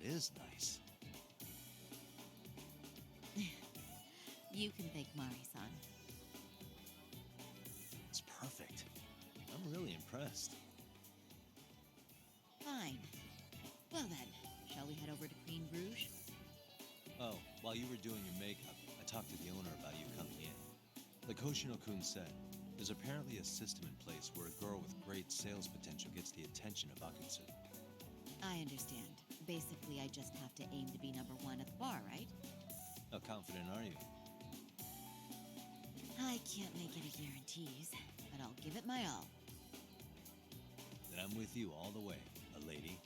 that is nice. You can thank Mari-san. It's perfect. I'm really impressed. Fine. Well then, shall we head over to Queen Bruges? Oh, while you were doing your makeup, I talked to the owner about you coming in. Like Hoshino-kun said, there's apparently a system in place where a girl with great sales potential gets the attention of Akutsu. I understand. Basically, I just have to aim to be number one at the bar, right? How confident are you? I can't make any guarantees, but I'll give it my all. Then I'm with you all the way, a lady.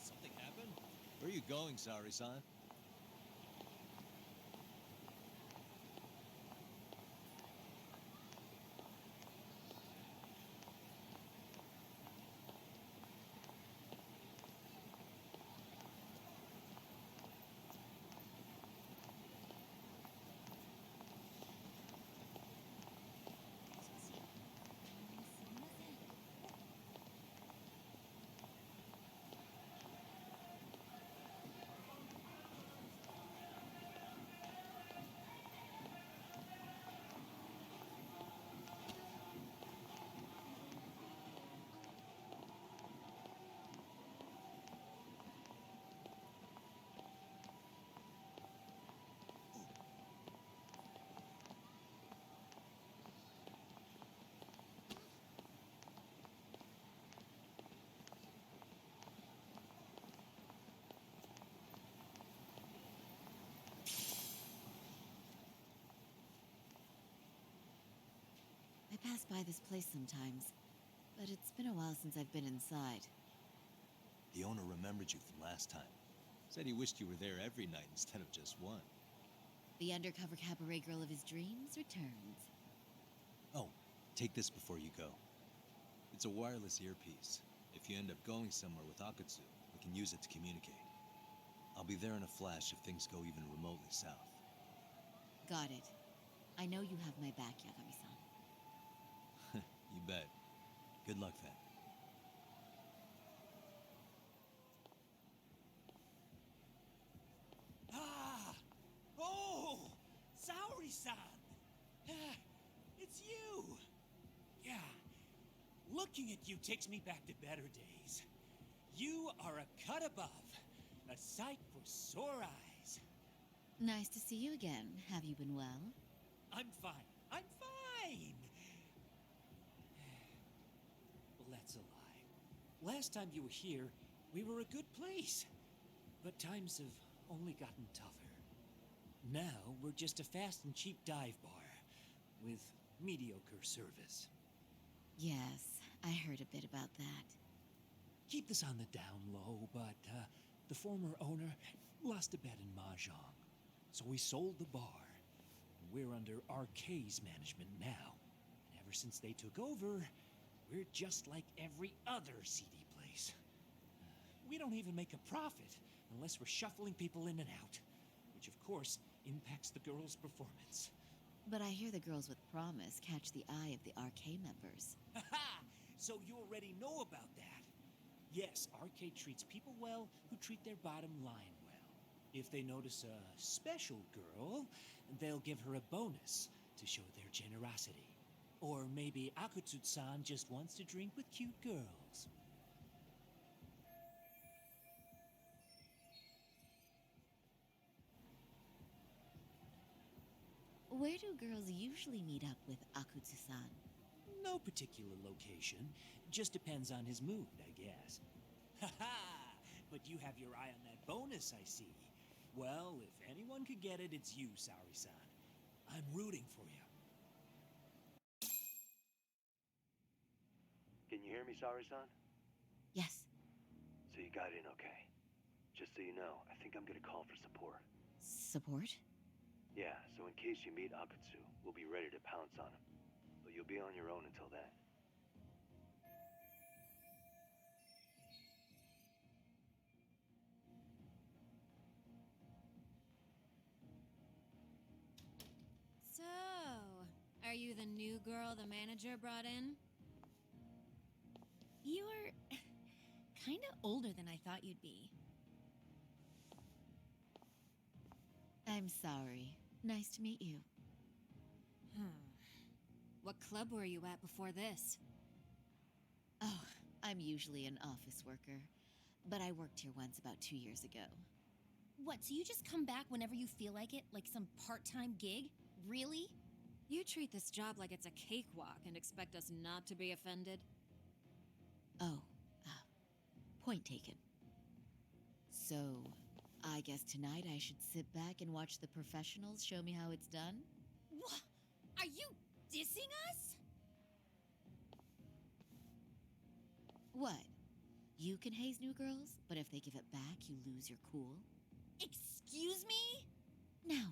Something happened? Where are you going, Saori-san? I pass by this place sometimes, but it's been a while since I've been inside. The owner remembered you from last time. Said he wished you were there every night instead of just one. The undercover cabaret girl of his dreams returns. Oh, take this before you go. It's a wireless earpiece. If you end up going somewhere with Akutsu, we can use it to communicate. I'll be there in a flash if things go even remotely south. Got it. I know you have my back, Yagami-san. You bet. Good luck then. Ah! Oh! Saori-san! It's you! Yeah, looking at you takes me back to better days. You are a cut above, a sight for sore eyes. Nice to see you again. Have you been well? I'm fine. I'm fine! Well, that's a lie. Last time you were here, we were a good place. But times have only gotten tougher. Now, we're just a fast and cheap dive bar with mediocre service. Yes, I heard a bit about that. Keep this on the down low, but the former owner lost a bet in Mahjong. So we sold the bar. We're under RK's management now. And ever since they took over, we're just like every other CD place. We don't even make a profit unless we're shuffling people in and out, which of course impacts the girls' performance. But I hear the girls with promise catch the eye of the RK members. Haha! So you already know about that. Yes, RK treats people well who treat their bottom line well. If they notice a special girl, they'll give her a bonus to show their generosity. Or maybe Akutsu-san just wants to drink with cute girls. Where do girls usually meet up with Akutsu-san? No particular location. Just depends on his mood, I guess. Ha-ha! But you have your eye on that bonus, I see. Well, if anyone could get it, it's you, Saori-san. I'm rooting for you. Can you hear me, Saori-san? Yes. So you got in okay. Just so you know, I think I'm gonna call for support. Support? Yeah, so in case you meet Akutsu, we'll be ready to pounce on him. But you'll be on your own until then. new girl the manager brought in? You're kinda older than I thought you'd be. I'm sorry. Nice to meet you. What club were you at before this? Oh, I'm usually an office worker, but I worked here once about 2 years ago. What, so you just come back whenever you feel like it? Like some part-time gig? Really? You treat this job like it's a cakewalk and expect us not to be offended? Oh, point taken. So, I guess tonight I should sit back and watch the professionals show me how it's done? What? Are you dissing us? What? You can haze new girls, but if they give it back, you lose your cool? Excuse me? Now.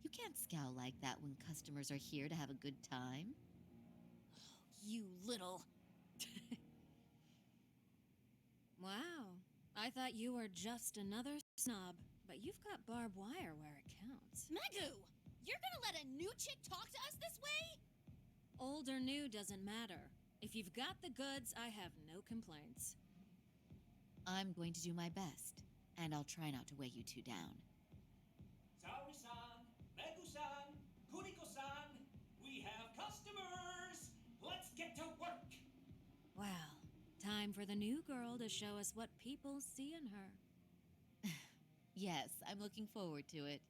You can't scowl like that when customers are here to have a good time. You little... Wow. I thought you were just another snob, but you've got barbed wire where it counts. Megu! You're gonna let a new chick talk to us this way? Old or new doesn't matter. If you've got the goods, I have no complaints. I'm going to do my best, and I'll try not to weigh you two down. Saori-san, Megu-san, Kuniko-san, we have customers! Let's get to work! Well, time for the new girl to show us what people see in her. Yes, I'm looking forward to it.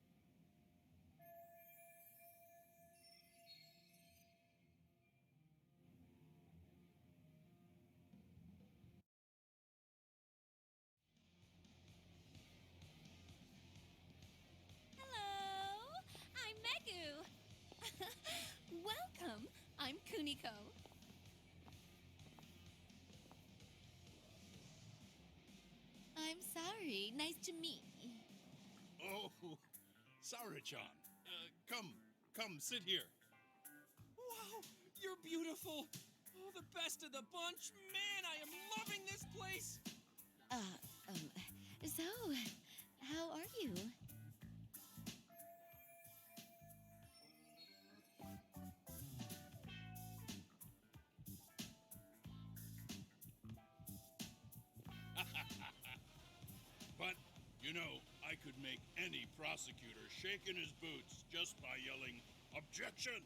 Hello! I'm Megu! Welcome! I'm Kuniko. I'm sorry. Nice to meet. Oh, Saori-chan. Come, sit here. Wow, you're beautiful. Oh, the best of the bunch. Man, I am loving this place. So, how are you? But, I could make any prosecutor shake in his boots just by yelling, "Objection!"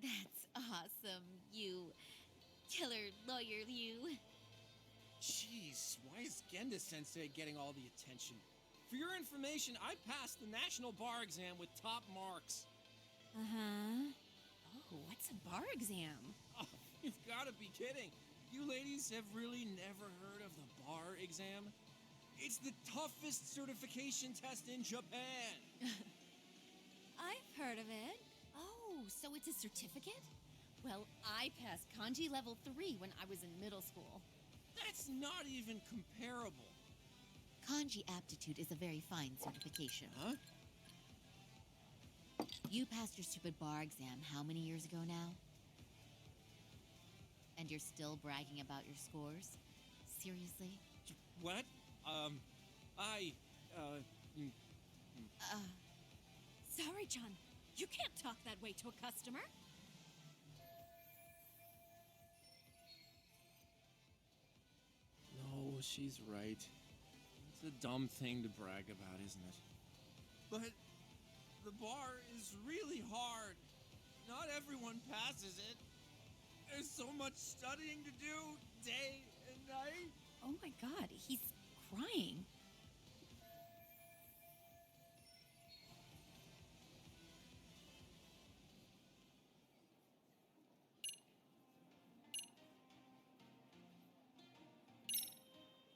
That's awesome, you killer lawyer, you. Jeez, why is Genda-sensei getting all the attention? For your information, I passed the national bar exam with top marks. Uh-huh. Oh, what's a bar exam? Oh, you've got to be kidding. You ladies have really never heard of the bar exam? It's the toughest certification test in Japan. I've heard of it. Oh, so it's a certificate? Well, I passed kanji level 3 when I was in middle school. That's not even comparable. Kanji aptitude is a very fine certification. Huh? You passed your stupid bar exam how many years ago now? And you're still bragging about your scores? Seriously? What? Sorry-chan, you can't talk that way to a customer. No, she's right. It's a dumb thing to brag about, isn't it? But the bar is really hard. Not everyone passes it. There's so much studying to do, day and night. Oh my god, he's crying.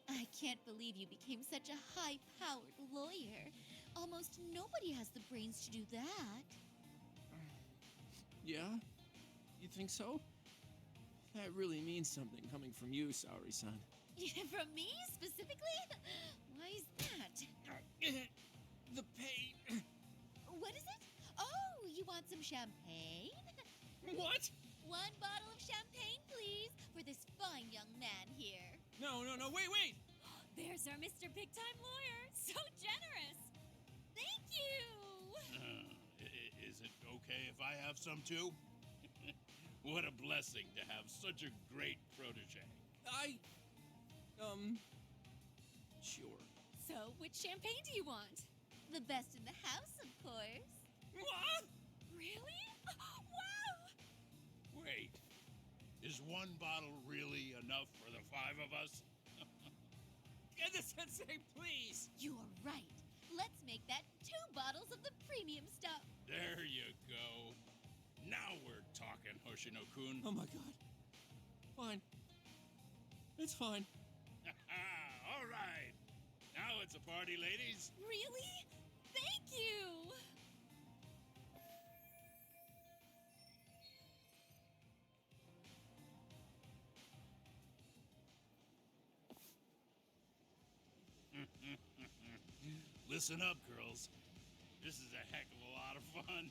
I can't believe you became such a high-powered lawyer. Almost nobody has the brains to do that. Yeah? You think so? That really means something coming from you, Saori-san. From me, specifically? Why is that? The pain. What is it? Oh, you want some champagne? What? 1 bottle of champagne, please, for this fine young man here. No, wait! There's our Mr. Big Time Lawyer. So generous. Thank you. Is it okay if I have have some too? What a blessing to have such a great protege. Sure. So, which champagne do you want? The best in the house, of course. What? Really? Wow! Wait, is one bottle really enough for the 5 of us? Get the sensei, please! You are right. Let's make that 2 bottles of the premium stuff. There you go. Now we're talking, Hoshino-kun. Oh my god. Fine. It's fine. All right. Now it's a party, ladies. Really? Thank you! Listen up, girls. This is a heck of a lot of fun.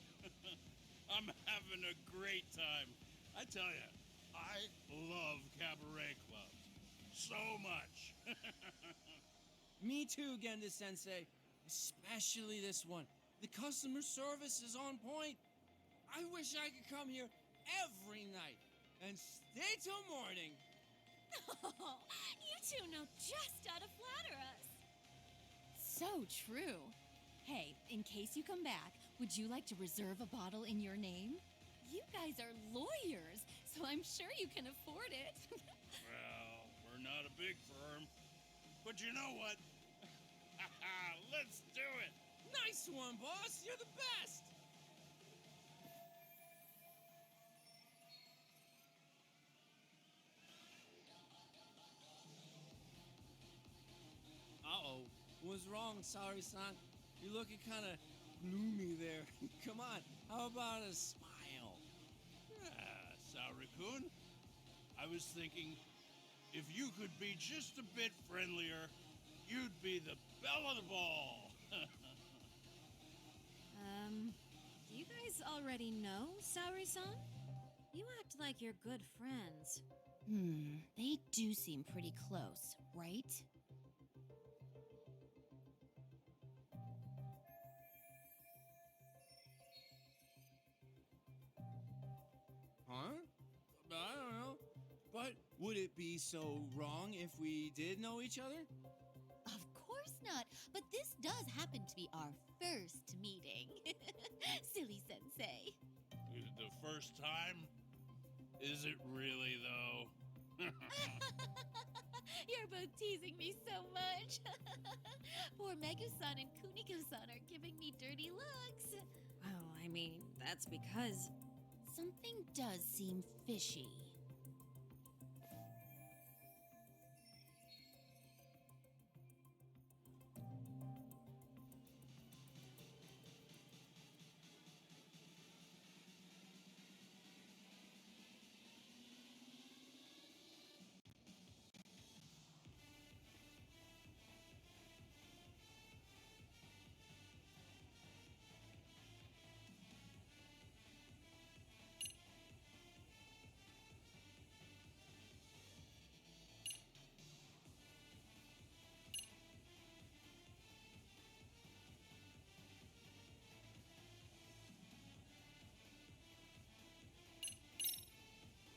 I'm having a great time. I tell you, I love cabaret clubs so much. Me too, Genda Sensei. Especially this one. The customer service is on point. I wish I could come here every night and stay till morning. Oh, you two know just how to flatter us. So true. Hey, in case you come back, would you like to reserve a bottle in your name? You guys are lawyers, so I'm sure you can afford it. Well, we're not a big firm. But you know what? Let's do it. Nice one, boss. You're the best. Uh-oh. What's wrong, Sari-san? You're looking kind of gloomy there. Come on. How about a smile? Saori-kun, I was thinking if you could be just a bit friendlier, you'd be the belle of the ball. Do you guys already know Saori-san? You act like you're good friends. They do seem pretty close, right? Huh? I don't know. But would it be so wrong if we did know each other? Of course not, but this does happen to be our first meeting. Silly sensei. The first time? Is it really, though? You're both teasing me so much. Poor Megu-san and Kuniko-san are giving me dirty looks. Well, I mean, that's because Something does seem fishy.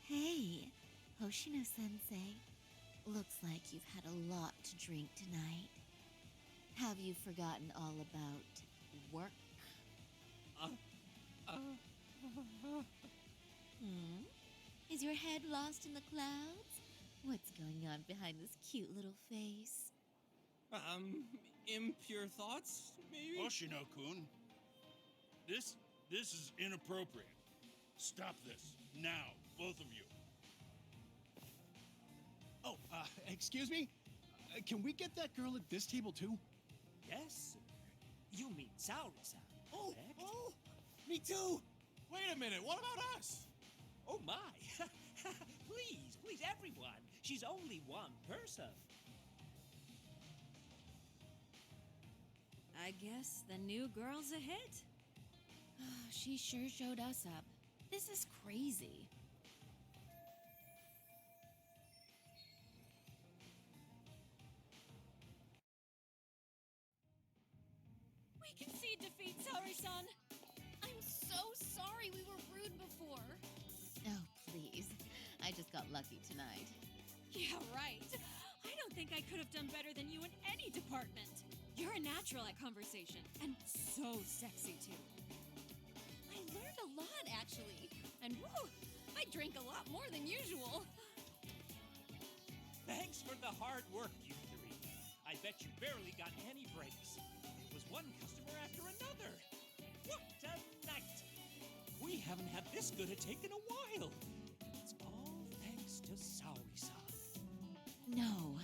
Hey, Hoshino-sensei. Looks like you've had a lot to drink tonight. Have you forgotten all about work? Is your head lost in the clouds? What's going on behind this cute little face? Impure thoughts, maybe? Hoshino-kun, this is inappropriate. Stop this, now, both of you. Oh, excuse me? Can we get that girl at this table too? Yes, sir. You mean Saori-san, Oh, correct? oh, me too. Wait a minute, what about us? Oh my! Please, everyone. She's only one person. I guess the new girl's a hit. She sure showed us up. This is crazy. We concede defeat, Saori-san. I'm so so sorry we were rude before. Oh, please. I just got lucky tonight. Yeah, right. I don't think I could have done better than you in any department. You're a natural at conversation, and so sexy too. I learned a lot, actually. And woo, I drank a lot more than usual. Thanks for the hard work, you three. I bet you barely got any breaks. It was one customer after another. What a night! We haven't had this good a take in a while. It's all thanks to Saori-san. No,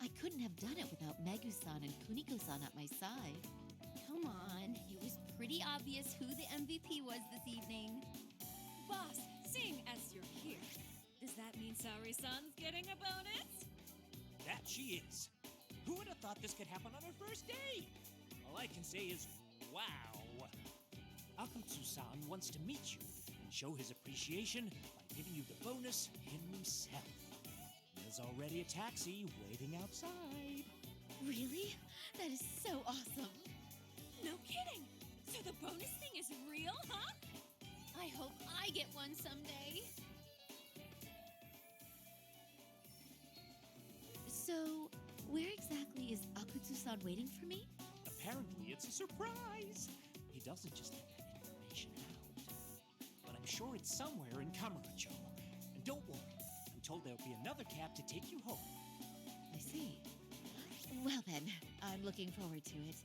I couldn't have done it without Megu-san and Kuniko-san at my side. Come on, it was pretty obvious who the MVP was this evening. Boss, seeing as you're here, does that mean Saori-san's getting a bonus? That she is. Who would have thought this could happen on her first day? All I can say is, wow. Akutsu-san wants to meet you and show his appreciation by giving you the bonus himself. There's already a taxi waiting outside. Really? That is so awesome. No kidding! So the bonus thing is real, huh? I hope I get one someday. So, where exactly is Akutsu-san waiting for me? Apparently, it's a surprise. He doesn't just let that information out. But I'm sure it's somewhere in Kamurocho. And don't worry, I'm told there'll be another cab to take you home. I see. Well then, I'm looking forward to it.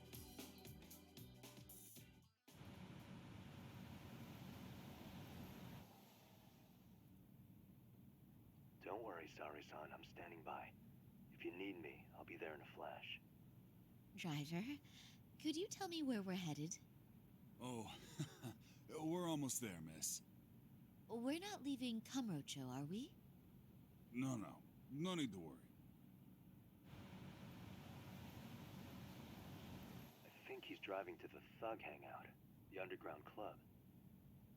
Don't worry, Saori-san. I'm standing by. If you need me, I'll be there in a flash. Driver, could you tell me where we're headed? Oh, we're almost there, miss. We're not leaving Kamurocho, are we? No need to worry. I think he's driving to the Thug Hangout, the underground club.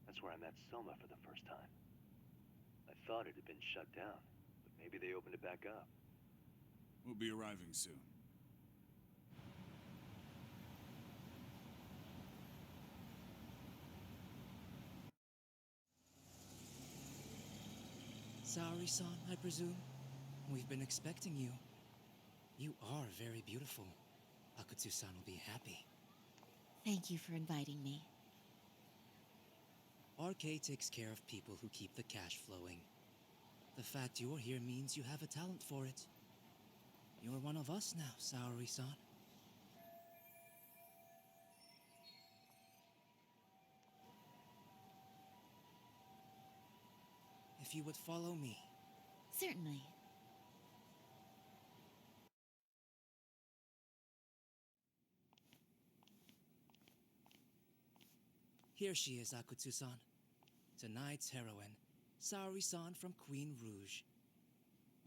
That's where I met Soma for the first time. I thought it had been shut down, but maybe they opened it back up. We'll be arriving soon. Saori-san, I presume? We've been expecting you. You are very beautiful. Akutsu-san will be happy. Thank you for inviting me. RK takes care of people who keep the cash flowing. The fact you're here means you have a talent for it. You're one of us now, Saori-san. If you would follow me. Certainly. Here she is, Akutsu-san. Tonight's heroine, Saori-san from Queen Rouge.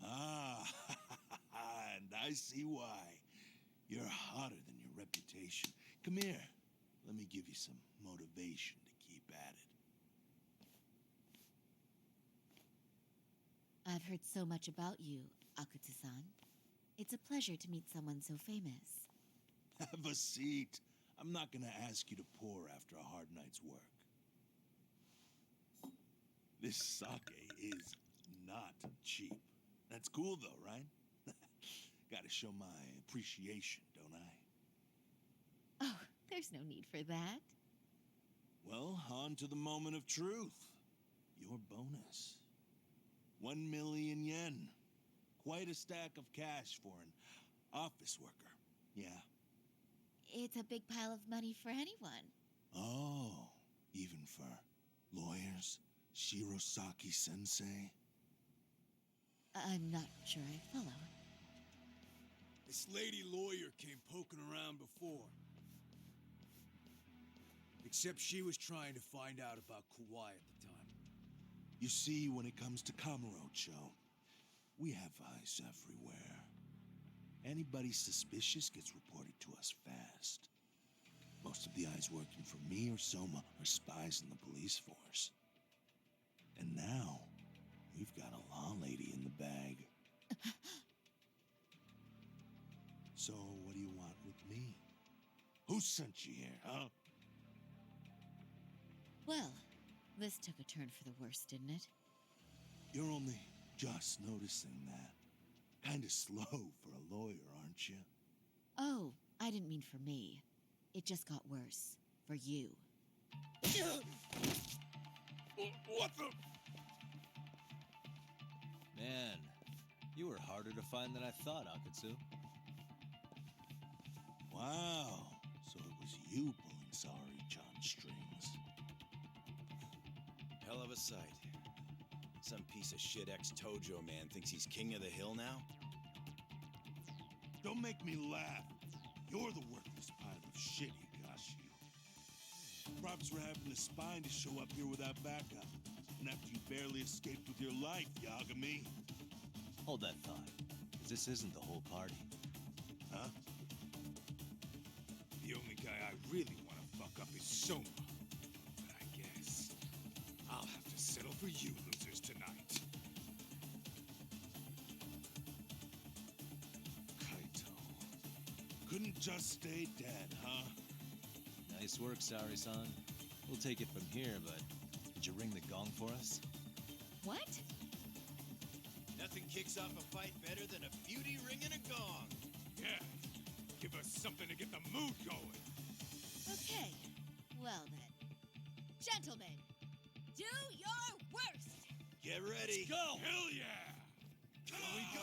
Ah, and I see why. You're hotter than your reputation. Come here. Let me give you some motivation to keep at it. I've heard so much about you, Akutsu-san. It's a pleasure to meet someone so famous. Have a seat. I'm not gonna ask you to pour after a hard night's work. This sake is not cheap. That's cool though, right? Gotta show my appreciation, don't I? Oh, there's no need for that. Well, on to the moment of truth. Your bonus. 1 million yen. Quite a stack of cash for an office worker. Yeah. It's a big pile of money for anyone. Oh, even for lawyers? Shirosaki-sensei? I'm not sure I follow. This lady lawyer came poking around before. Except she was trying to find out about Kauai at the time. You see, when it comes to Kamurocho, we have eyes everywhere. Anybody suspicious gets reported to us fast. Most of the eyes working for me or Soma are spies in the police force. And now, we've got a law lady in the bag. So, what do you want with me? Who sent you here, huh? Well, this took a turn for the worse, didn't it? You're only just noticing that. Kinda slow for a lawyer, aren't you? Oh, I didn't mean for me. It just got worse. For you. What the? Man, you were harder to find than I thought, Akatsu. Wow, so it was you pulling Sari-chan's strings. Hell of a sight. Some piece of shit ex-Tojo man thinks he's king of the hill now? Don't make me laugh. You're the worthless pile of shit, Higashi. Props for having the spine to show up here without backup. And after you barely escaped with your life, Yagami. Hold that thought, because this isn't the whole party. Huh? The only guy I really want to fuck up is Soma. But I guess I'll have to settle for you losers tonight. Kaito. Couldn't just stay dead, huh? Nice work, Sari-san. We'll take it from here, but did you ring the gong for us? What? Nothing kicks off a fight better than a beauty ringing a gong. Yeah, give us something to get the mood going. Okay. Well then. Gentlemen, do your worst! Get ready. Go! Hell yeah! Here we go!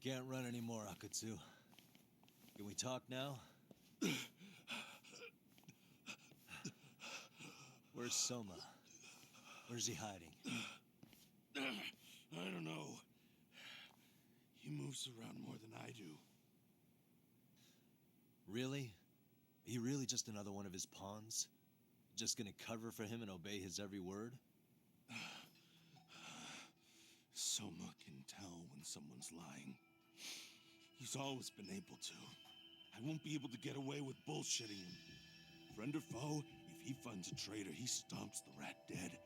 You can't run anymore, Akatsu. Can we talk now? Where's Soma? Where's he hiding? I don't know. He moves around more than I do. Really? Are you really just another one of his pawns? Just gonna cover for him and obey his every word? Soma can tell when someone's lying. He's always been able to. I won't be able to get away with bullshitting him. Friend or foe, if he finds a traitor, he stomps the rat dead.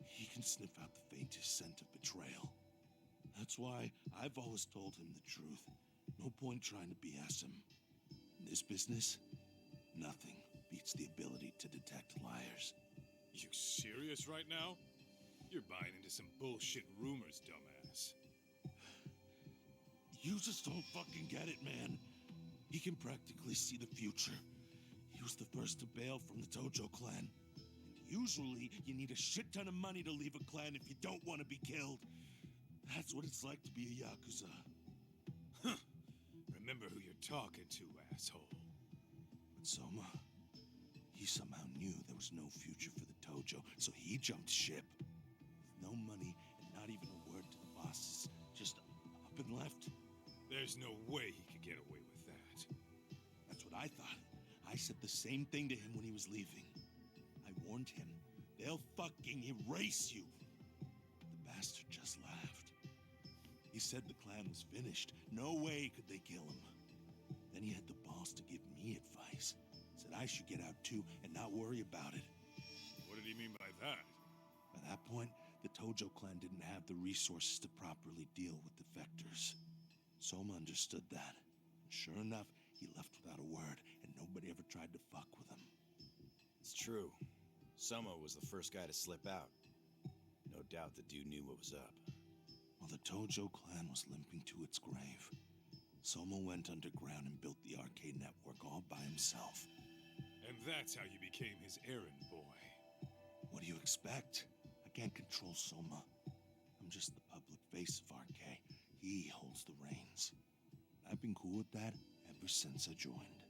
He can sniff out the faintest scent of betrayal. That's why I've always told him the truth. No point trying to BS him. In this business, nothing beats the ability to detect liars. You serious right now? You're buying into some bullshit rumors, dumbass. You just don't fucking get it, man. He can practically see the future. He was the first to bail from the Tojo clan. Usually, you need a shit ton of money to leave a clan if you don't want to be killed. That's what it's like to be a Yakuza. Huh. Remember who you're talking to, asshole. But Soma, he somehow knew there was no future for the Tojo, so he jumped ship. With no money and not even a word to the bosses, just up and left. There's no way he could get away with that. That's what I thought. I said the same thing to him when he was leaving. I warned him, they'll fucking erase you. The bastard just laughed. He said the clan was finished. No way could they kill him. Then he had the balls to give me advice. Said I should get out too and not worry about it. What did he mean by that? By that point, the Tojo clan didn't have the resources to properly deal with defectors. Soma understood that. And sure enough, he left without a word, and nobody ever tried to fuck with him. It's true. Soma was the first guy to slip out. No doubt the dude knew what was up. While the Tojo clan was limping to its grave, Soma went underground and built the arcade network all by himself. And that's how you became his errand boy. What do you expect? I can't control Soma. I'm just the public face of RK. He holds the reins. I've been cool with that ever since I joined.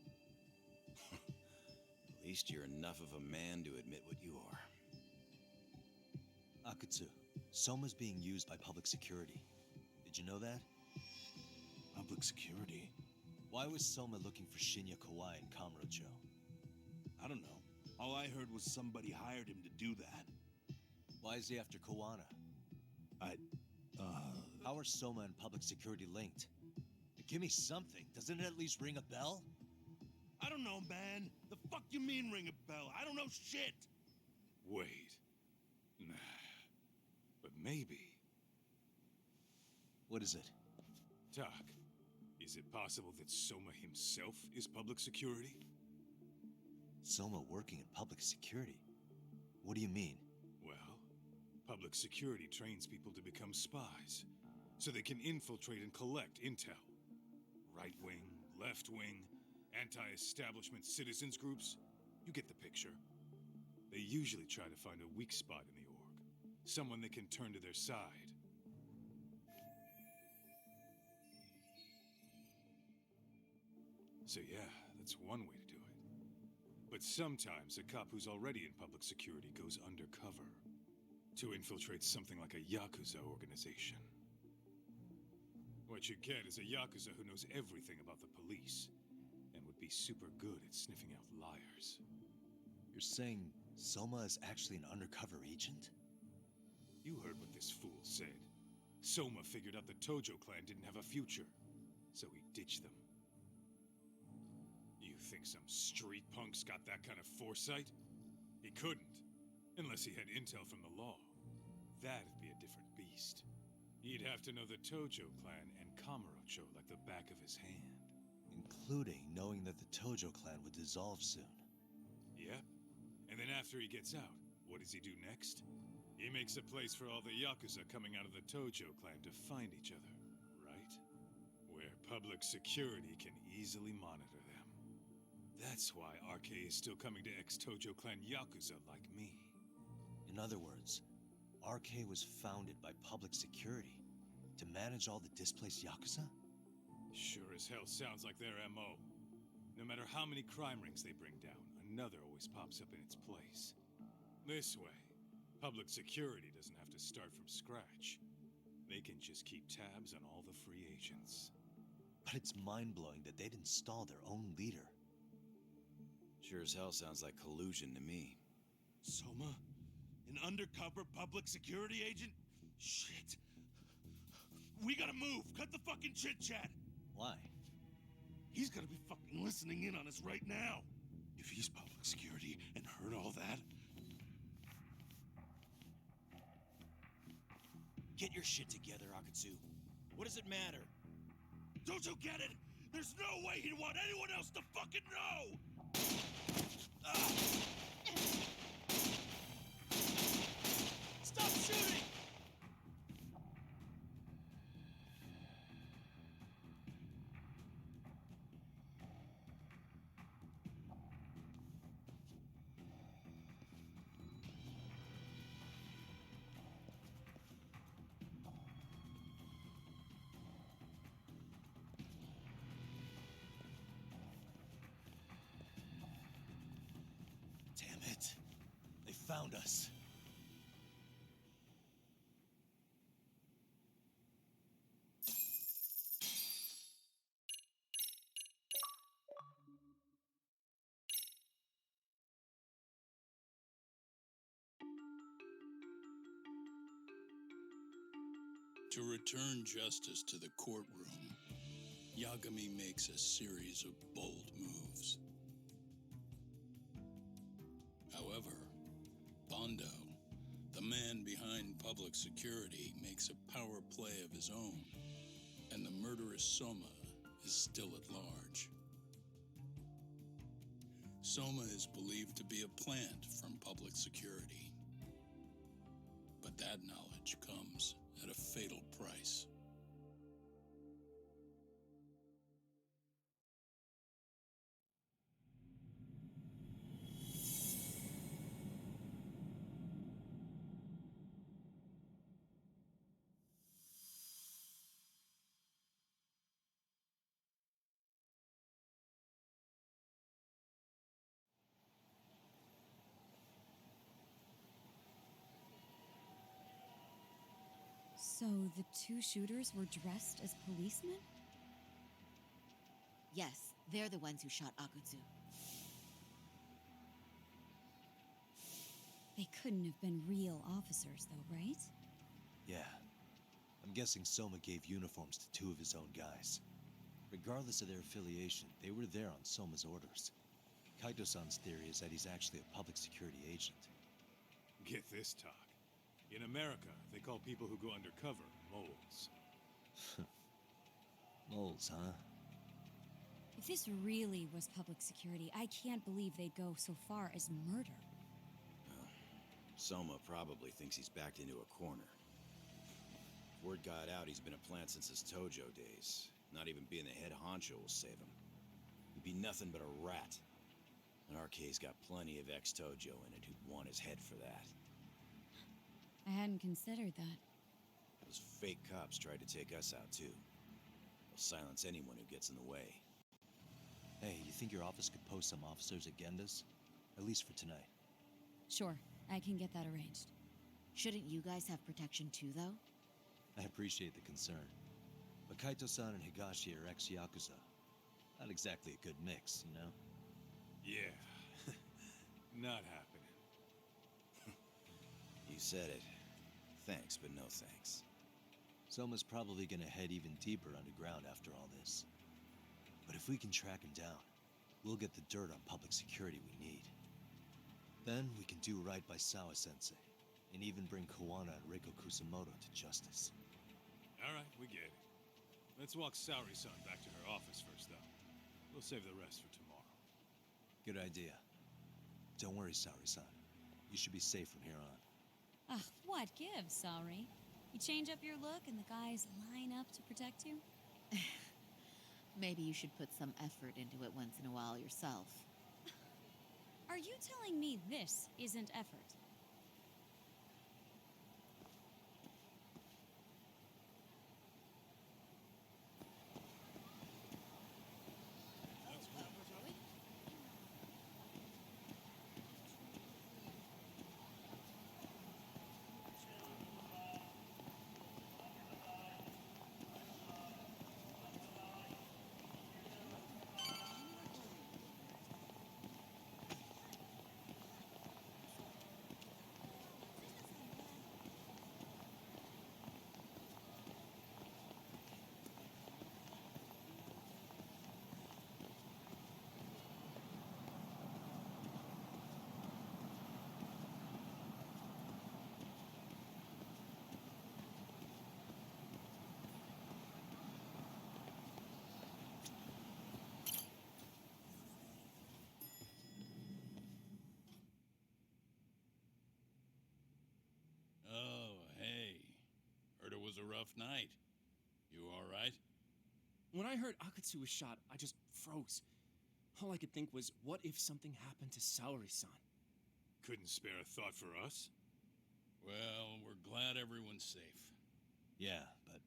At least you're enough of a man to admit what you are. Akatsu, Soma's being used by public security. Did you know that? Public security? Why was Soma looking for Shinya Kawai and Kamurocho? I don't know. All I heard was somebody hired him to do that. Why is he after Kawana? How are Soma and public security linked? Give me something. Doesn't it at least ring a bell? I don't know, man. The fuck you mean ring a bell? I don't know shit. Wait. Nah. But maybe. What is it? Doc, is it possible that Soma himself is public security? Soma working in public security? What do you mean? Well, public security trains people to become spies, so they can infiltrate and collect intel. Right wing, left wing, anti-establishment citizens groups. You get the picture. They usually try to find a weak spot in the org, someone they can turn to their side. So yeah, that's one way to do it. But sometimes a cop who's already in public security goes undercover to infiltrate something like a Yakuza organization. What you get is a Yakuza who knows everything about the police and would be super good at sniffing out liars. You're saying Soma is actually an undercover agent? You heard what this fool said. Soma figured out the Tojo clan didn't have a future, so he ditched them. You think some street punk's got that kind of foresight? He couldn't, unless he had intel from the law. That'd be a different beast. He'd have to know the Tojo clan and Kamurocho like the back of his hand. Including knowing that the Tojo clan would dissolve soon. Yep. And then after he gets out, what does he do next? He makes a place for all the Yakuza coming out of the Tojo clan to find each other, right? Where public security can easily monitor them. That's why RK is still coming to ex-Tojo clan Yakuza like me. In other words, RK was founded by public security to manage all the displaced Yakuza? Sure as hell sounds like their MO. No matter how many crime rings they bring down, another always pops up in its place. This way, public security doesn't have to start from scratch. They can just keep tabs on all the free agents. But it's mind-blowing that they'd install their own leader. Sure as hell sounds like collusion to me. Soma? An undercover public security agent? Shit. We gotta move! Cut the fucking chit-chat! Why? He's gotta be fucking listening in on us right now! If he's public security and heard all that... Get your shit together, Akatsu. What does it matter? Don't you get it? There's no way he'd want anyone else to fucking know! Stop shooting! Damn it. They found us. To return justice to the courtroom, Yagami makes a series of bold moves. However, Bondo, the man behind public security, makes a power play of his own, and the murderous Soma is still at large. Soma is believed to be a plant from public security, but that knowledge comes at a fatal price. So the two shooters were dressed as policemen? Yes, they're the ones who shot Akutsu. They couldn't have been real officers, though, right? Yeah. I'm guessing Soma gave uniforms to two of his own guys. Regardless of their affiliation, they were there on Soma's orders. Kaito-san's theory is that he's actually a public security agent. Get this talk. In America, they call people who go undercover moles. Moles, huh? If this really was public security, I can't believe they'd go so far as murder. Well, Soma probably thinks he's backed into a corner. Word got out he's been a plant since his Tojo days. Not even being the head honcho will save him. He'd be nothing but a rat. And RK's got plenty of ex-Tojo in it who'd want his head for that. I hadn't considered that. Those fake cops tried to take us out, too. They'll silence anyone who gets in the way. Hey, you think your office could post some officers at Genda's? At least for tonight. Sure, I can get that arranged. Shouldn't you guys have protection too, though? I appreciate the concern. But Kaito-san and Higashi are ex-Yakuza. Not exactly a good mix, you know? Yeah. Not happening. You said it. Thanks, but no thanks. Soma's probably gonna head even deeper underground after all this. But if we can track him down, we'll get the dirt on public security we need. Then we can do right by Sawa-sensei, and even bring Kawana and Reiko Kusamoto to justice. Alright, we get it. Let's walk Saori-san back to her office first, though. We'll save the rest for tomorrow. Good idea. Don't worry, Saori-san. You should be safe from here on. What gives, sorry? You change up your look and the guys line up to protect you? Maybe you should put some effort into it once in a while yourself. Are you telling me this isn't effort? was a rough night. You all right? When I heard Akatsu was shot, I just froze. All I could think was, what if something happened to Saori-san? Couldn't spare a thought for us? Well, we're glad everyone's safe. Yeah, but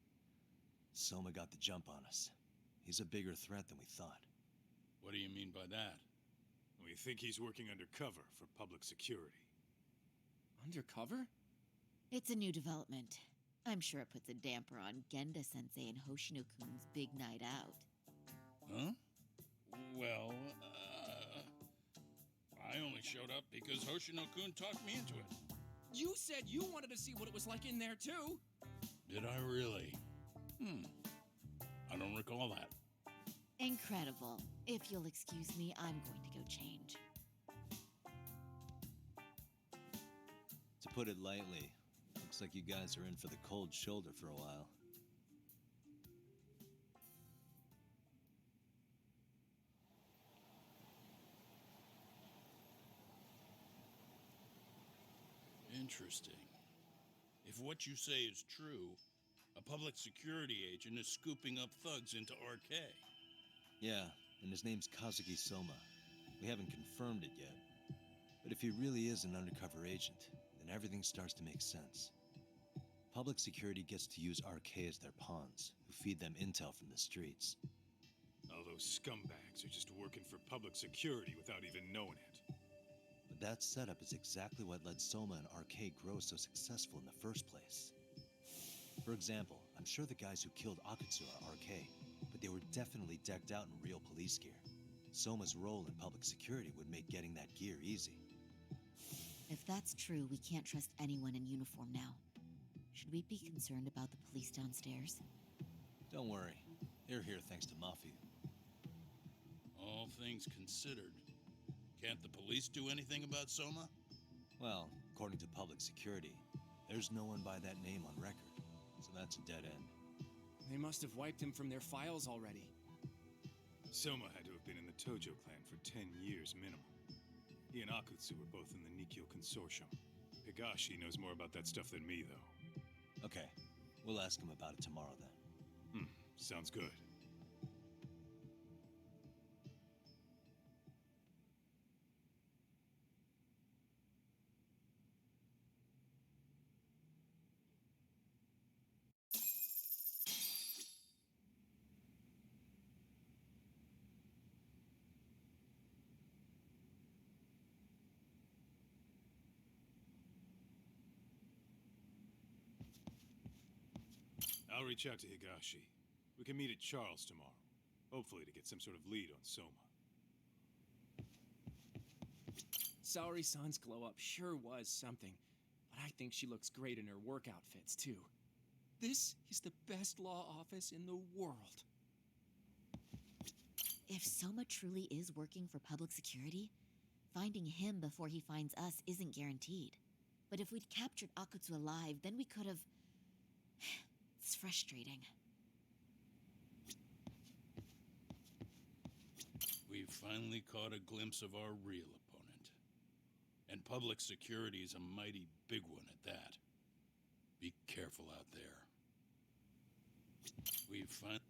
Soma got the jump on us. He's a bigger threat than we thought. What do you mean by that? We think he's working undercover for public security. Undercover? It's a new development. I'm sure it puts a damper on Genda-sensei and Hoshino-kun's big night out. Huh? Well, I only showed up because Hoshino-kun talked me into it. You said you wanted to see what it was like in there, too! Did I really? I don't recall that. Incredible. If you'll excuse me, I'm going to go change. To put it lightly, looks like you guys are in for the cold shoulder for a while. Interesting. If what you say is true, a public security agent is scooping up thugs into RK. Yeah, and his name's Kazuki Soma. We haven't confirmed it yet. But if he really is an undercover agent, then everything starts to make sense. Public security gets to use RK as their pawns, who feed them intel from the streets. All those scumbags are just working for public security without even knowing it. But that setup is exactly what let Soma and RK grow so successful in the first place. For example, I'm sure the guys who killed Akatsu are RK, but they were definitely decked out in real police gear. Soma's role in public security would make getting that gear easy. If that's true, we can't trust anyone in uniform now. Should we be concerned about the police downstairs? Don't worry. They're here thanks to Mafia. All things considered, can't the police do anything about Soma? Well, according to public security, there's no one by that name on record, so that's a dead end. They must have wiped him from their files already. Soma had to have been in the Tojo clan for 10 years minimum. He and Akutsu were both in the Nikyo Consortium. Higashi knows more about that stuff than me, though. Okay, we'll ask him about it tomorrow then. Sounds good. I'll reach out to Higashi. We can meet at Charles tomorrow. Hopefully to get some sort of lead on Soma. Saori-san's glow-up sure was something, but I think she looks great in her work outfits, too. This is the best law office in the world. If Soma truly is working for public security, finding him before he finds us isn't guaranteed. But if we'd captured Akutsu alive, then we could have... It's frustrating. We've finally caught a glimpse of our real opponent. And public security is a mighty big one at that. Be careful out there. We've finally...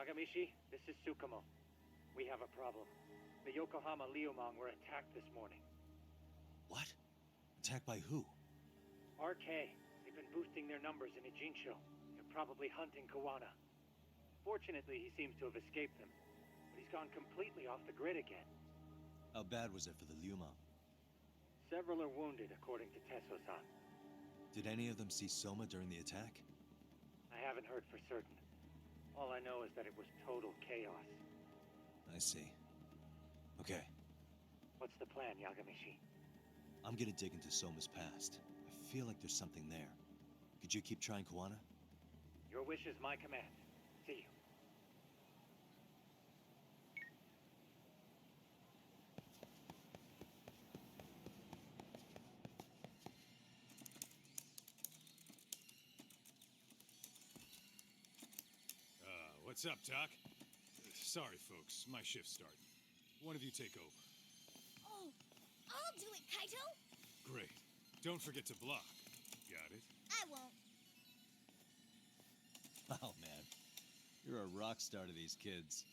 Yagamishi, this is Tsukumo. We have a problem. The Yokohama Liumang were attacked this morning. What? Attacked by who? RK. They've been boosting their numbers in Ijincho. They're probably hunting Kawana. Fortunately, he seems to have escaped them. But he's gone completely off the grid again. How bad was it for the Liumang? Several are wounded, according to Tesso-san. Did any of them see Soma during the attack? I haven't heard for certain. All I know is that it was total chaos. I see. Okay, What's the plan, Yagamishi? I'm gonna dig into Soma's past. I feel like there's something there. Could you keep trying Kawana? Your wish is my command. See you. What's up, Doc? Sorry, folks. My shift's starting. One of you take over. Oh, I'll do it, Kaito. Great. Don't forget to block. Got it? I won't. Oh, man. You're a rock star to these kids.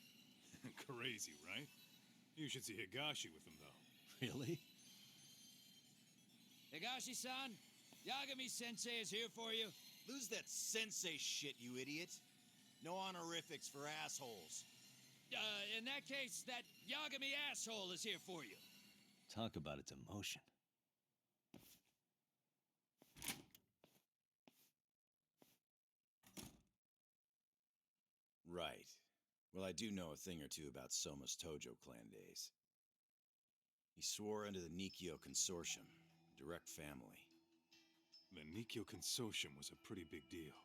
Crazy, right? You should see Higashi with them, though. Really? Higashi-san, Yagami-sensei is here for you. Lose that sensei shit, you idiot. No honorifics for assholes. In that case, that Yagami asshole is here for you. Talk about its emotion. Right. Well, I do know a thing or two about Soma's Tojo clan days. He swore under the Nikkyo Consortium, direct family. The Nikkyo Consortium was a pretty big deal.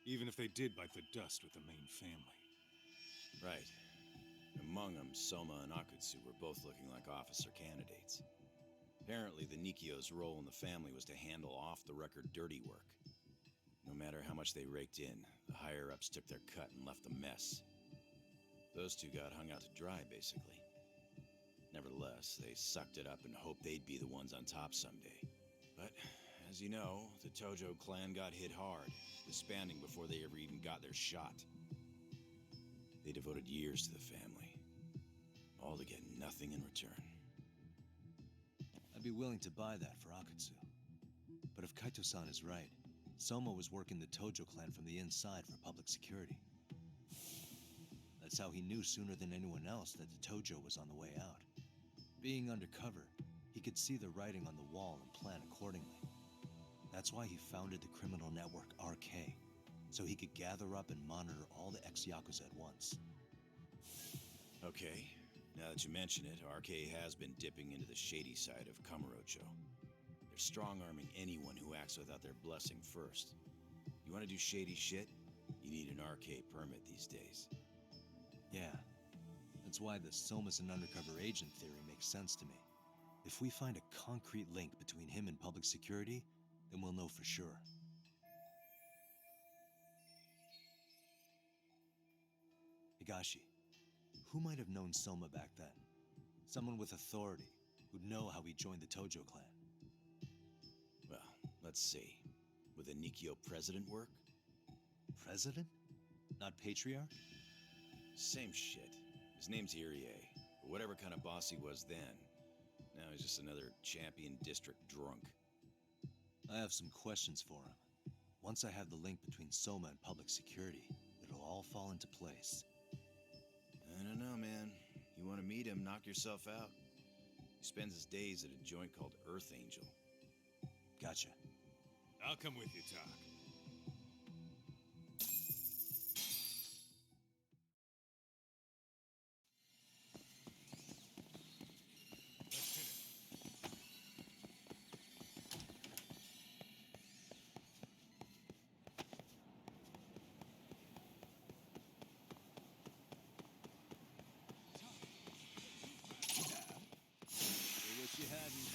Even if they did bite the dust with the main family. Right. Among them, Soma and Akutsu were both looking like officer candidates. Apparently, the Nikkyo's role in the family was to handle off-the-record dirty work. No matter how much they raked in, the higher-ups took their cut and left a mess. Those two got hung out to dry, basically. Nevertheless, they sucked it up and hoped they'd be the ones on top someday. But, as you know, the Tojo clan got hit hard, disbanding before they ever even got their shot. They devoted years to the family, all to get nothing in return. I'd be willing to buy that for Akutsu. But if Kaito-san is right, Soma was working the Tojo clan from the inside for public security. That's how he knew sooner than anyone else that the Tojo was on the way out. Being undercover, he could see the writing on the wall and plan accordingly. That's why he founded the criminal network RK, so he could gather up and monitor all the ex-Yakuza at once. Okay, now that you mention it, RK has been dipping into the shady side of Kamurocho. They're strong-arming anyone who acts without their blessing first. You want to do shady shit? You need an RK permit these days. Yeah, that's why the Soma's an undercover agent theory makes sense to me. If we find a concrete link between him and public security, then we'll know for sure. Higashi, who might have known Soma back then? Someone with authority, who'd know how he joined the Tojo clan. Well, let's see. Would the Nikkyo president work? President? Not patriarch? Same shit. His name's Irie. But whatever kind of boss he was then, now he's just another champion district drunk. I have some questions for him. Once I have the link between Soma and public security, it'll all fall into place. I don't know, man. You want to meet him, knock yourself out. He spends his days at a joint called Earth Angel. Gotcha. I'll come with you, Doc. I wish you hadn't.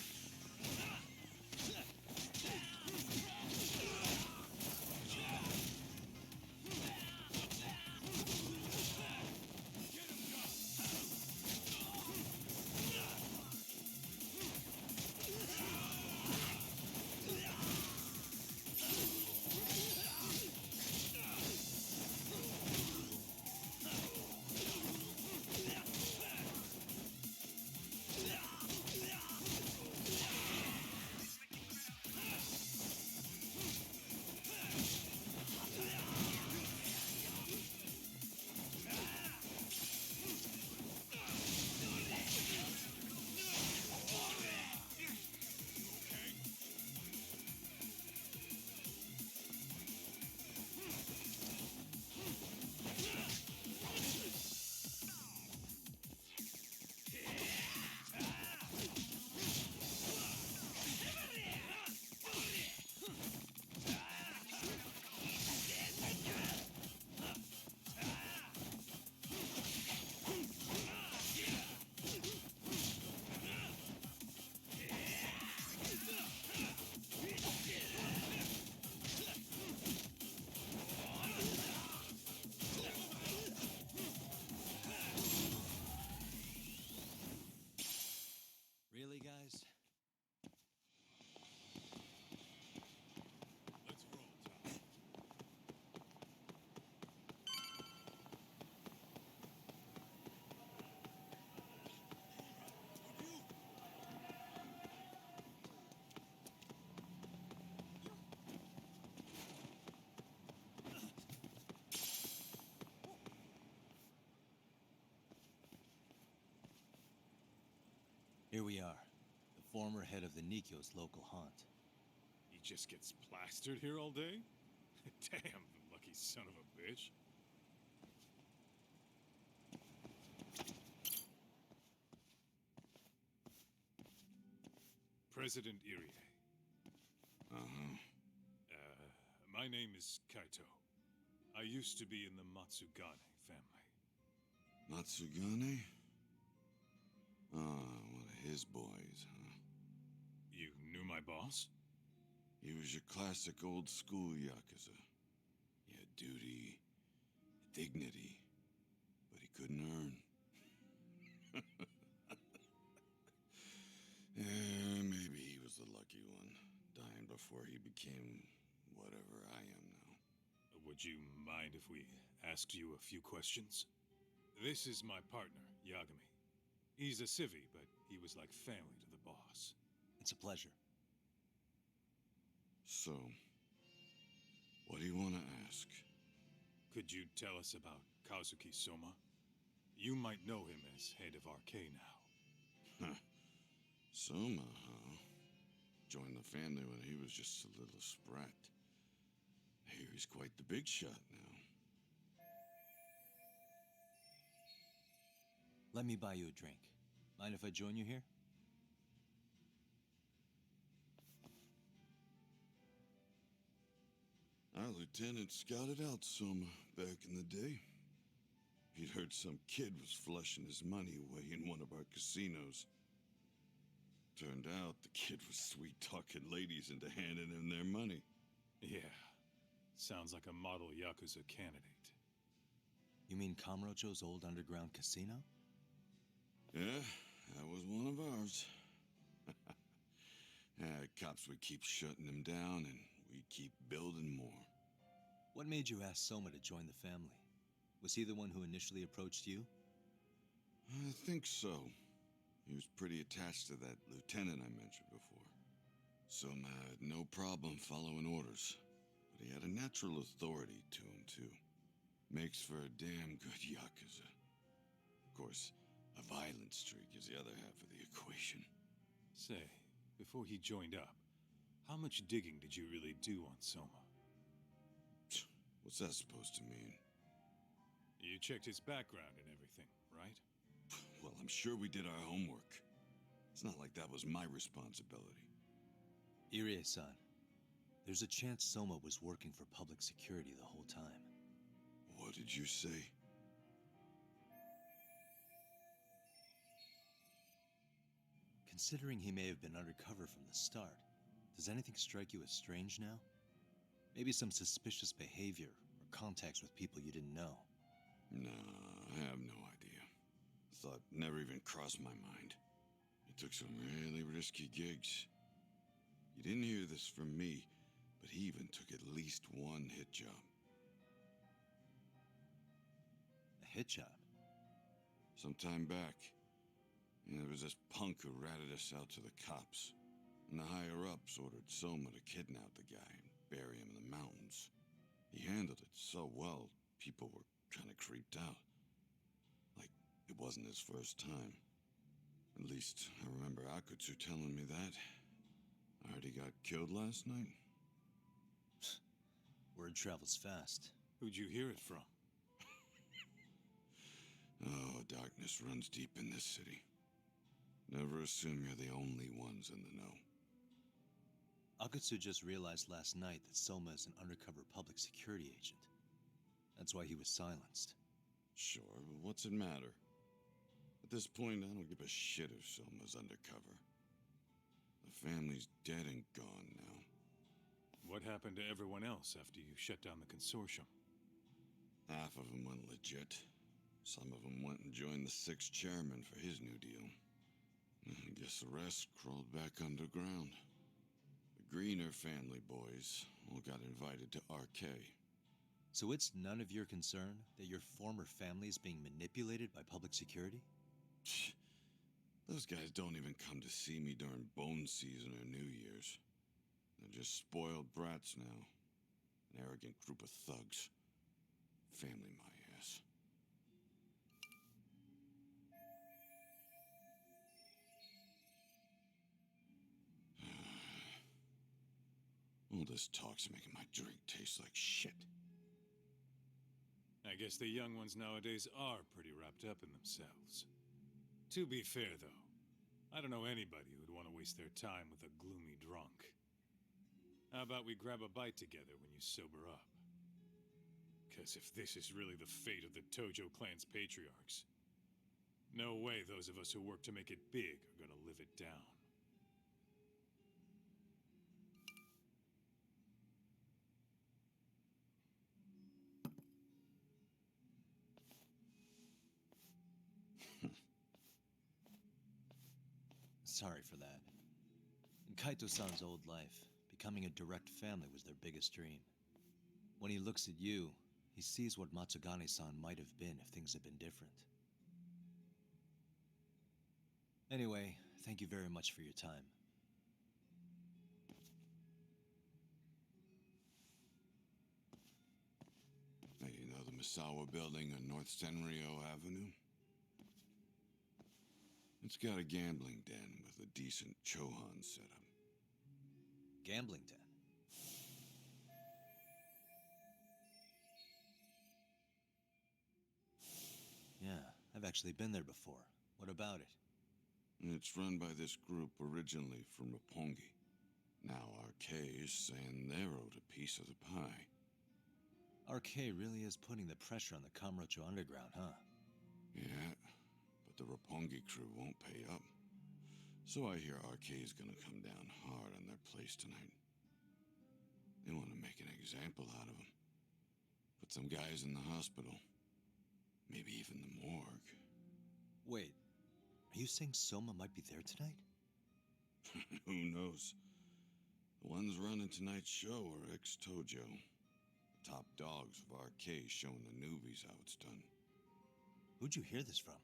Here we are, the former head of the Nikyo's local haunt. He just gets plastered here all day? Damn, lucky son of a bitch. President Irie. My name is Kaito. I used to be in the Matsugane family. Matsugane? Ah, one of his boys, huh? You knew my boss? He was your classic old school Yakuza. He had duty, dignity, but he couldn't earn. Maybe he was the lucky one, dying before he became whatever I am now. Would you mind if we asked you a few questions? This is my partner, Yagami. He's a civvy, but he was like family to the boss. It's a pleasure. So, what do you want to ask? Could you tell us about Kazuki Soma? You might know him as head of RK now. Soma, huh? Joined the family when he was just a little sprat. Here he's quite the big shot now. Let me buy you a drink. Mind if I join you here? Our lieutenant scouted out Soma back in the day. He'd heard some kid was flushing his money away in one of our casinos. Turned out the kid was sweet-talking ladies into handing him their money. Yeah. Sounds like a model Yakuza candidate. You mean Kamurocho's old underground casino? Yeah, that was one of ours. Cops would keep shutting him down, and we'd keep building more. What made you ask Soma to join the family? Was he the one who initially approached you? I think so. He was pretty attached to that lieutenant I mentioned before. Soma had no problem following orders, but he had a natural authority to him, too. Makes for a damn good Yakuza. Of course, a violent streak is the other half of the equation. Say, before he joined up, how much digging did you really do on Soma? What's that supposed to mean? You checked his background and everything, right? Well, I'm sure we did our homework. It's not like that was my responsibility. Irie-san, there's a chance Soma was working for public security the whole time. What did you say? Considering he may have been undercover from the start, does anything strike you as strange now? Maybe some suspicious behavior or contacts with people you didn't know. Nah, I have no idea. Thought never even crossed my mind. He took some really risky gigs. You didn't hear this from me, but he even took at least one hit job. A hit job? Some time back, there was this punk who ratted us out to the cops. And the higher-ups ordered Soma to kidnap the guy and bury him in the mountains. He handled it so well, people were kind of creeped out. Like, it wasn't his first time. At least, I remember Akutsu telling me that. I heard he got killed last night. Word travels fast. Who'd you hear it from? Oh, darkness runs deep in this city. Never assume you're the only ones in the know. Akutsu just realized last night that Soma is an undercover public security agent. That's why he was silenced. Sure, but what's it matter? At this point, I don't give a shit if Soma's undercover. The family's dead and gone now. What happened to everyone else after you shut down the consortium? Half of them went legit. Some of them went and joined the sixth chairman for his new deal. I guess the rest crawled back underground. The Greener family boys all got invited to RK. So it's none of your concern that your former family is being manipulated by public security? Those guys don't even come to see me during bone season or New Year's. They're just spoiled brats now. An arrogant group of thugs. Family my ass. this talk's making my drink taste like shit. I guess the young ones nowadays are pretty wrapped up in themselves. To be fair, though, I don't know anybody who'd want to waste their time with a gloomy drunk. How about we grab a bite together when you sober up? Because if this is really the fate of the Tojo clan's patriarchs, no way those of us who work to make it big are gonna live it down. Sorry for that. In Kaito-san's old life, becoming a direct family was their biggest dream. When he looks at you, he sees what Matsugane-san might have been if things had been different. Anyway, thank you very much for your time. Hey, you know the Misawa building on North Senryo Avenue? It's got a gambling den with a decent Chohan setup. Gambling den? Yeah, I've actually been there before. What about it? It's run by this group originally from Roppongi. Now RK is saying they're owed a piece of the pie. RK really is putting the pressure on the Kamurocho Underground, huh? Yeah, but the Roppongi crew won't pay up. So I hear RK is gonna come down hard on their place tonight. They want to make an example out of them. Put some guys in the hospital. Maybe even the morgue. Wait, are you saying Soma might be there tonight? Who knows? The ones running tonight's show are ex-Tojo. Top dogs of RK showing the newbies how it's done. Who'd you hear this from?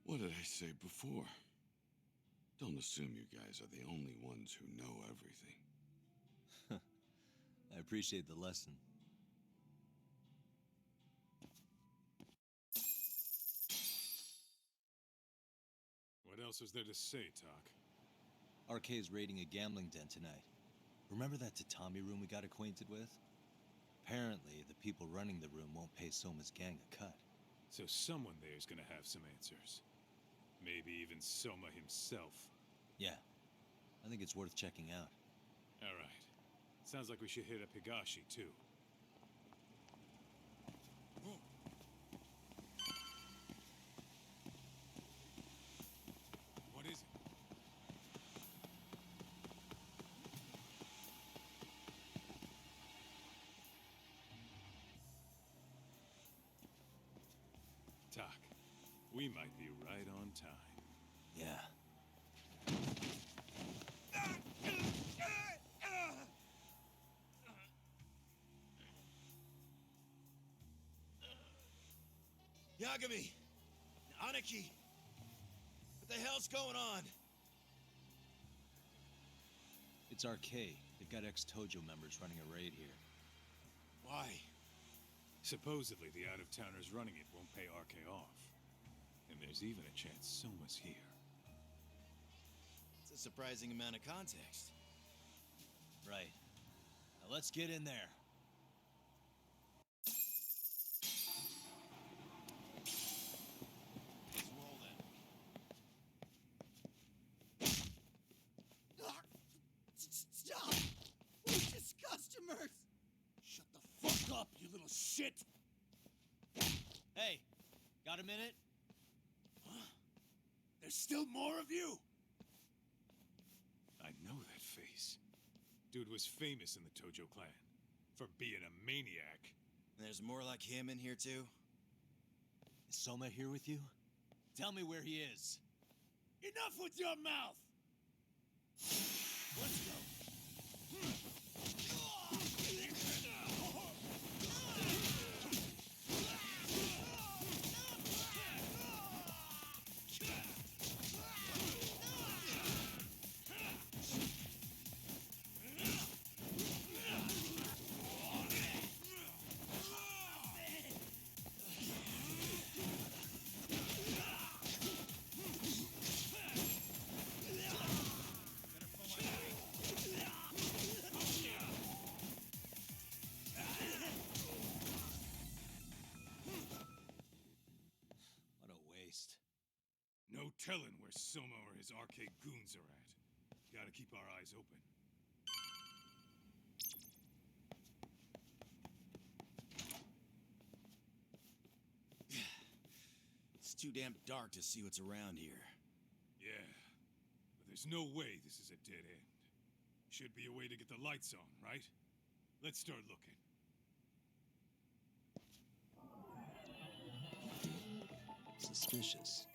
What did I say before? Don't assume you guys are the only ones who know everything. I appreciate the lesson. What else was there to say, Talk? RK is raiding a gambling den tonight. Remember that tatami room we got acquainted with? Apparently, the people running the room won't pay Soma's gang a cut. So someone there is gonna have some answers. Maybe even Soma himself. Yeah, I think it's worth checking out. Alright. Sounds like we should hit up Higashi, too. What is it? Talk. We might be right on time. Yeah. Yagami! Aniki! What the hell's going on? It's RK. They've got ex-Tojo members running a raid here. Why? Supposedly, the out-of-towners running it won't pay RK off. And there's even a chance Soma's here. It's a surprising amount of context. Right. Now let's get in there. Let's roll then. Stop! We're just customers! Shut the fuck up, you little shit! Hey, got a minute? Huh? There's still more of you? I know that face. Dude was famous in the Tojo clan for being a maniac. There's more like him in here too? Is Soma here with you? Tell me where he is. Enough with your mouth! Let's go. telling where Soma or his arcade goons are at. Gotta keep our eyes open. It's too damn dark to see what's around here. Yeah, but there's no way this is a dead end. Should be a way to get the lights on, right? Let's start looking. Suspicious.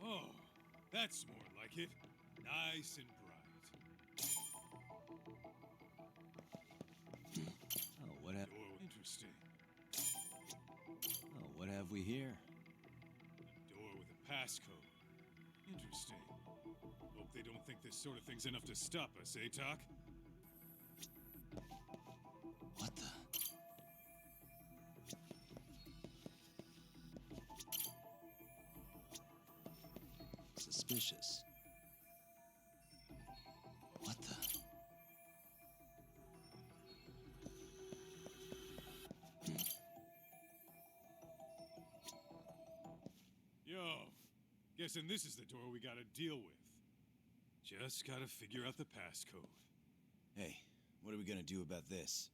Oh, that's more like it. Nice and bright. Oh, what have... Interesting. Oh, what have we here? Door with a passcode. Interesting. Hope they don't think this sort of thing's enough to stop us, eh, Talk? What the... Suspicious. What the... Yo, guessing this is the door we gotta deal with. Just gotta figure out the passcode. Hey, what are we gonna do about this?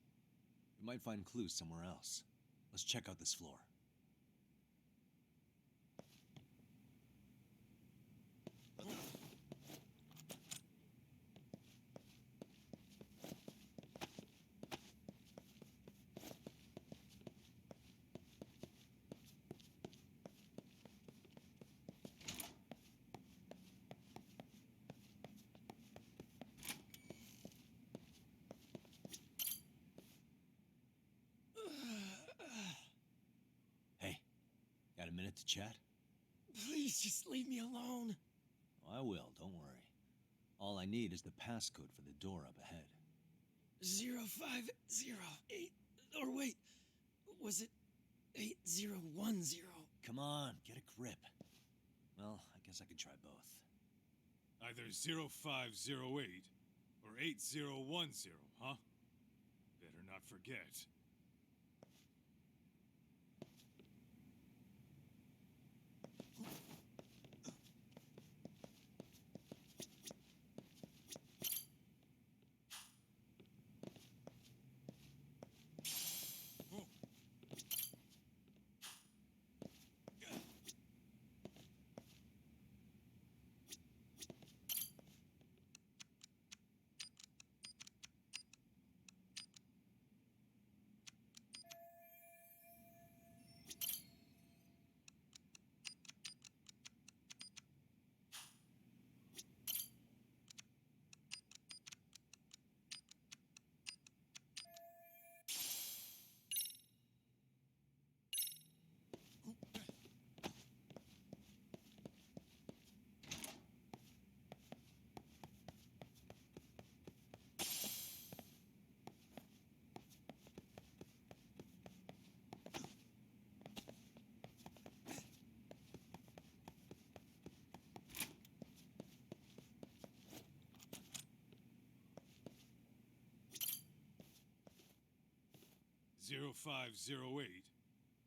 We might find clues somewhere else. Let's check out this floor. Hey, got a minute to chat? Please just leave me alone. Oh, I will, don't worry. All I need is the passcode for the door up ahead. 0508. Or wait, was it 8010? Come on, get a grip. Well, I guess I could try both. Either 0508 or 8010, huh? Better not forget. 0508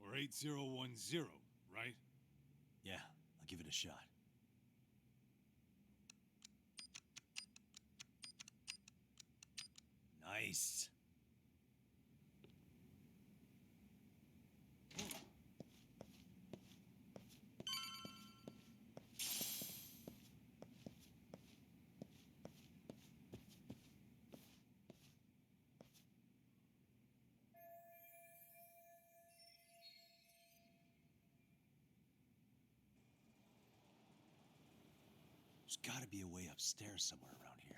or 8010, right? Yeah, I'll give it a shot. Nice. There's gotta be a way upstairs somewhere around here.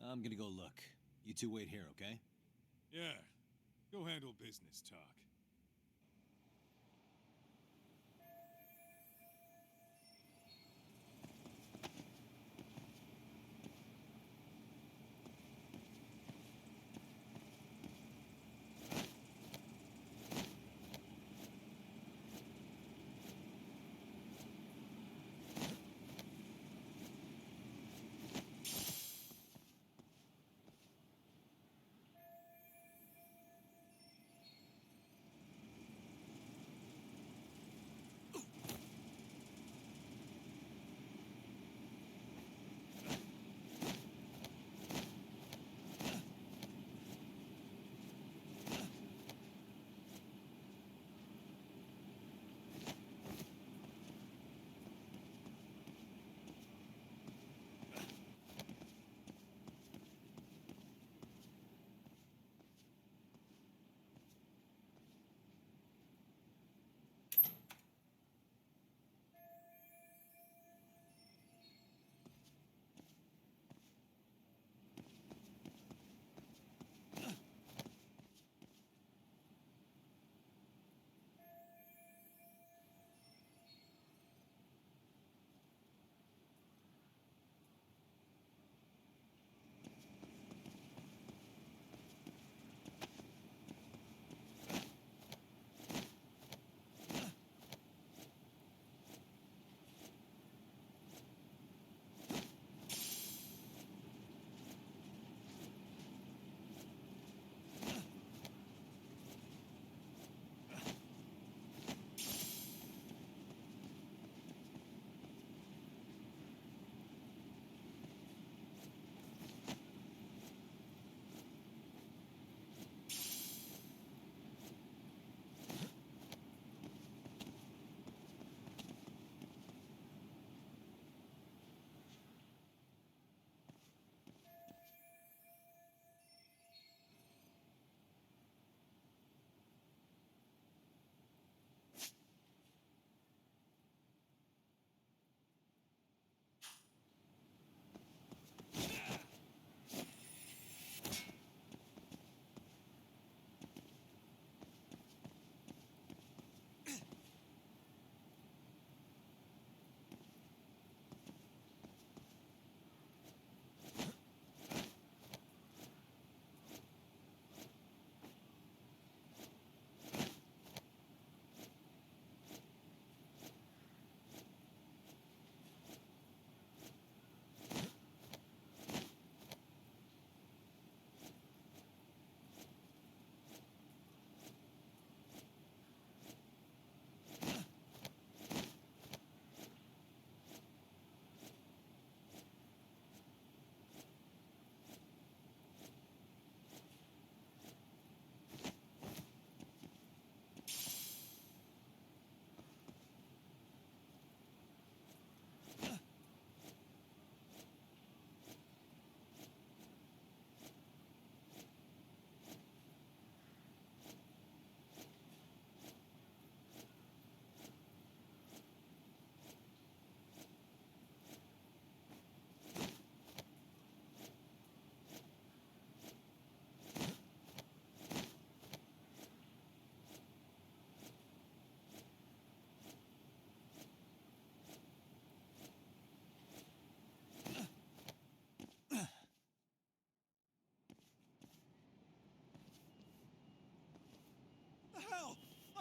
I'm gonna go look. You two wait here, okay? Yeah. Go handle business talk.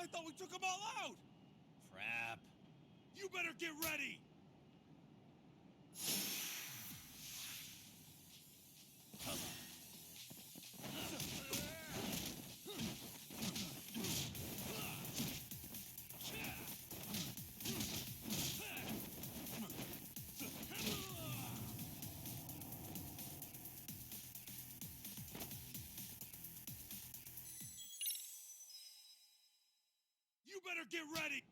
I thought we took them all out! Crap. You better get ready! get ready!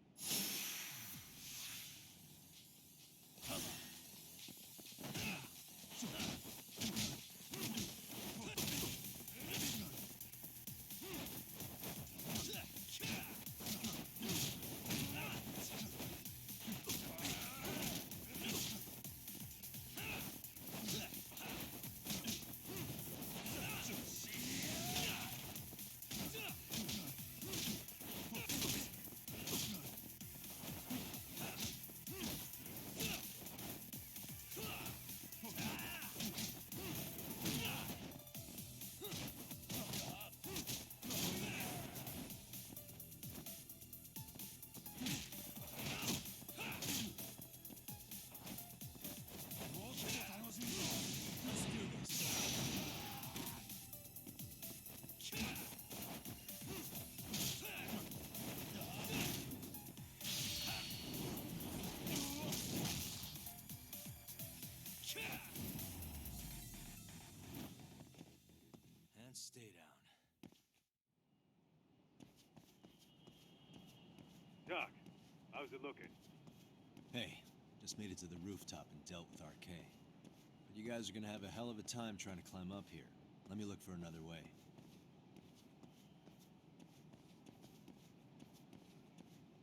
And stay down. Doc, how's it looking? Hey, just made it to the rooftop and dealt with RK. But you guys are gonna have a hell of a time trying to climb up here. Let me look for another way.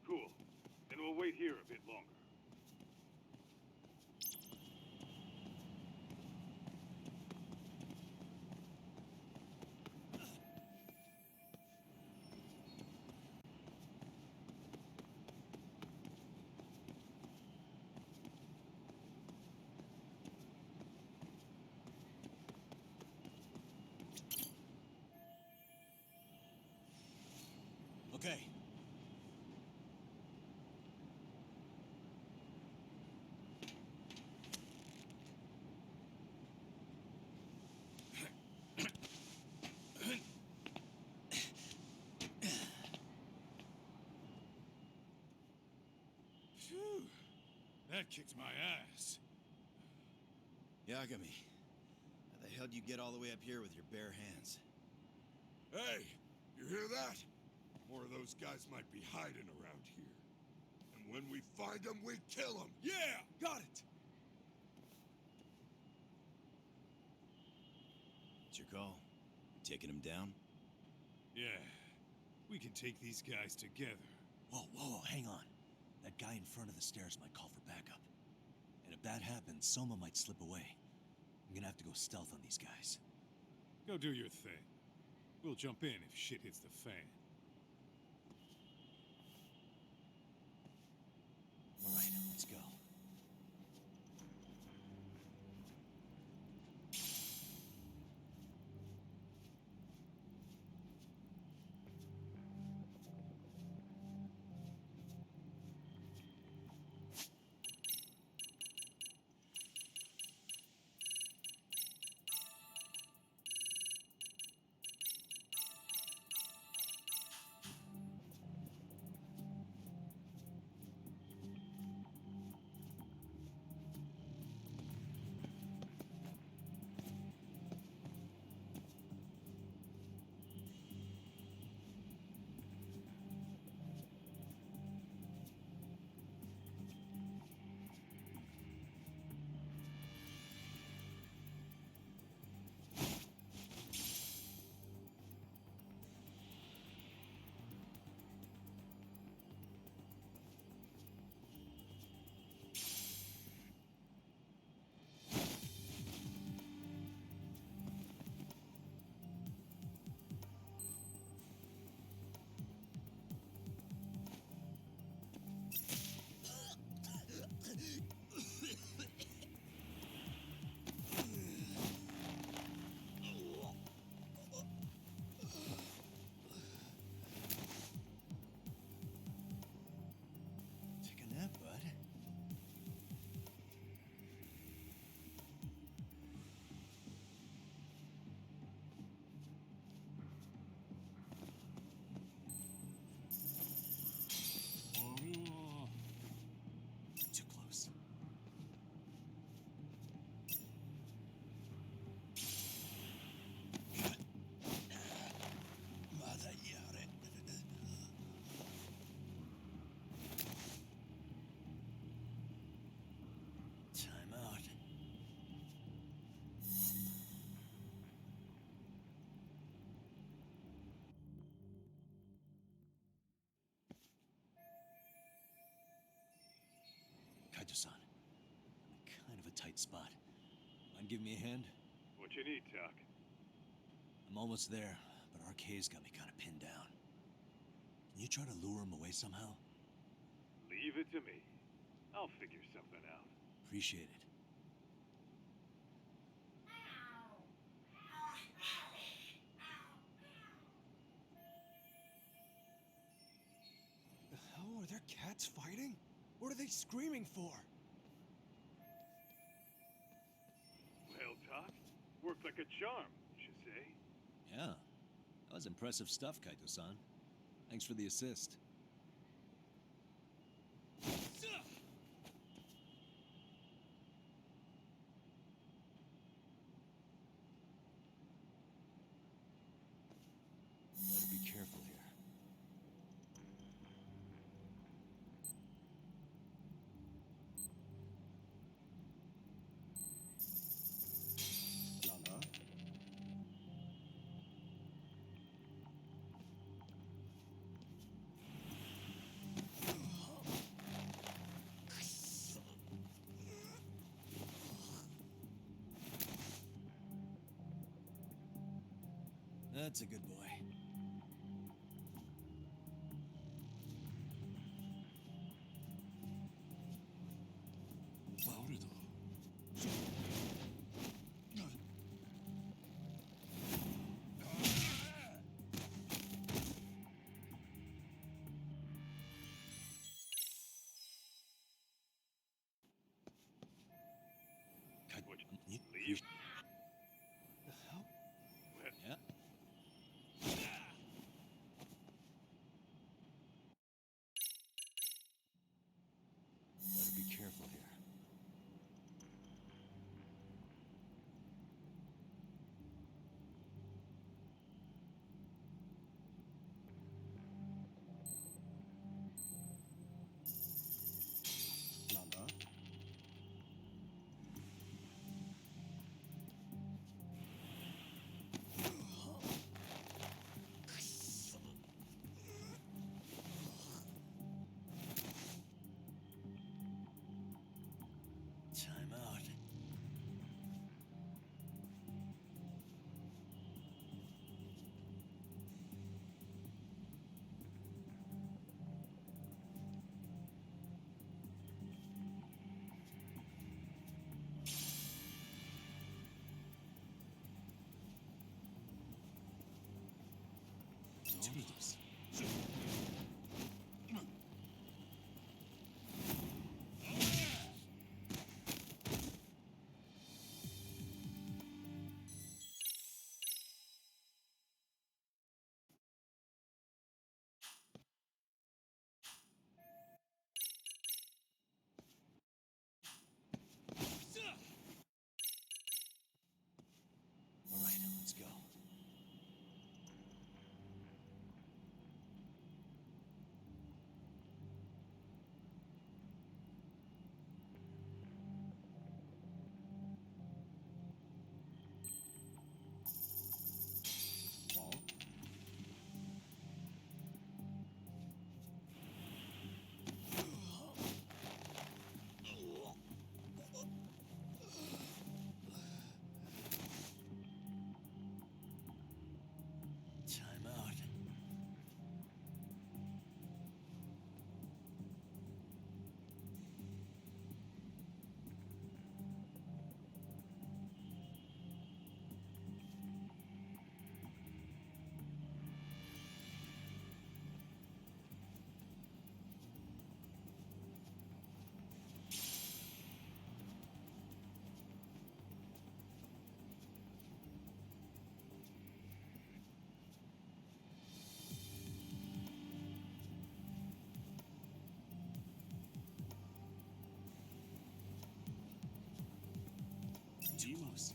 Cool. Then we'll wait here a bit longer. Okay. Phew. That kicked my ass. Yagami, how the hell do you get all the way up here with your bare hands? Hey, you hear that? More of those guys might be hiding around here. And when we find them, we kill them. Yeah, got it. It's your call. You taking them down? Yeah, we can take these guys together. Whoa, hang on. That guy in front of the stairs might call for backup. And if that happens, Soma might slip away. I'm gonna have to go stealth on these guys. Go do your thing. We'll jump in if shit hits the fan. All right, let's go. Kaito-san, I'm in kind of a tight spot. Mind giving me a hand? What you need, Doc? I'm almost there, but RK's got me kind of pinned down. Can you try to lure him away somehow? Leave it to me. I'll figure something out. Appreciate it. The hell are there cats fighting? What are they screaming for? Well, Doc, worked like a charm, you should say. Yeah, that was impressive stuff, Kaito-san. Thanks for the assist. Better be careful here. Nana? That's a good boy. Leave? The hell? Yeah. Better be careful here. Nana? Time out. Toodles. All right, let's go. Ball. Time out. Demos.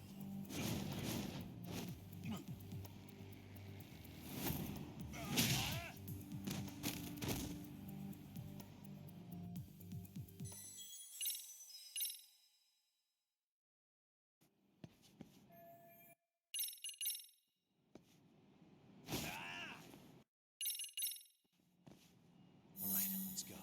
All right, let's go.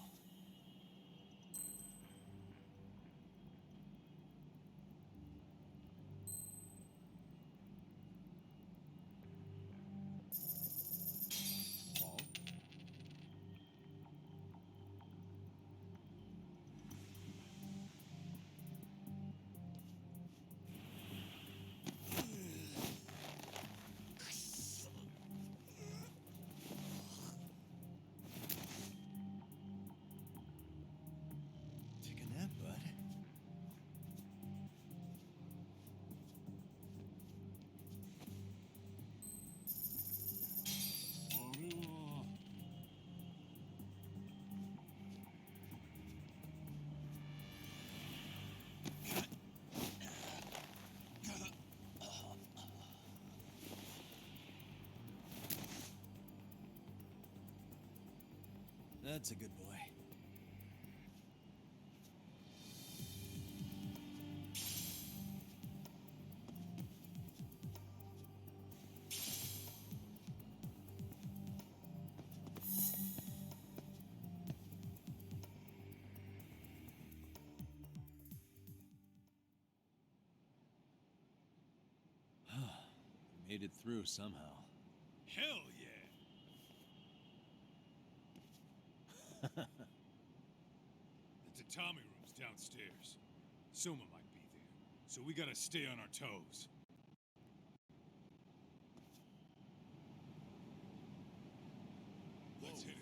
That's a good boy. Made it through somehow. Hell yeah! The tatami room's downstairs. Soma might be there, so we gotta stay on our toes. Let's hit it.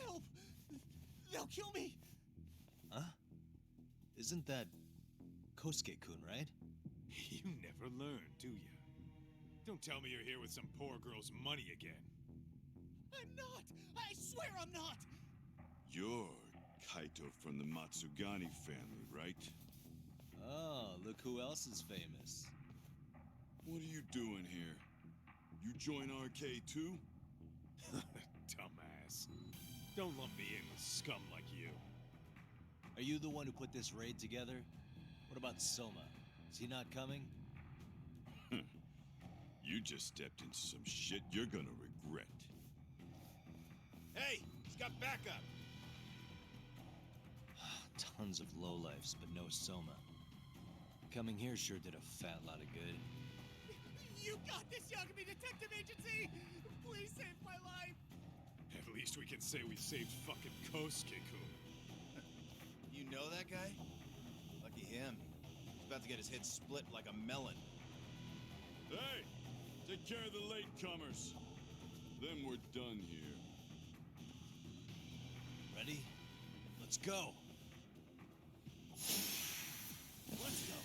Help! They'll kill me! Huh? Isn't that Kosuke-kun, right? You never learn, do you? Don't tell me you're here with some poor girl's money again. I'm not! I swear I'm not! You're Kaito from the Matsugani family, right? Oh, look who else is famous. What are you doing here? You join RK too? Dumbass. Don't lump me in with scum like you. Are you the one who put this raid together? What about Soma? Is he not coming? You just stepped into some shit you're gonna regret. Hey, he's got backup. Tons of lowlifes, but no Soma. Coming here sure did a fat lot of good. You got this, Yagami Detective Agency! Please save my life! At least we can say we saved fucking Kosuke-kun. You know that guy? Lucky him. He's about to get his head split like a melon. Hey! Take care of the latecomers. Then we're done here. Ready? Let's go! Let's go!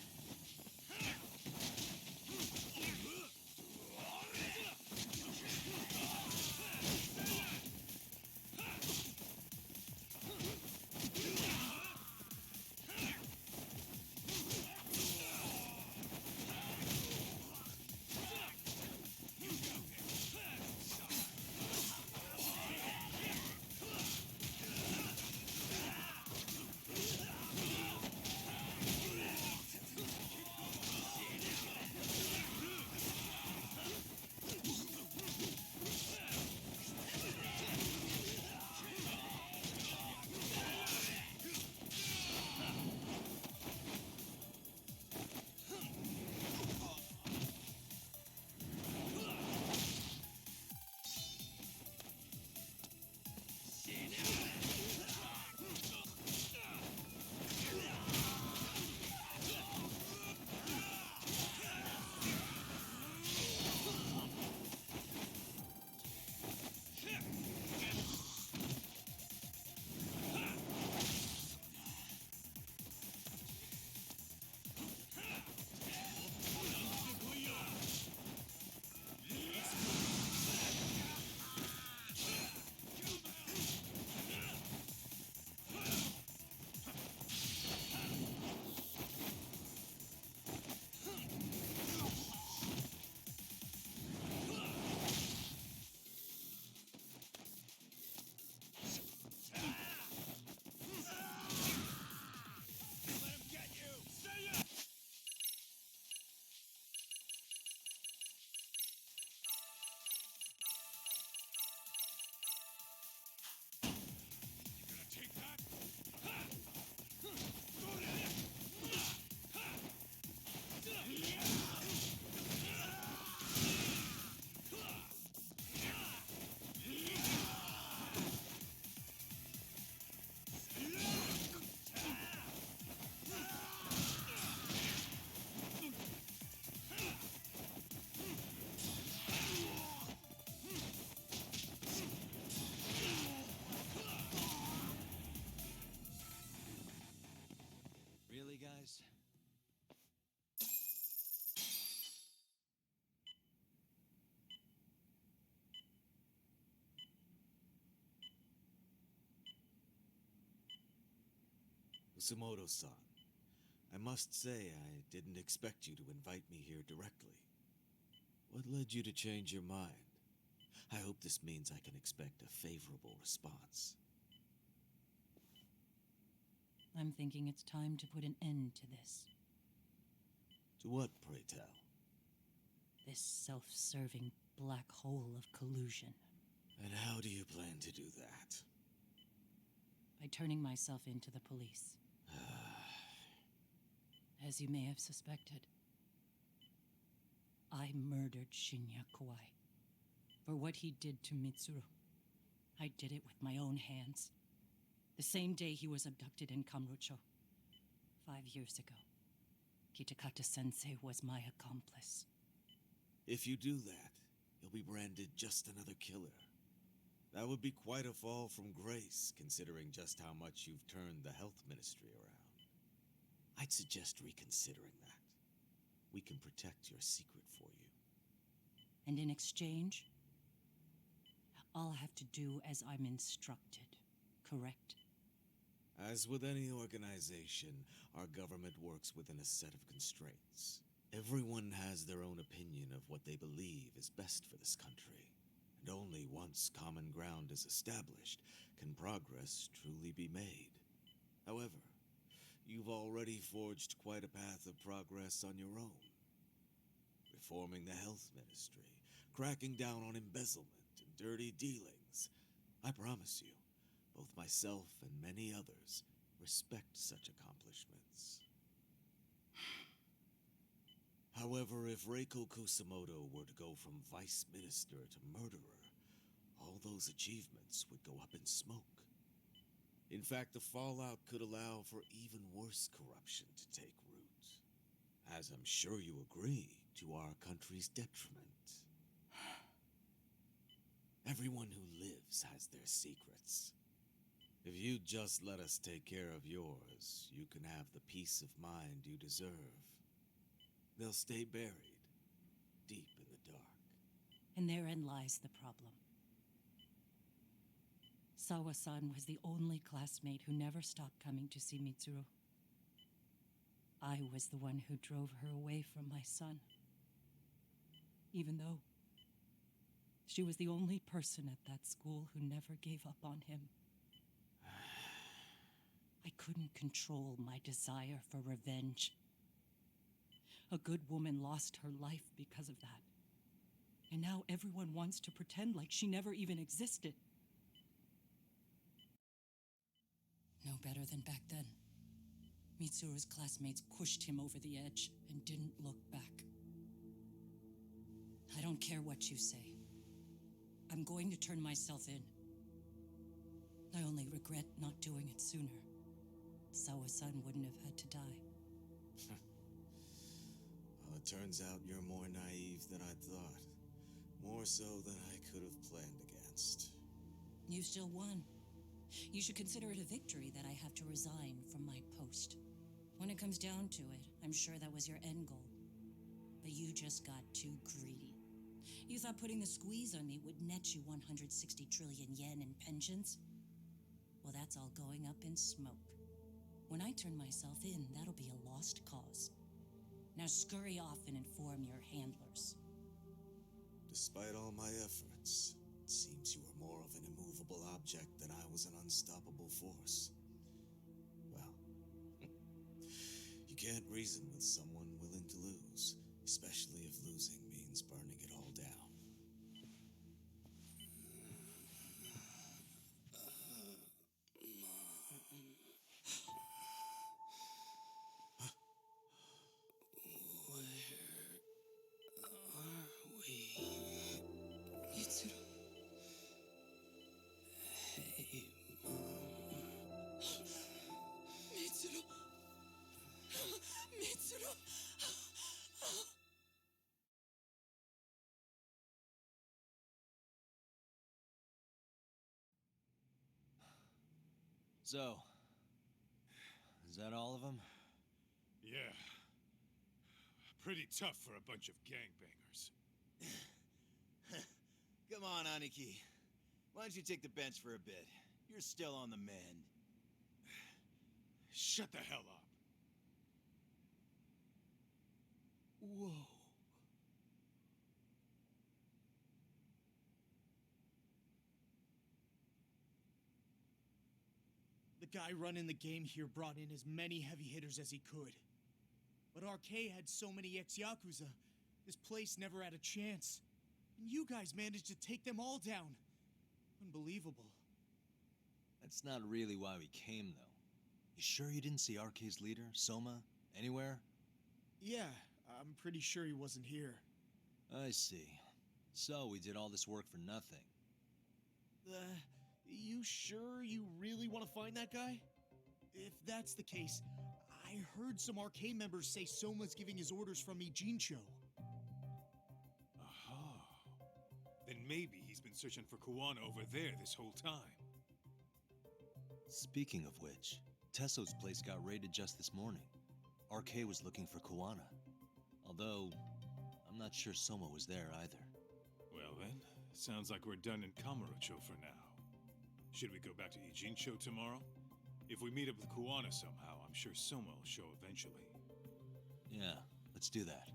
Kusumoto-san, I must say I didn't expect you to invite me here directly. What led you to change your mind? I hope this means I can expect a favorable response. I'm thinking it's time to put an end to this. To what, pray tell? This self-serving black hole of collusion. And how do you plan to do that? By turning myself into the police. As you may have suspected, I murdered Shinya Kawai for what he did to Mitsuru. I did it with my own hands. The same day he was abducted in Kamurocho. 5 years ago, Kitakata-sensei was my accomplice. If you do that, you'll be branded just another killer. That would be quite a fall from grace, considering just how much you've turned the health ministry around. I'd suggest reconsidering that. We can protect your secret for you. And in exchange, I'll have to do as I'm instructed, correct? As with any organization, our government works within a set of constraints. Everyone has their own opinion of what they believe is best for this country. And only once common ground is established can progress truly be made. However, you've already forged quite a path of progress on your own. Reforming the health ministry, cracking down on embezzlement and dirty dealings. I promise you, both myself and many others respect such accomplishments. However, if Reiko Kusumoto were to go from vice minister to murderer, all those achievements would go up in smoke. In fact, the fallout could allow for even worse corruption to take root. As I'm sure you agree, to our country's detriment. Everyone who lives has their secrets. If you just let us take care of yours, you can have the peace of mind you deserve. They'll stay buried, deep in the dark. And therein lies the problem. Sawa-san was the only classmate who never stopped coming to see Mitsuru. I was the one who drove her away from my son. Even though she was the only person at that school who never gave up on him. I couldn't control my desire for revenge. A good woman lost her life because of that. And now everyone wants to pretend like she never even existed. No better than back then. Mitsuru's classmates pushed him over the edge and didn't look back. I don't care what you say. I'm going to turn myself in. I only regret not doing it sooner. Sawa-san wouldn't have had to die. Well, it turns out you're more naive than I thought. More so than I could have planned against. You still won. You should consider it a victory that I have to resign from my post. When it comes down to it, I'm sure that was your end goal. But you just got too greedy. You thought putting the squeeze on me would net you 160 trillion yen in pensions? Well, that's all going up in smoke. When I turn myself in, that'll be a lost cause. Now scurry off and inform your handlers. Despite all my efforts, it seems you were more of an immovable object than I was an unstoppable force. Well, you can't reason with someone willing to lose, especially if losing means burning it all down. So, is that all of them? Yeah. Pretty tough for a bunch of gangbangers. Come on, Aniki. Why don't you take the bench for a bit? You're still on the mend. Shut the hell up. Whoa. The guy running the game here brought in as many heavy hitters as he could. But RK had so many ex-Yakuza, this place never had a chance. And you guys managed to take them all down. Unbelievable. That's not really why we came, though. You sure you didn't see RK's leader, Soma, anywhere? Yeah, I'm pretty sure he wasn't here. I see. So we did all this work for nothing. You sure you really want to find that guy? If that's the case, I heard some RK members say Soma's giving his orders from Ijincho. Aha. Then maybe he's been searching for Kuwana over there this whole time. Speaking of which, Tesso's place got raided just this morning. RK was looking for Kuwana. Although, I'm not sure Soma was there either. Well then, sounds like we're done in Kamurocho for now. Should we go back to Ijincho tomorrow? If we meet up with Kuwana somehow, I'm sure Soma will show eventually. Yeah, let's do that.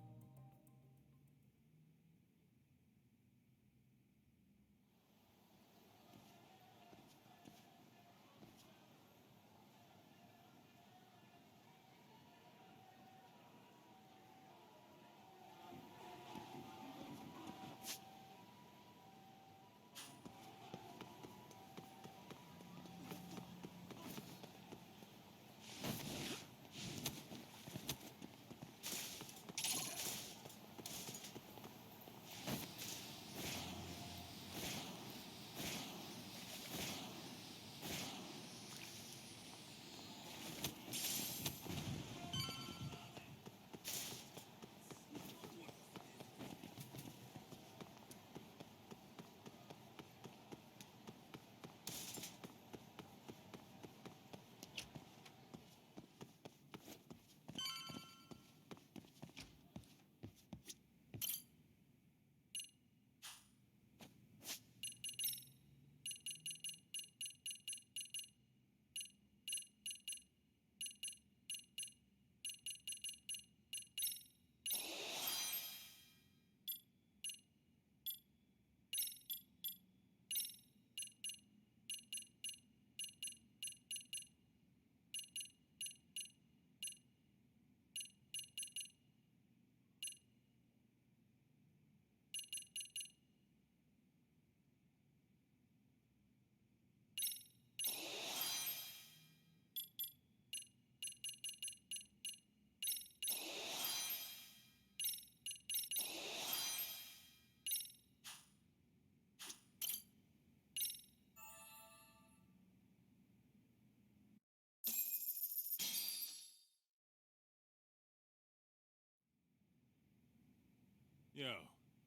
Yo,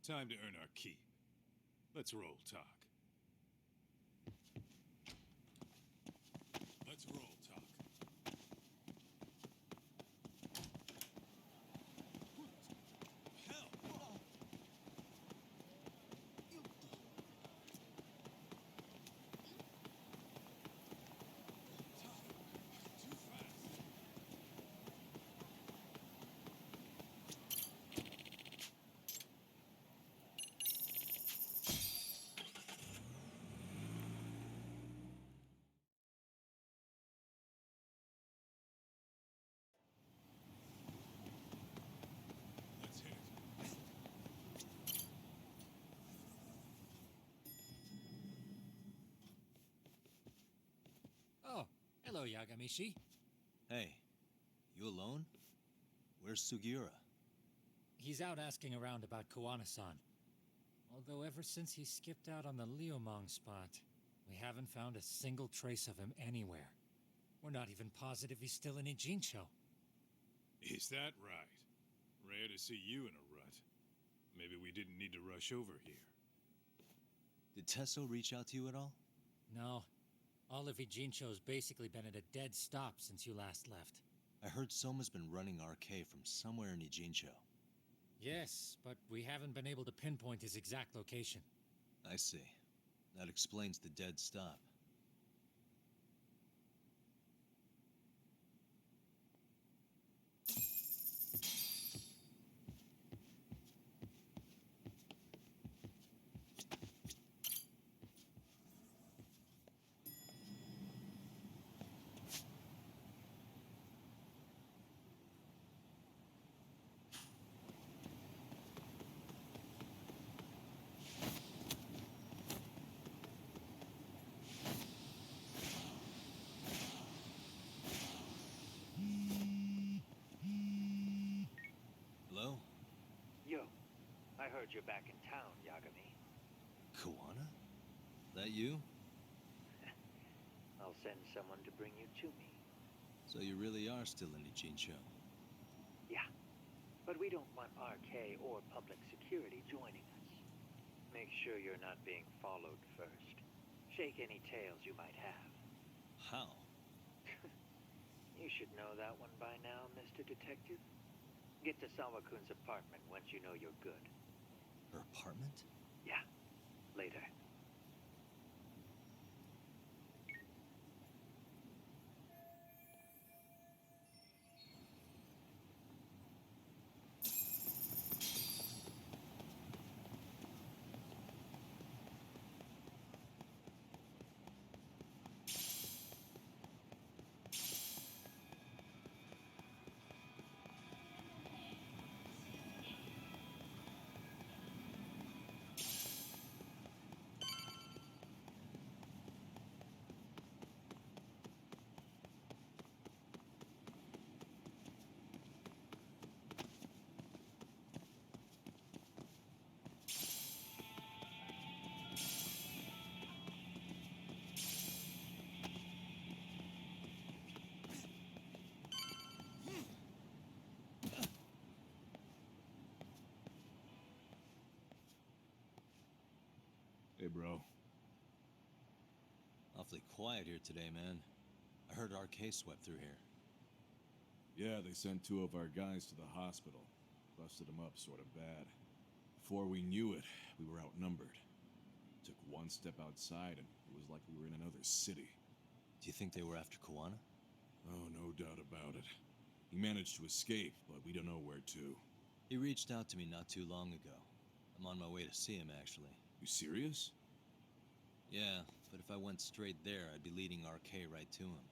time to earn our keep. Let's roll talk. Let's roll talk. Hell! Too fast. Let's hit it. Oh, hello, Yagamishi. Hey, you alone? Where's Sugiura? He's out asking around about Kuwana-san. Although ever since he skipped out on the Liumang spot, we haven't found a single trace of him anywhere. We're not even positive he's still in Ijincho. Is that right? Rare to see you in a rut. Maybe we didn't need to rush over here. Did Tesso reach out to you at all? No. All of Ijincho's basically been at a dead stop since you last left. I heard Soma's been running RK from somewhere in Ijincho. Yes, but we haven't been able to pinpoint his exact location. I see. That explains the dead stop. you're back in town, Yagami. Koana? That you? I'll send someone to bring you to me. So you really are still in Ijincho? Yeah, but we don't want RK or public security joining us. Make sure you're not being followed first. Shake any tails you might have. How? You should know that one by now, Mr. Detective. Get to Sawa-kun's apartment once you know you're good. Her apartment? Yeah, later. Hey, bro. Awfully quiet here today, man. I heard RK swept through here. Yeah, they sent 2 of our guys to the hospital. Busted them up sort of bad. Before we knew it, we were outnumbered. Took one step outside and it was like we were in another city. Do you think they were after Koana? Oh, no doubt about it. He managed to escape, but we don't know where to. He reached out to me not too long ago. I'm on my way to see him, actually. You serious? Yeah, but if I went straight there, I'd be leading RK right to him.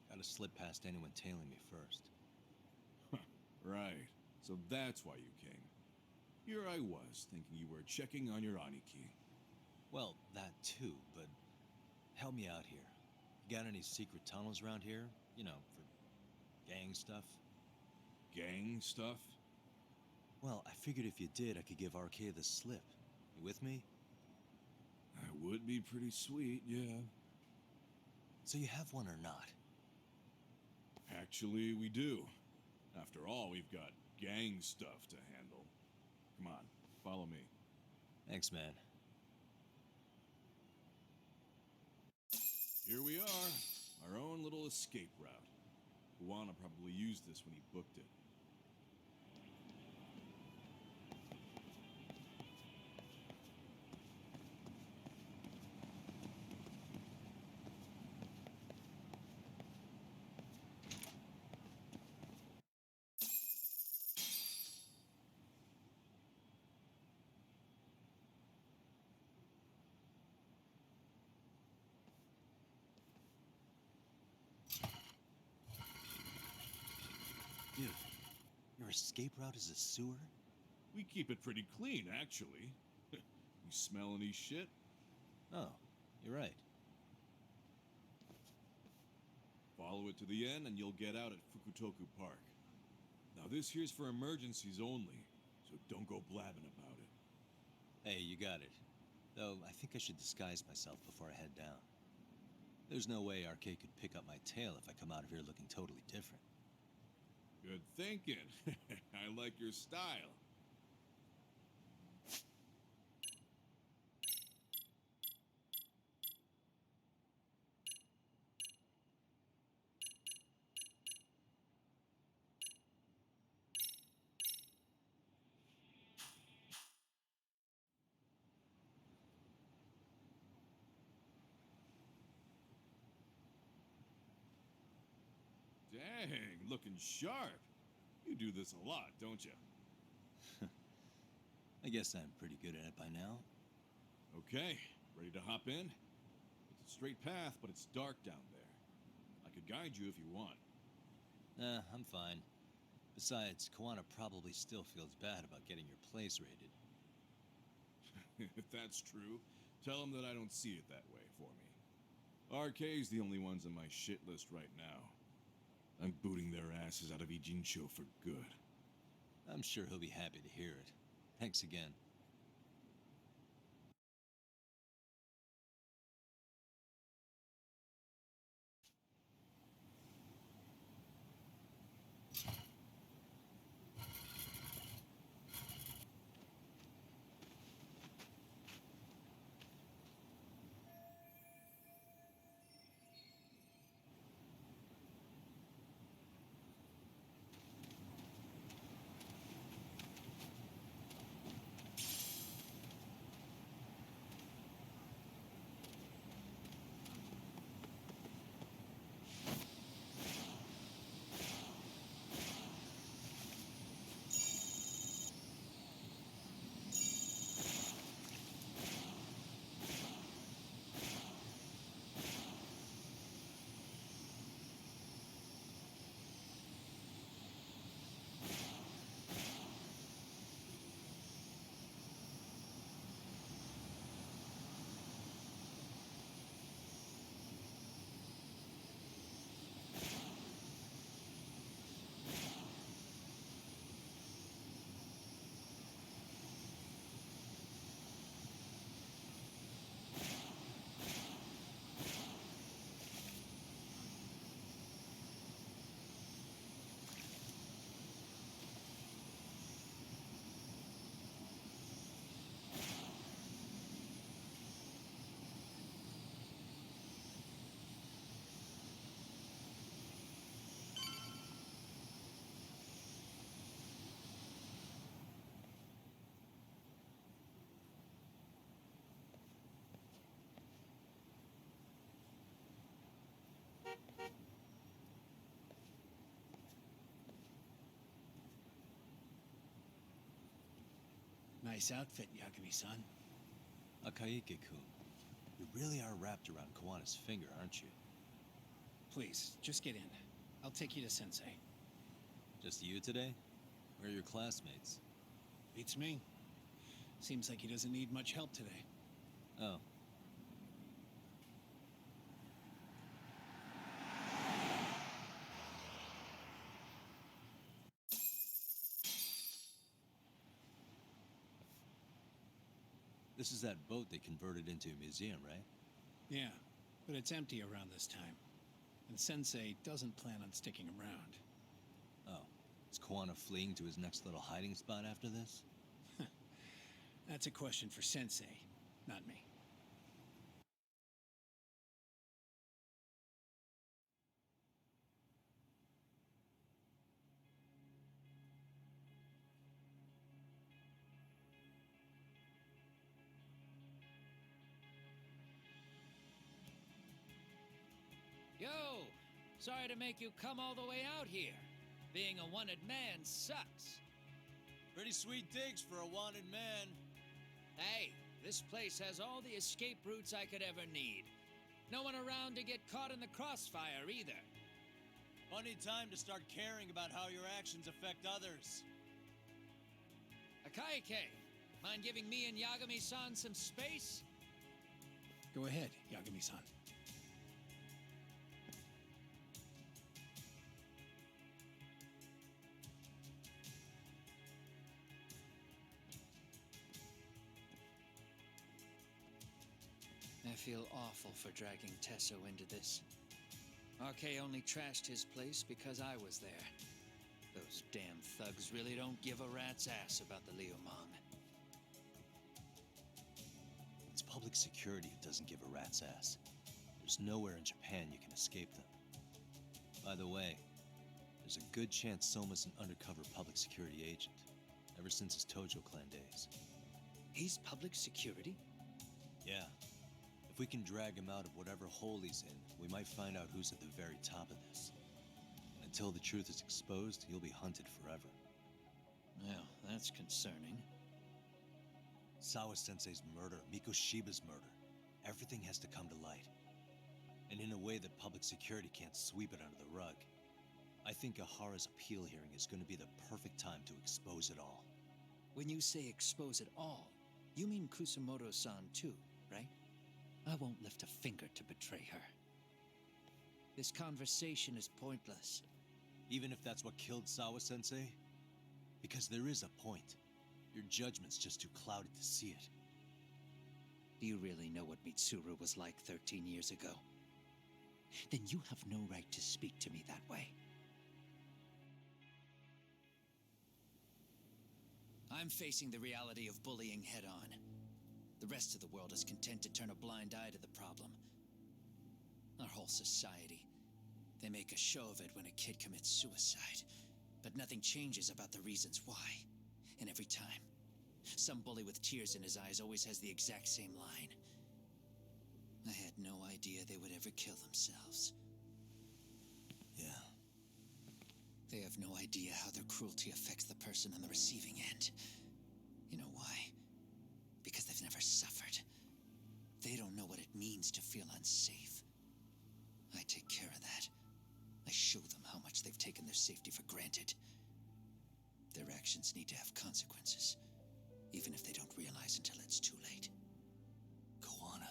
Gotta slip past anyone tailing me first. Right. So that's why you came. Here I was, thinking you were checking on your Aniki. Well, that too, but help me out here. You got any secret tunnels around here? You know, for gang stuff? Gang stuff? Well, I figured if you did, I could give RK the slip. You with me? That would be pretty sweet, yeah. So you have one or not? Actually, we do. After all, we've got gang stuff to handle. Come on, follow me. Thanks, man. Here we are, our own little escape route. Koana probably used this when he booked it. Dude, your escape route is a sewer? We keep it pretty clean, actually. You smell any shit? Oh, you're right. Follow it to the end and you'll get out at Fukutoku Park. Now this here's for emergencies only, so don't go blabbing about it. Hey, you got it. Though, I think I should disguise myself before I head down. There's no way RK could pick up my tail if I come out of here looking totally different. Good thinking. I like your style. Dang, looking sharp. You do this a lot, don't you? I guess I'm pretty good at it by now. Okay, ready to hop in? It's a straight path, but it's dark down there. I could guide you if you want. Nah, I'm fine. Besides, Koana probably still feels bad about getting your place raided. If that's true, tell him that I don't see it that way for me. RK's the only ones on my shit list right now. I'm booting their asses out of Ijincho for good. I'm sure he'll be happy to hear it. Thanks again. Nice outfit, Yagami-san. Akaike-kun, you really are wrapped around Kawana's finger, aren't you? Please, just get in. I'll take you to Sensei. Just you today? Where are your classmates? Beats me. Seems like he doesn't need much help today. Oh. This is that boat they converted into a museum, right? Yeah, but it's empty around this time. And Sensei doesn't plan on sticking around. Oh. Is Kawana fleeing to his next little hiding spot after this? That's a question for Sensei, not me. Yo! Sorry to make you come all the way out here. Being a wanted man sucks. Pretty sweet digs for a wanted man. Hey, this place has all the escape routes I could ever need. No one around to get caught in the crossfire either. Funny time to start caring about how your actions affect others. Akaike, mind giving me and Yagami-san some space? Go ahead, Yagami-san. I feel awful for dragging Tesso into this. RK only trashed his place because I was there. Those damn thugs really don't give a rat's ass about the Liumang. It's public security who doesn't give a rat's ass. There's nowhere in Japan you can escape them. By the way, there's a good chance Soma's an undercover public security agent, ever since his Tojo clan days. He's public security? Yeah. If we can drag him out of whatever hole he's in, we might find out who's at the very top of this. And until the truth is exposed, he'll be hunted forever. Well, that's concerning. Sawa-sensei's murder, Mikoshiba's murder, everything has to come to light. And in a way that public security can't sweep it under the rug. I think Ahara's appeal hearing is going to be the perfect time to expose it all. When you say expose it all, you mean Kusumoto-san too, right? I won't lift a finger to betray her. This conversation is pointless. Even if that's what killed Sawa-sensei? Because there is a point. Your judgment's just too clouded to see it. Do you really know what Mitsuru was like 13 years ago? Then you have no right to speak to me that way. I'm facing the reality of bullying head-on. The rest of the world is content to turn a blind eye to the problem. Our whole society. They make a show of it when a kid commits suicide, but nothing changes about the reasons why. And every time, some bully with tears in his eyes always has the exact same line. I had no idea they would ever kill themselves. Yeah. They have no idea how their cruelty affects the person on the receiving end. You know why? Because they've never suffered. They don't know what it means to feel unsafe. I take care of that. I show them how much they've taken their safety for granted. Their actions need to have consequences, even if they don't realize until it's too late. Kawana.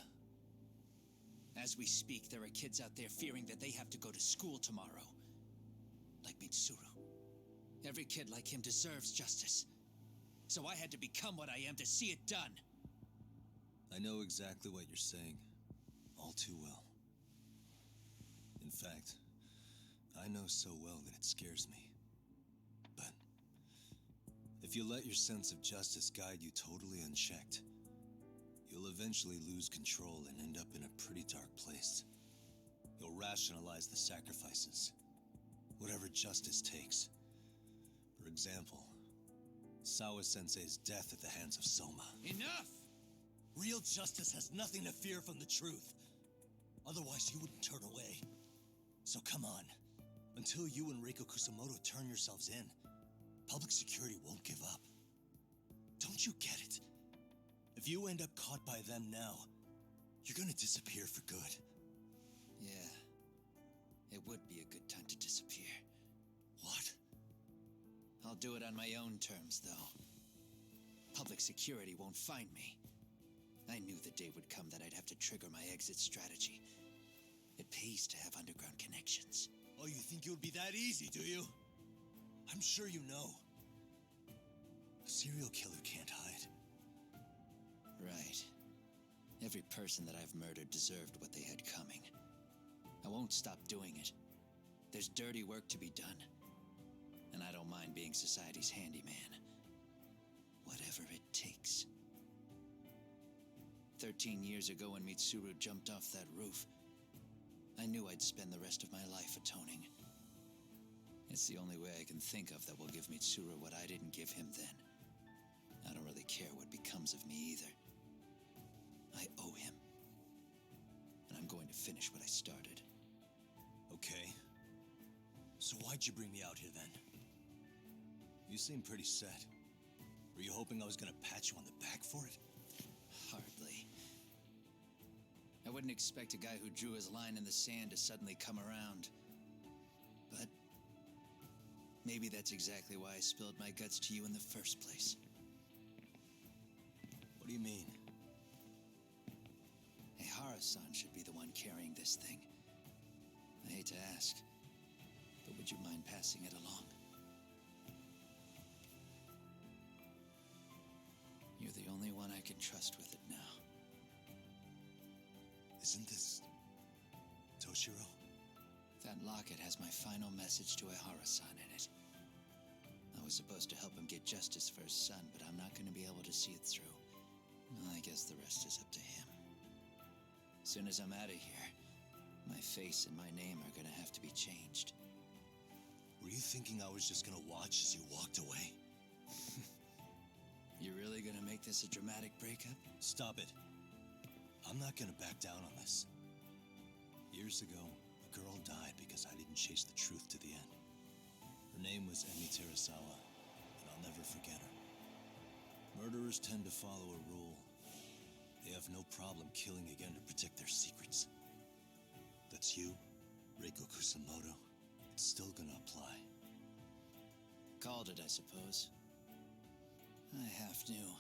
As we speak, there are kids out there fearing that they have to go to school tomorrow. Like Mitsuru. Every kid like him deserves justice. So I had to become what I am to see it done. I know exactly what you're saying. All too well. In fact, I know so well that it scares me. But if you let your sense of justice guide you totally unchecked, you'll eventually lose control and end up in a pretty dark place. You'll rationalize the sacrifices, whatever justice takes. For example, Sawa-sensei's death at the hands of Soma. Enough! Real justice has nothing to fear from the truth. Otherwise, you wouldn't turn away. So come on. Until you and Reiko Kusumoto turn yourselves in, public security won't give up. Don't you get it? If you end up caught by them now, you're gonna disappear for good. Yeah. It would be a good time to disappear. What? I'll do it on my own terms, though. Public security won't find me. I knew the day would come that I'd have to trigger my exit strategy. It pays to have underground connections. Oh, you think it would be that easy, do you? I'm sure you know. A serial killer can't hide. Right. Every person that I've murdered deserved what they had coming. I won't stop doing it. There's dirty work to be done. And I don't mind being society's handyman. Whatever it takes. 13 years ago when Mitsuru jumped off that roof, I knew I'd spend the rest of my life atoning. It's the only way I can think of that will give Mitsuru what I didn't give him then. I don't really care what becomes of me either. I owe him. And I'm going to finish what I started. Okay. So why'd you bring me out here then? You seem pretty set. Were you hoping I was gonna pat you on the back for it? Hardly. I wouldn't expect a guy who drew his line in the sand to suddenly come around. But maybe that's exactly why I spilled my guts to you in the first place. What do you mean? Hey, Hara-san should be the one carrying this thing. I hate to ask, but would you mind passing it along? You're the only one I can trust with it now. Isn't this Toshiro? That locket has my final message to Ehara-san in it. I was supposed to help him get justice for his son, but I'm not going to be able to see it through. Well, I guess the rest is up to him. As soon as I'm out of here, my face and my name are going to have to be changed. Were you thinking I was just gonna watch as you walked away? You really gonna make this a dramatic breakup? Stop it. I'm not gonna back down on this. Years ago, a girl died because I didn't chase the truth to the end. Her name was Emi Terasawa, and I'll never forget her. Murderers tend to follow a rule. They have no problem killing again to protect their secrets. That's you, Reiko Kusamoto. It's still gonna apply. Called it, I suppose. I half knew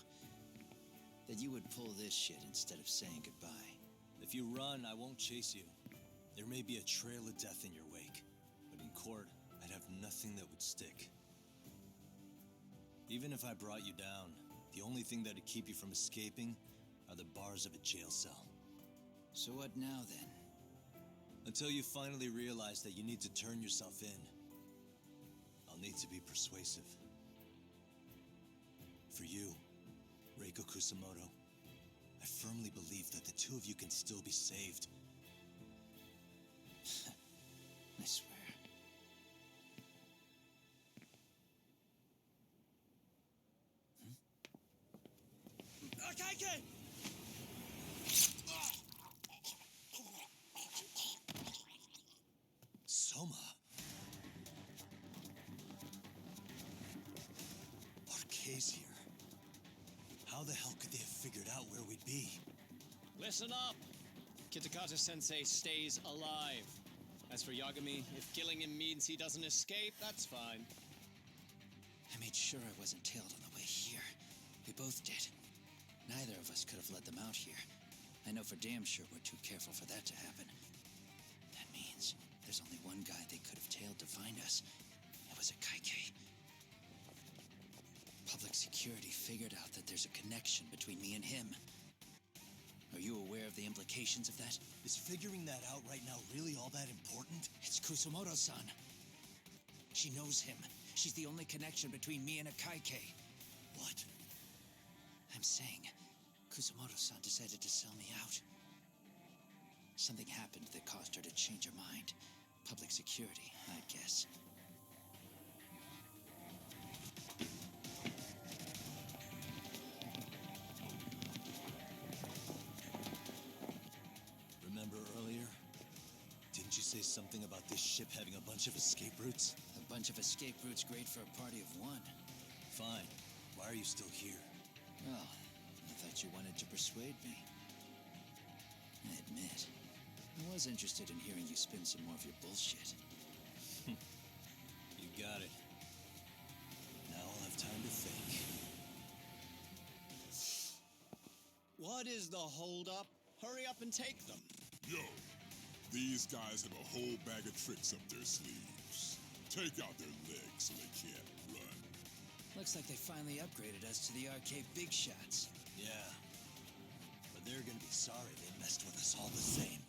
that you would pull this shit instead of saying goodbye. If you run, I won't chase you. There may be a trail of death in your wake, but in court, I'd have nothing that would stick. Even if I brought you down, the only thing that'd keep you from escaping are the bars of a jail cell. So what now, then? Until you finally realize that you need to turn yourself in, I'll need to be persuasive. For you, Reiko Kusamoto, I firmly believe that the two of you can still be saved. I swear. Akaike! Soma. Arcay's here. How the hell could they have figured out where we'd be? Listen up! Kitakata-sensei stays alive. As for Yagami, if killing him means he doesn't escape, that's fine. I made sure I wasn't tailed on the way here. We both did. Neither of us could have led them out here. I know for damn sure we're too careful for that to happen. That means there's only one guy they could have tailed to find us. It was a Kaike. Public security figured out that there's a connection between me and him. Are you aware of the implications of that? Is figuring that out right now really all that important? It's Kusamoto-san. She knows him. She's the only connection between me and a Kaike. What? I'm saying, Kusamoto-san decided to sell me out. Something happened that caused her to change her mind. Public security, I'd guess. Remember earlier? Didn't you say something about this ship having a bunch of escape routes? A bunch of escape routes great for a party of one. Fine. Why are you still here? Well, I thought you wanted to persuade me. I admit, I was interested in hearing you spin some more of your bullshit. You got it. Now I'll have time to think. What is the holdup? Hurry up and take them. Yo, these guys have a whole bag of tricks up their sleeves. Take out their legs so they can't run. Looks like they finally upgraded us to the arcade big shots. Yeah. But they're gonna be sorry they messed with us all the same.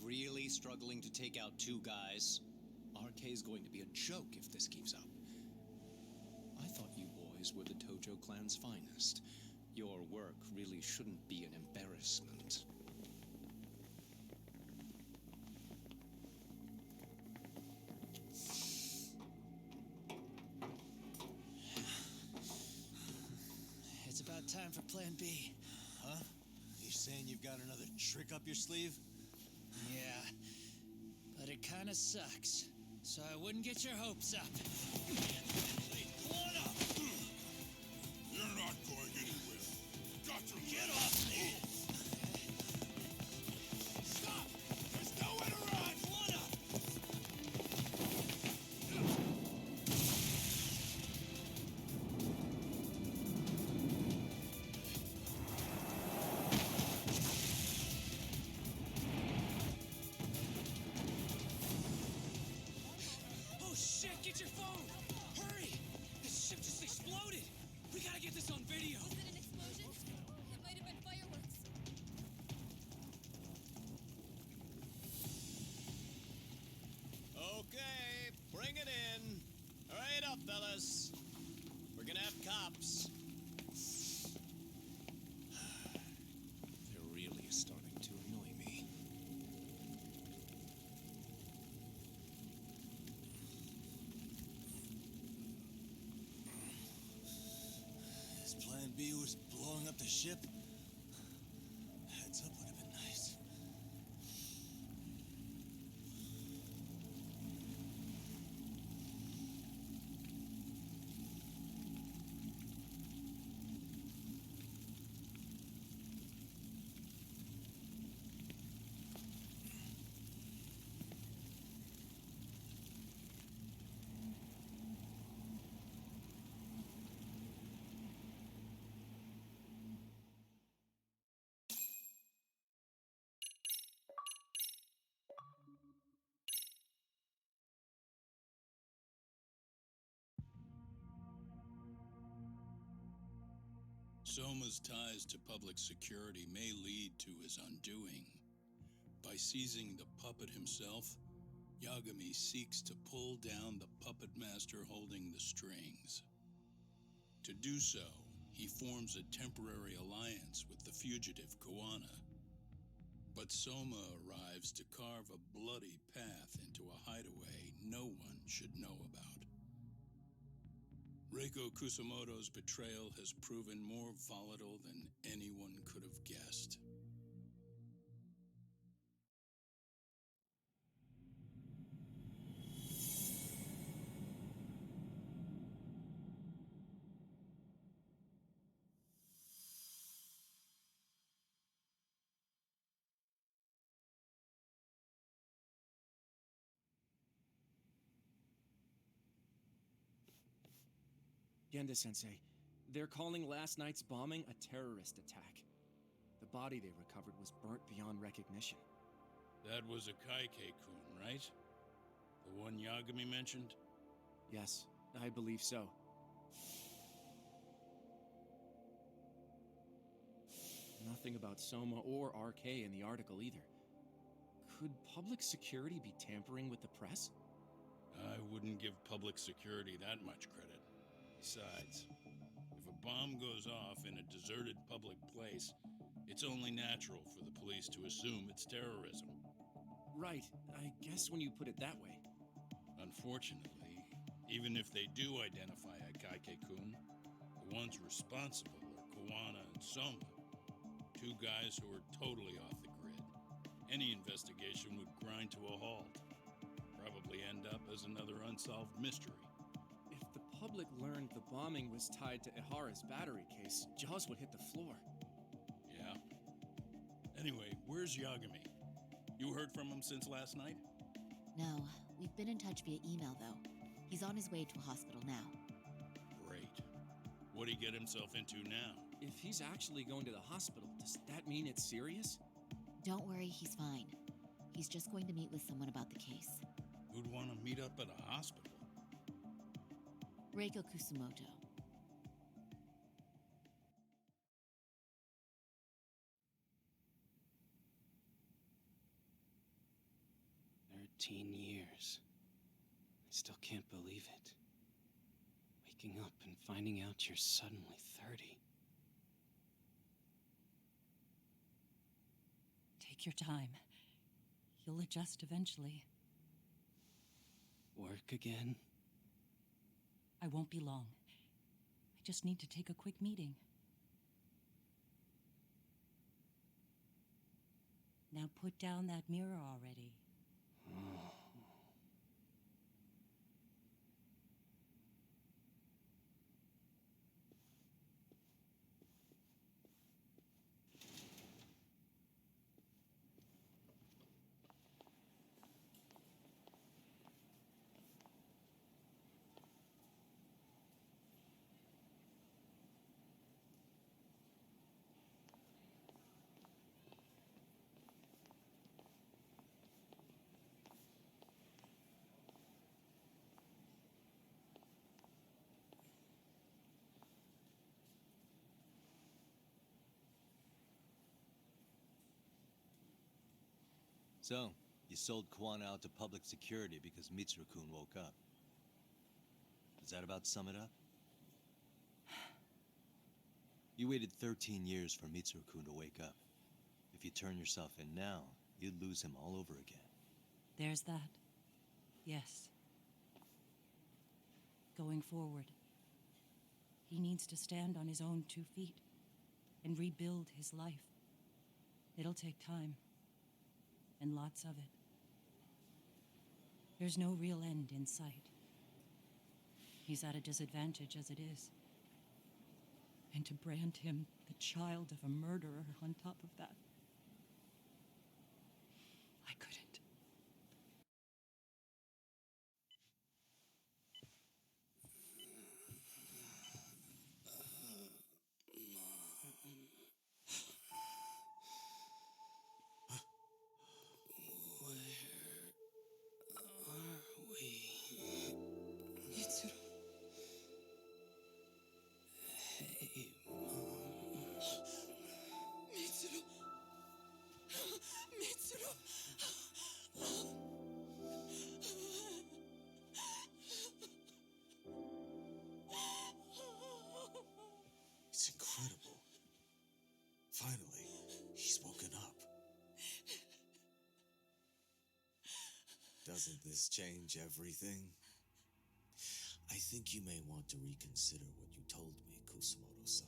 really struggling to take out two guys? RK's going to be a joke if this keeps up. I thought you boys were the Tojo clan's finest. Your work really shouldn't be an embarrassment. It's about time for Plan B. Huh? You saying you've got another trick up your sleeve? Yeah, but it kinda sucks. So I wouldn't get your hopes up. You're not going anywhere. Got to Get off me! Stop! There's nowhere to run! Oh shit, get your phone! Hurry! This ship just exploded! We gotta get this on video! Was it an explosion? It might have been fireworks. Okay, bring it in. Hurry it up, fellas. We're gonna have cops. They're really starting to annoy me. His plan B was blowing up the ship. Heads up would have been nice. Soma's ties to public security may lead to his undoing. By seizing the puppet himself, Yagami seeks to pull down the puppet master holding the strings. To do so, he forms a temporary alliance with the fugitive Koana. But Soma arrives to carve a bloody path into a hideaway no one should know about. Reiko Kusamoto's betrayal has proven more volatile than anyone could have guessed. Genda-sensei, they're calling last night's bombing a terrorist attack. The body they recovered was burnt beyond recognition. That was a Kaike-kun, right? The one Yagami mentioned? Yes, I believe so. Nothing about Soma or RK in the article either. Could public security be tampering with the press? I wouldn't give public security that much credit. Besides, if a bomb goes off in a deserted public place, it's only natural for the police to assume it's terrorism. Right, I guess when you put it that way. Unfortunately, even if they do identify a Kaike-kun, the ones responsible are Koana and Soma, two guys who are totally off the grid. Any investigation would grind to a halt. Probably end up as another unsolved mystery. If the public learned the bombing was tied to Ihara's battery case, jaws would hit the floor. Yeah. Anyway, where's Yagami? You heard from him since last night? No, we've been in touch via email, though. He's on his way to a hospital now. Great. What'd he get himself into now? If he's actually going to the hospital, does that mean it's serious? Don't worry, he's fine. He's just going to meet with someone about the case. Who'd want to meet up at a hospital? Reiko Kusumoto. Waking up and finding out you're suddenly 30. Take your time. You'll adjust eventually. Work again? I won't be long. I just need to take a quick meeting. Now put down that mirror already. So, you sold Kawana out to public security because Mitsuru-kun woke up. Does that about sum it up? You waited 13 years for Mitsuru-kun to wake up. If you turn yourself in now, you'd lose him all over again. There's that. Yes. Going forward, he needs to stand on his own 2 feet and rebuild his life. It'll take time, and lots of it. There's no real end in sight. He's at a disadvantage as it is. And to brand him the child of a murderer on top of that, I couldn't. Mitsuru. Hey, Mom. Mitsuru. Mitsuru. It's incredible. Finally, he's woken up. Doesn't this change everything? I think you may want to reconsider what you told me, Kusumoto-san.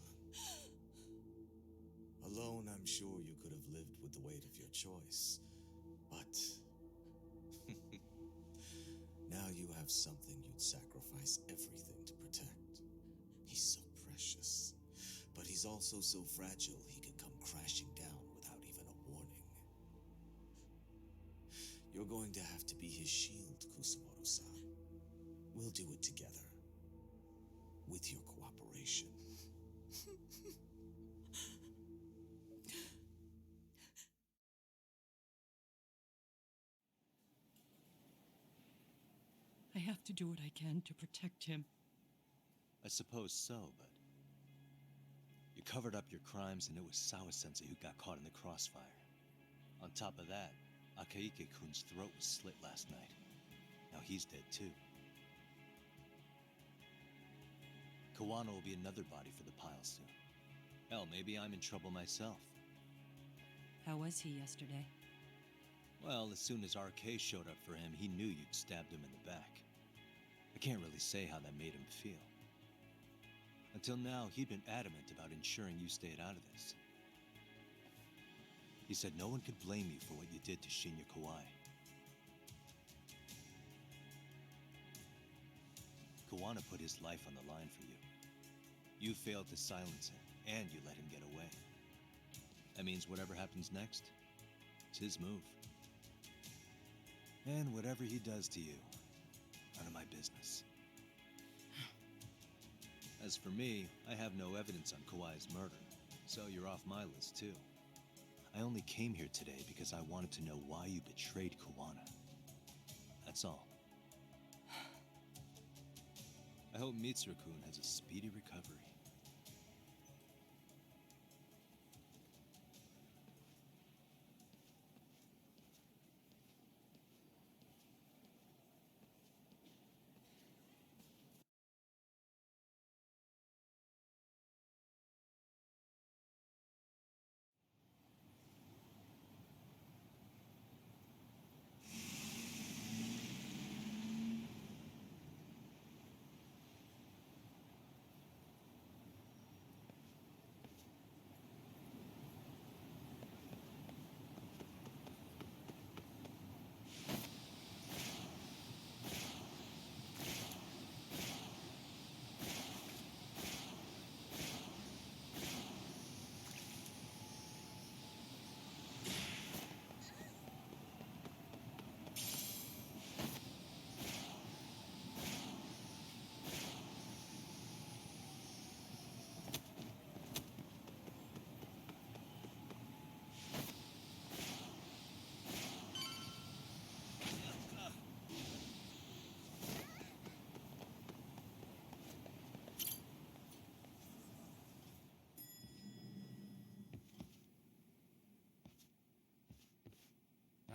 Alone, I'm sure you could have lived with the weight of your choice, but now you have something you'd sacrifice everything to protect. He's so precious, but he's also so fragile he can come crashing down without even a warning. You're going to have to be his shield, Kusumoto-san. We'll do it together. With your cooperation. I have to do what I can to protect him. I suppose so, but... You covered up your crimes and it was Sawa-sensei who got caught in the crossfire. On top of that, Akaike-kun's throat was slit last night. Now he's dead too. Kawana will be another body for the pile soon. Hell, maybe I'm in trouble myself. How was he yesterday? Well, as soon as RK showed up for him, he knew you'd stabbed him in the back. I can't really say how that made him feel. Until now, he'd been adamant about ensuring you stayed out of this. He said no one could blame you for what you did to Shinya Kawai. Kawana put his life on the line for you. You failed to silence him, and you let him get away. That means whatever happens next, it's his move. And whatever he does to you, none of my business. As for me, I have no evidence on Kawai's murder, so you're off my list too. I only came here today because I wanted to know why you betrayed Kawana. That's all. I hope Mitsuru-kun has a speedy recovery.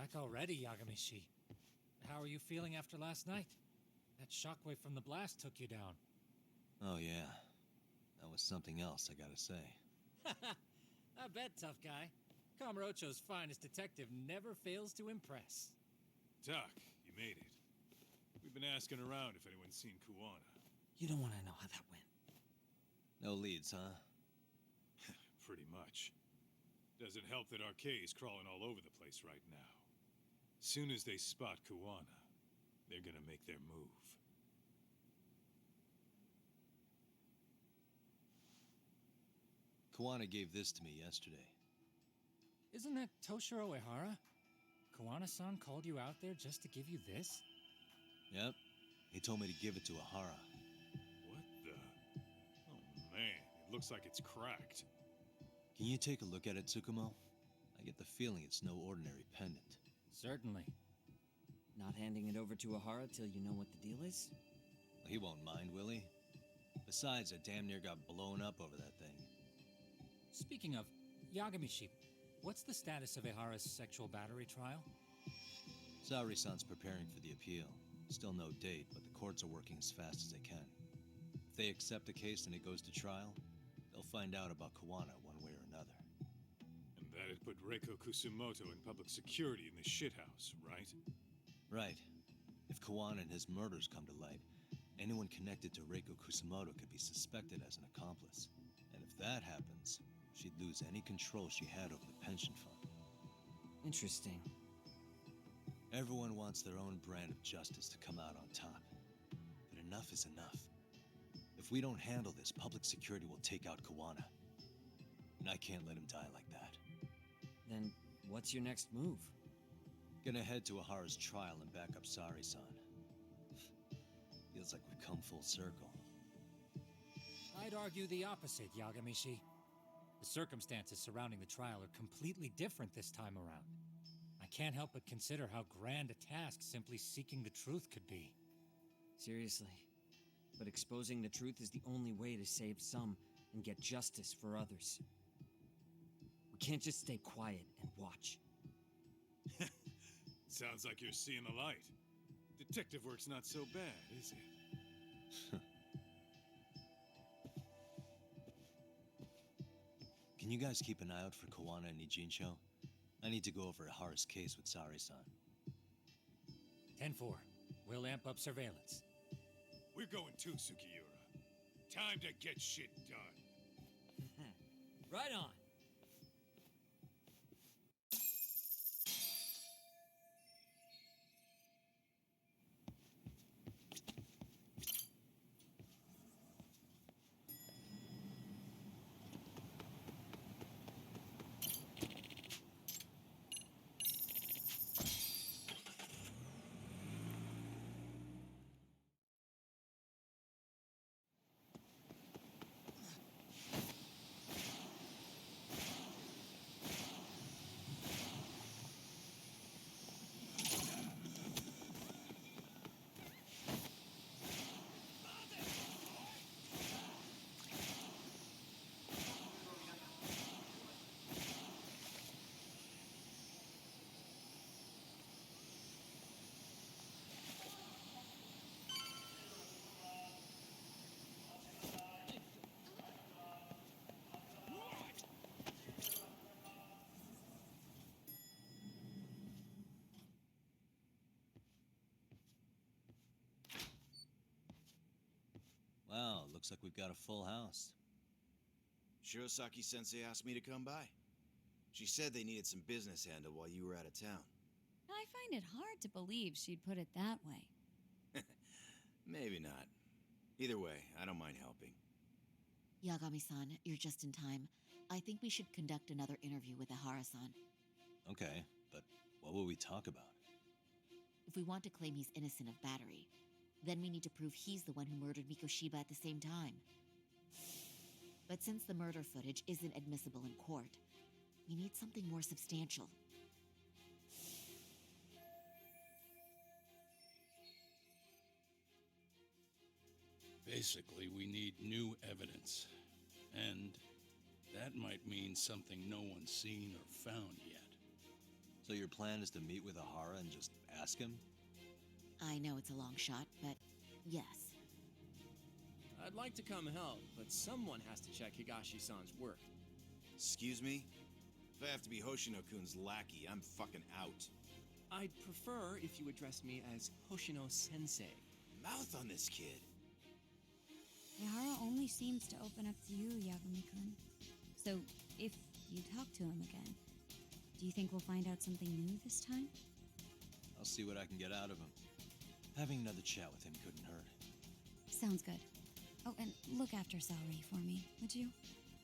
Back already, Yagamishi. How are you feeling after last night? That shockwave from the blast took you down. Oh, yeah. That was something else, I gotta say. I bet, tough guy. Kamurocho's finest detective never fails to impress. Doc, you made it. We've been asking around if anyone's seen Kuwana. You don't want to know how that went. No leads, huh? Pretty much. Doesn't help that Arcay's crawling all over the place right now. Soon as they spot Kuwana, they're gonna make their move. Kuwana gave this to me yesterday. Isn't that Toshiro Ehara? Kawana-san called you out there just to give you this? Yep. He told me to give it to Ehara. What the? Oh man, it looks like it's cracked. Can you take a look at it, Tsukumo? I get the feeling it's no ordinary pendant. Certainly. Not handing it over to Ehara till you know what the deal is? Well, he won't mind, will he? Besides, I damn near got blown up over that thing. Speaking of, Yagamishi, what's the status of Ehara's sexual battery trial? Saori-san's preparing for the appeal. Still no date, but the courts are working as fast as they can. If they accept the case and it goes to trial, they'll find out about Kuwana one way or another. And that'd put Reiko Kusumoto in public security in the shithouse, right? Right. If Kuwana and his murders come to light, anyone connected to Reiko Kusumoto could be suspected as an accomplice. And if that happens, she'd lose any control she had over the pension fund. Interesting. Everyone wants their own brand of justice to come out on top. But enough is enough. If we don't handle this, public security will take out Kuwana. And I can't let him die like that. Then what's your next move? Gonna head to Ehara's trial and back up Saori-san. Feels like we've come full circle. I'd argue the opposite, Yagamishi. The circumstances surrounding the trial are completely different this time around. I can't help but consider how grand a task simply seeking the truth could be. Seriously. But exposing the truth is the only way to save some and get justice for others. We can't just stay quiet and watch. Sounds like you're seeing the light. Detective work's not so bad, is it? Can you guys keep an eye out for Kuwana and Ijincho? I need to go over Ehara's case with Saori-san. 10-4. We'll amp up surveillance. We're going too, Sukiura. Time to get shit done. Right on. Wow, looks like we've got a full house. Shirosaki-sensei asked me to come by. She said they needed some business handled while you were out of town. I find it hard to believe she'd put it that way. Maybe not. Either way, I don't mind helping. Yagami-san, you're just in time. I think we should conduct another interview with Ehara-san. Okay, but what will we talk about? If we want to claim he's innocent of battery, then we need to prove he's the one who murdered Mikoshiba at the same time. But since the murder footage isn't admissible in court, we need something more substantial. Basically, we need new evidence. And that might mean something no one's seen or found yet. So your plan is to meet with Ahara and just ask him? I know it's a long shot, but yes. I'd like to come help, but someone has to check Higashi-san's work. Excuse me? If I have to be Hoshino-kun's lackey, I'm fucking out. I'd prefer if you addressed me as Hoshino-sensei. Mouth on this kid. Ihara only seems to open up to you, Yagami-kun. So, if you talk to him again, do you think we'll find out something new this time? I'll see what I can get out of him. Having another chat with him couldn't hurt. Sounds good. Oh, and look after Saori for me, would you?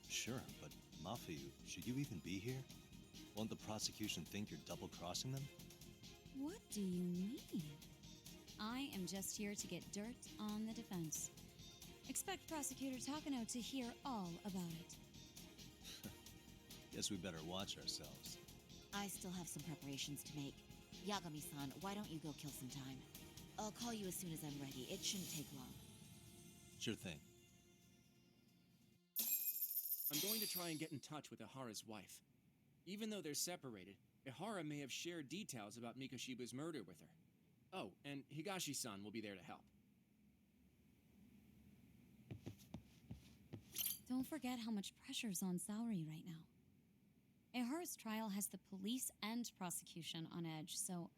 Sure, but Mafu, should you even be here? Won't the prosecution think you're double-crossing them? What do you mean? I am just here to get dirt on the defense. Expect Prosecutor Takano to hear all about it. Guess we better watch ourselves. I still have some preparations to make. Yagami-san, why don't you go kill some time? I'll call you as soon as I'm ready. It shouldn't take long. Sure thing. I'm going to try and get in touch with Ihara's wife. Even though they're separated, Ihara may have shared details about Mikoshiba's murder with her. Oh, and Higashi-san will be there to help. Don't forget how much pressure's on Saori right now. Ihara's trial has the police and prosecution on edge, so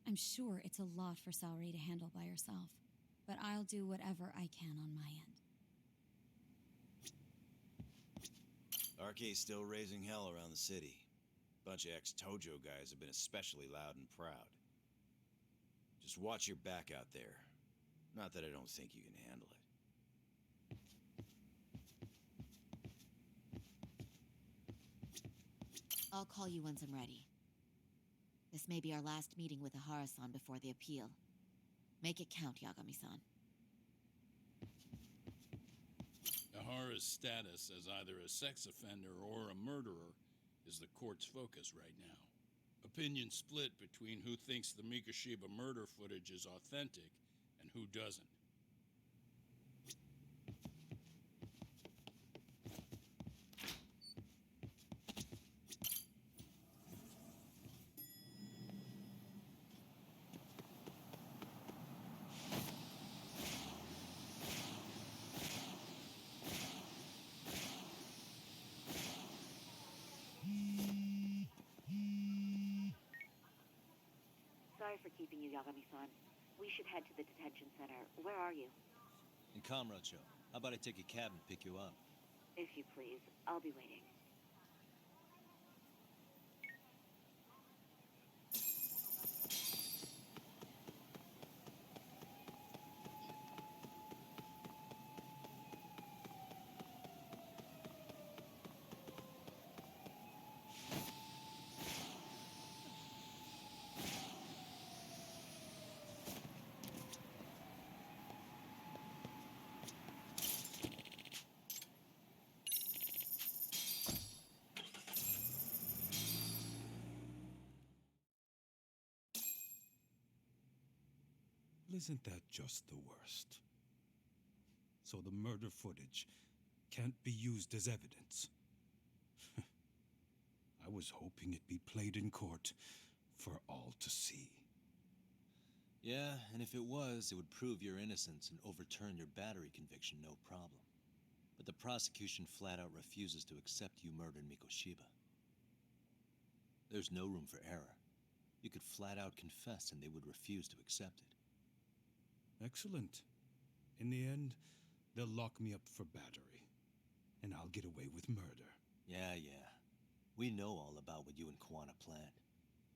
I'm sure it's a lot for Saori to handle by herself. But I'll do whatever I can on my end. RK's still raising hell around the city. Bunch of ex-Tojo guys have been especially loud and proud. Just watch your back out there. Not that I don't think you can handle it. I'll call you once I'm ready. This may be our last meeting with Ihara-san before the appeal. Make it count, Yagami-san. Ahara's status as either a sex offender or a murderer is the court's focus right now. Opinions split between who thinks the Mikoshiba murder footage is authentic and who doesn't. Sorry for keeping you, Yagami-san. We should head to the detention center. Where are you? In Kamurocho. How about I take a cab and pick you up? If you please. I'll be waiting. Isn't that just the worst? So the murder footage can't be used as evidence. I was hoping it'd be played in court for all to see. Yeah, and if it was, it would prove your innocence and overturn your battery conviction, no problem. But the prosecution flat out refuses to accept you murdered Mikoshiba. There's no room for error. You could flat out confess and they would refuse to accept it. Excellent. In the end, they'll lock me up for battery, and I'll get away with murder. Yeah. We know all about what you and Kawana planned.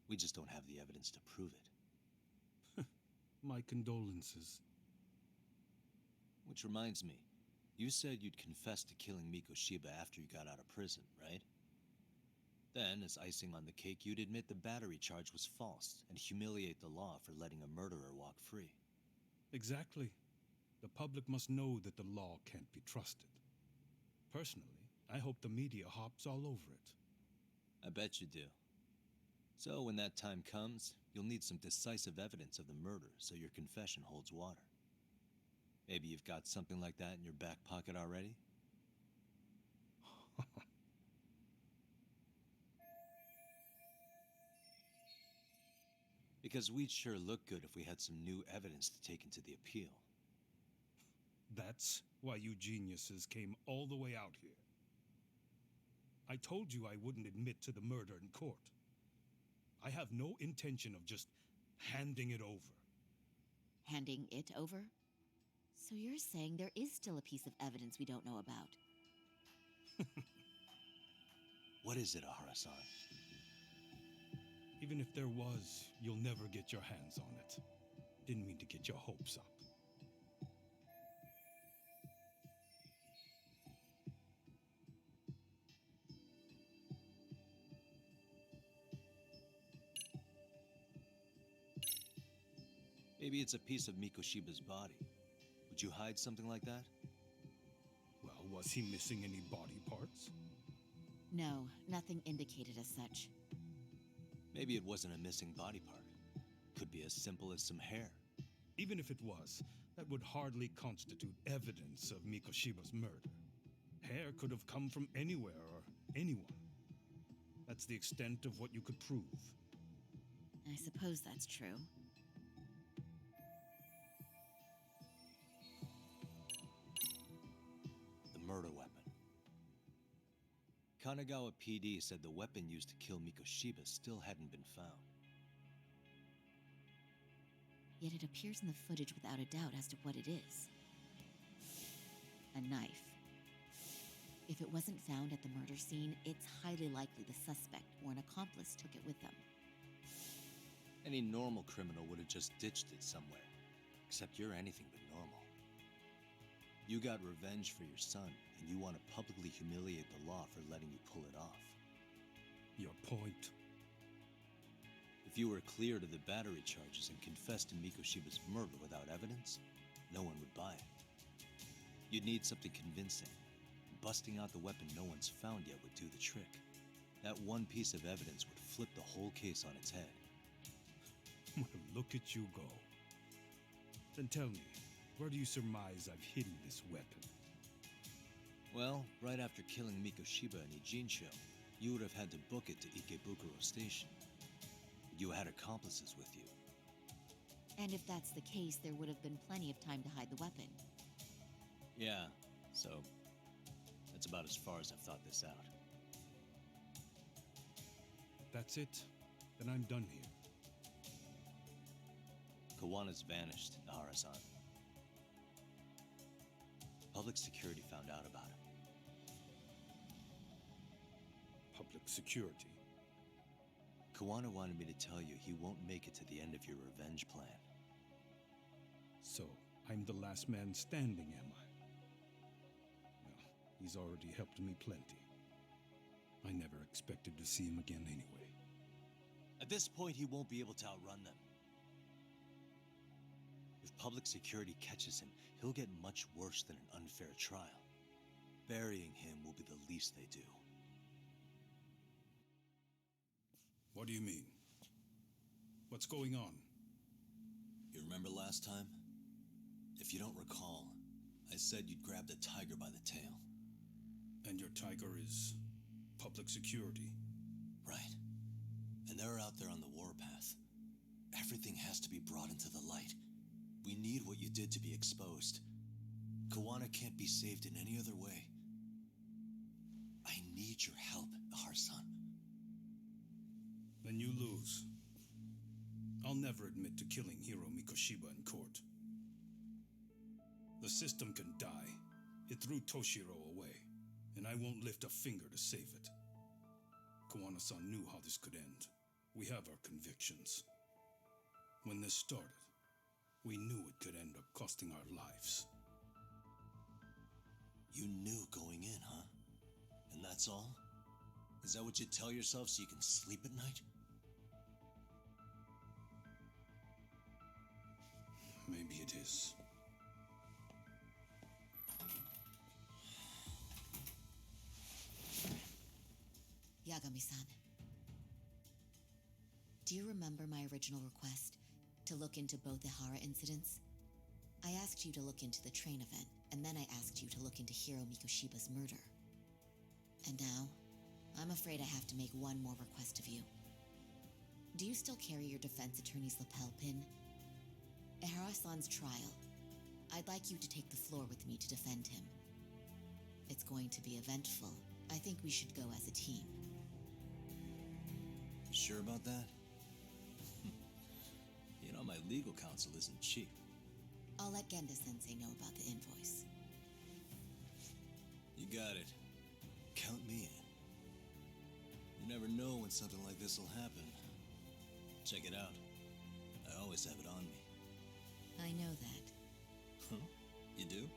We just don't have the evidence to prove it. My condolences. Which reminds me, you said you'd confess to killing Mikoshiba after you got out of prison, right? Then, as icing on the cake, you'd admit the battery charge was false and humiliate the law for letting a murderer walk free. Exactly. The public must know that the law can't be trusted. Personally, I hope the media hops all over it. I bet you do. So when that time comes, you'll need some decisive evidence of the murder so your confession holds water. Maybe you've got something like that in your back pocket already? Because we'd sure look good if we had some new evidence to take into the appeal. That's why you geniuses came all the way out here. I told you I wouldn't admit to the murder in court. I have no intention of just handing it over. Handing it over? So you're saying there is still a piece of evidence we don't know about? What is it, Ahara-san? Even if there was, you'll never get your hands on it. Didn't mean to get your hopes up. Maybe it's a piece of Mikoshiba's body. Would you hide something like that? Well, was he missing any body parts? No, nothing indicated as such. Maybe it wasn't a missing body part. Could be as simple as some hair. Even if it was, that would hardly constitute evidence of Mikoshiba's murder. Hair could have come from anywhere or anyone. That's the extent of what you could prove. I suppose that's true. The murder weapon. Kanagawa PD said the weapon used to kill Mikoshiba still hadn't been found. Yet it appears in the footage without a doubt as to what it is. A knife. If it wasn't found at the murder scene, it's highly likely the suspect or an accomplice took it with them. Any normal criminal would have just ditched it somewhere. Except you're anything but normal. You got revenge for your son, and you want to publicly humiliate the law for letting you pull it off. Your point? If you were cleared of the battery charges and confessed to Mikoshiba's murder without evidence, no one would buy it. You'd need something convincing. Busting out the weapon no one's found yet would do the trick. That one piece of evidence would flip the whole case on its head. Well, look at you go. Then tell me, where do you surmise I've hidden this weapon? Well, right after killing Mikoshiba in Ijincho, you would have had to book it to Ikebukuro Station. You had accomplices with you. And if that's the case, there would have been plenty of time to hide the weapon. Yeah, so that's about as far as I've thought this out. That's it? Then I'm done here. Kawana's vanished, Ahara-san. Public security found out about him. Public security? Kawana wanted me to tell you he won't make it to the end of your revenge plan. So, I'm the last man standing, am I? Well, he's already helped me plenty. I never expected to see him again anyway. At this point, he won't be able to outrun them. If public security catches him, he'll get much worse than an unfair trial. Burying him will be the least they do. What do you mean? What's going on? You remember last time? If you don't recall, I said you'd grabbed a tiger by the tail. And your tiger is public security? Right. And they're out there on the warpath. Everything has to be brought into the light. We need what you did to be exposed. Kawana can't be saved in any other way. I need your help, Ahara-san. Then you lose. I'll never admit to killing Hiro Mikoshiba in court. The system can die. It threw Toshiro away, and I won't lift a finger to save it. Kawana-san knew how this could end. We have our convictions. When this started, we knew it could end up costing our lives. You knew going in, huh? And that's all? Is that what you tell yourself so you can sleep at night? Maybe it is. Yagami-san. Do you remember my original request to look into both Ihara incidents? I asked you to look into the train event, and then I asked you to look into Hiro Mikoshiba's murder. And now, I'm afraid I have to make one more request of you. Do you still carry your defense attorney's lapel pin? At Harasan's trial, I'd like you to take the floor with me to defend him. It's going to be eventful. I think we should go as a team. You sure about that? You know, my legal counsel isn't cheap. I'll let Genda-sensei know about the invoice. You got it. Count me in. You never know when something like this will happen. Check it out. I always have it on me. I know that. Huh? You do?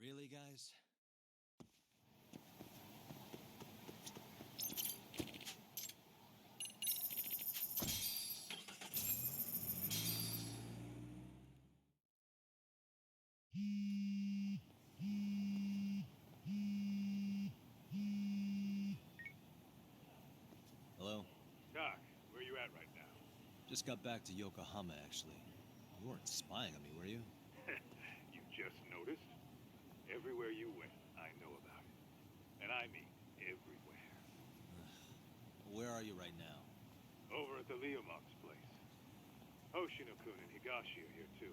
Really, guys? Hello? Doc, where you at right now? Just got back to Yokohama, actually. You weren't spying on me, were you? You just noticed? Everywhere you went, I know about it. And I mean everywhere. Where are you right now? Over at the Leomong's place. Hoshino-kun and Higashi are here too.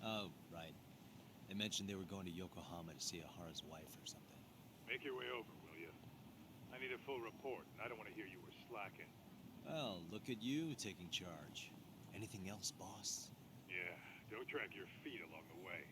Oh, right. They mentioned they were going to Yokohama to see Ahara's wife or something. Make your way over, will you? I need a full report, and I don't want to hear you were slacking. Well, look at you taking charge. Anything else, boss? Yeah, don't drag your feet along the way.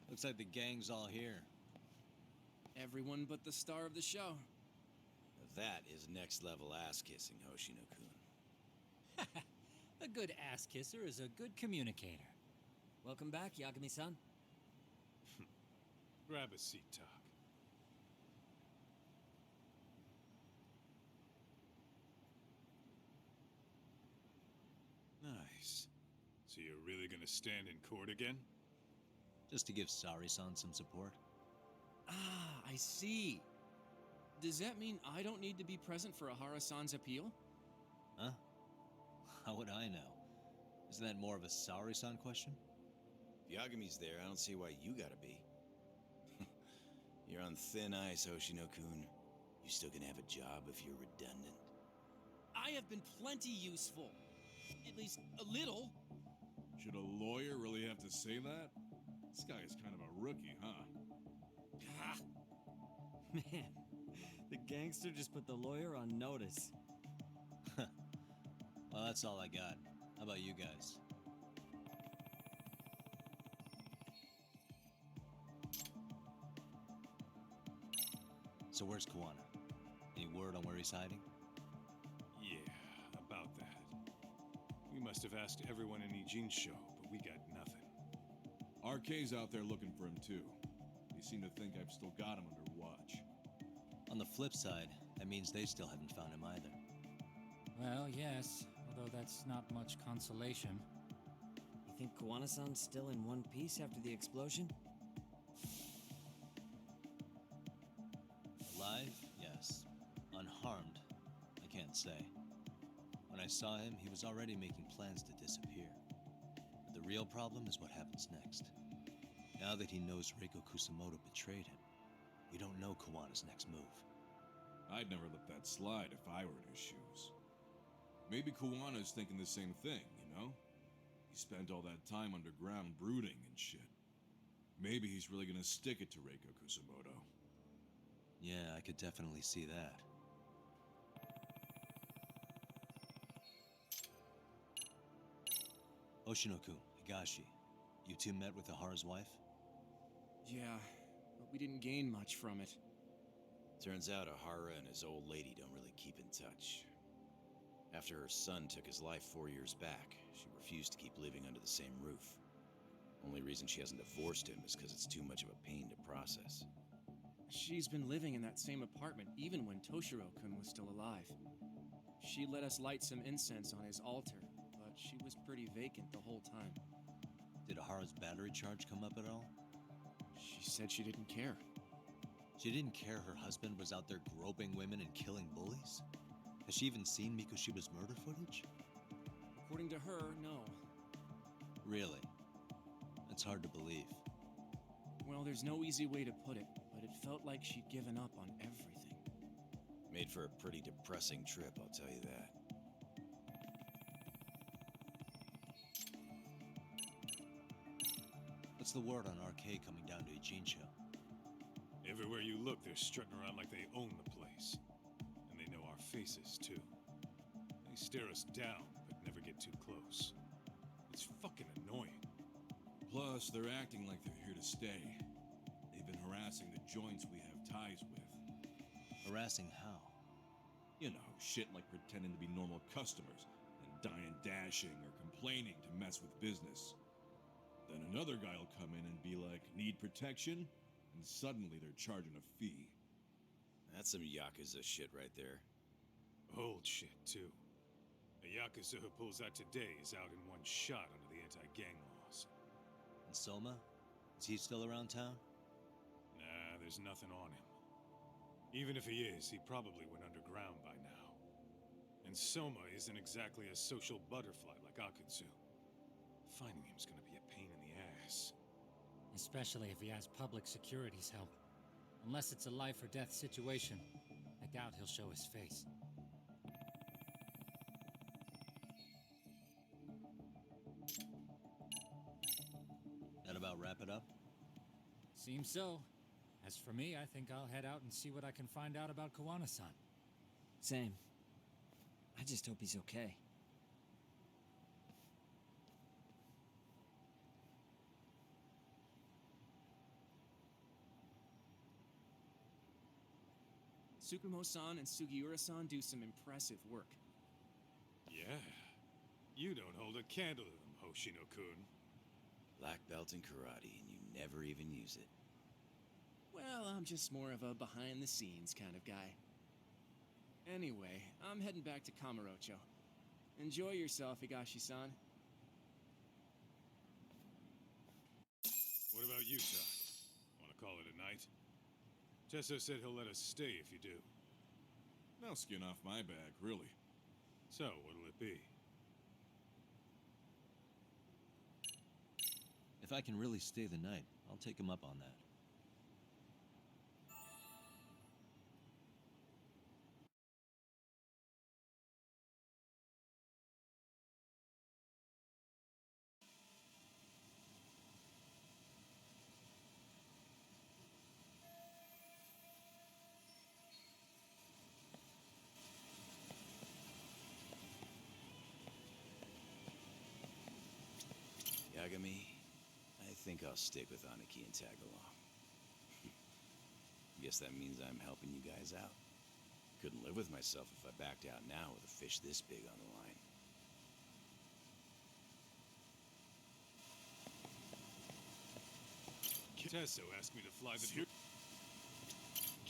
Looks like the gang's all here. Everyone but the star of the show. That is next level ass kissing, Hoshino-kun. A good ass kisser is a good communicator. Welcome back, Yagami-san. Grab a seat, Talk. Nice. So you're really gonna stand in court again? Just to give Sari-san some support. Ah, I see. Does that mean I don't need to be present for Ahara-san's appeal? Huh? How would I know? Isn't that more of a Sari-san question? If Yagami's there, I don't see why you gotta be. You're on thin ice, Hoshino-kun. You still gonna have a job if you're redundant? I have been plenty useful. At least a little. Should a lawyer really have to say that? This guy is kind of a rookie, huh? Ah. Man, the gangster just put the lawyer on notice. Well, that's all I got. How about you guys? So where's Kawana? Any word on where he's hiding? Yeah, about that. We must have asked everyone in Ijincho, but we got nothing. RK's out there looking for him too. They seem to think I've still got him under watch. On the flip side, that means they still haven't found him either. Well, yes, although that's not much consolation. You think Kawana-san's still in one piece after the explosion? Alive? Yes. Unharmed? I can't say. When I saw him, he was already making plans to disappear. But the real problem is what happens next. Now that he knows Reiko Kusamoto betrayed him, we don't know Kawana's next move. I'd never let that slide if I were in his shoes. Maybe Kawana's thinking the same thing, you know? He spent all that time underground brooding and shit. Maybe he's really gonna stick it to Reiko Kusamoto. Yeah, I could definitely see that. Oshinoku, Higashi, you two met with Ahara's wife? Yeah, but we didn't gain much from it. Turns out Ahara and his old lady don't really keep in touch. After her son took his life 4 years back, she refused to keep living under the same roof. Only reason she hasn't divorced him is because it's too much of a pain to process. She's been living in that same apartment even when Toshiro-kun was still alive. She let us light some incense on his altar, but she was pretty vacant the whole time. Did Ahara's battery charge come up at all? She said she didn't care. She didn't care her husband was out there groping women and killing bullies? Has she even seen Mikushiba's murder footage? According to her, no. Really? That's hard to believe. Well, there's no easy way to put it, but it felt like she'd given up on everything. Made for a pretty depressing trip, I'll tell you that. What's the word on RK coming down to Ijincho? Everywhere you look, they're strutting around like they own the place. And they know our faces, too. They stare us down, but never get too close. It's fucking annoying. Plus, they're acting like they're here to stay. They've been harassing the joints we have ties with. Harassing how? You know, shit like pretending to be normal customers and dying dashing or complaining to mess with business. Then another guy will come in and be like, need protection? And suddenly they're charging a fee. That's some Yakuza shit right there. Old shit, too. A Yakuza who pulls out today is out in one shot under the anti-gang laws. And Soma? Is he still around town? Nah, there's nothing on him. Even if he is, he probably went underground by now. And Soma isn't exactly a social butterfly like Akutsu. Finding him's gonna be a pain in the ass. Especially if he has public security's help. Unless it's a life or death situation, I doubt he'll show his face. That about wrap it up? Seems so. As for me, I think I'll head out and see what I can find out about Kawana-san. Same. I just hope he's okay. Tsukumo-san and Sugiura-san do some impressive work. Yeah. You don't hold a candle to them, Hoshino-kun. Black belt in karate, and you never even use it. Well, I'm just more of a behind-the-scenes kind of guy. Anyway, I'm heading back to Kamurocho. Enjoy yourself, Higashi-san. What about you, Chuck? Want to call it a night? Tesso said he'll let us stay if you do. No skin off my back, really. So, what'll it be? If I can really stay the night, I'll take him up on that. Yagami, I think I'll stick with Aniki and tag along. Guess that means I'm helping you guys out. Couldn't live with myself if I backed out now with a fish this big on the line. Tesso asked me to fly the drone.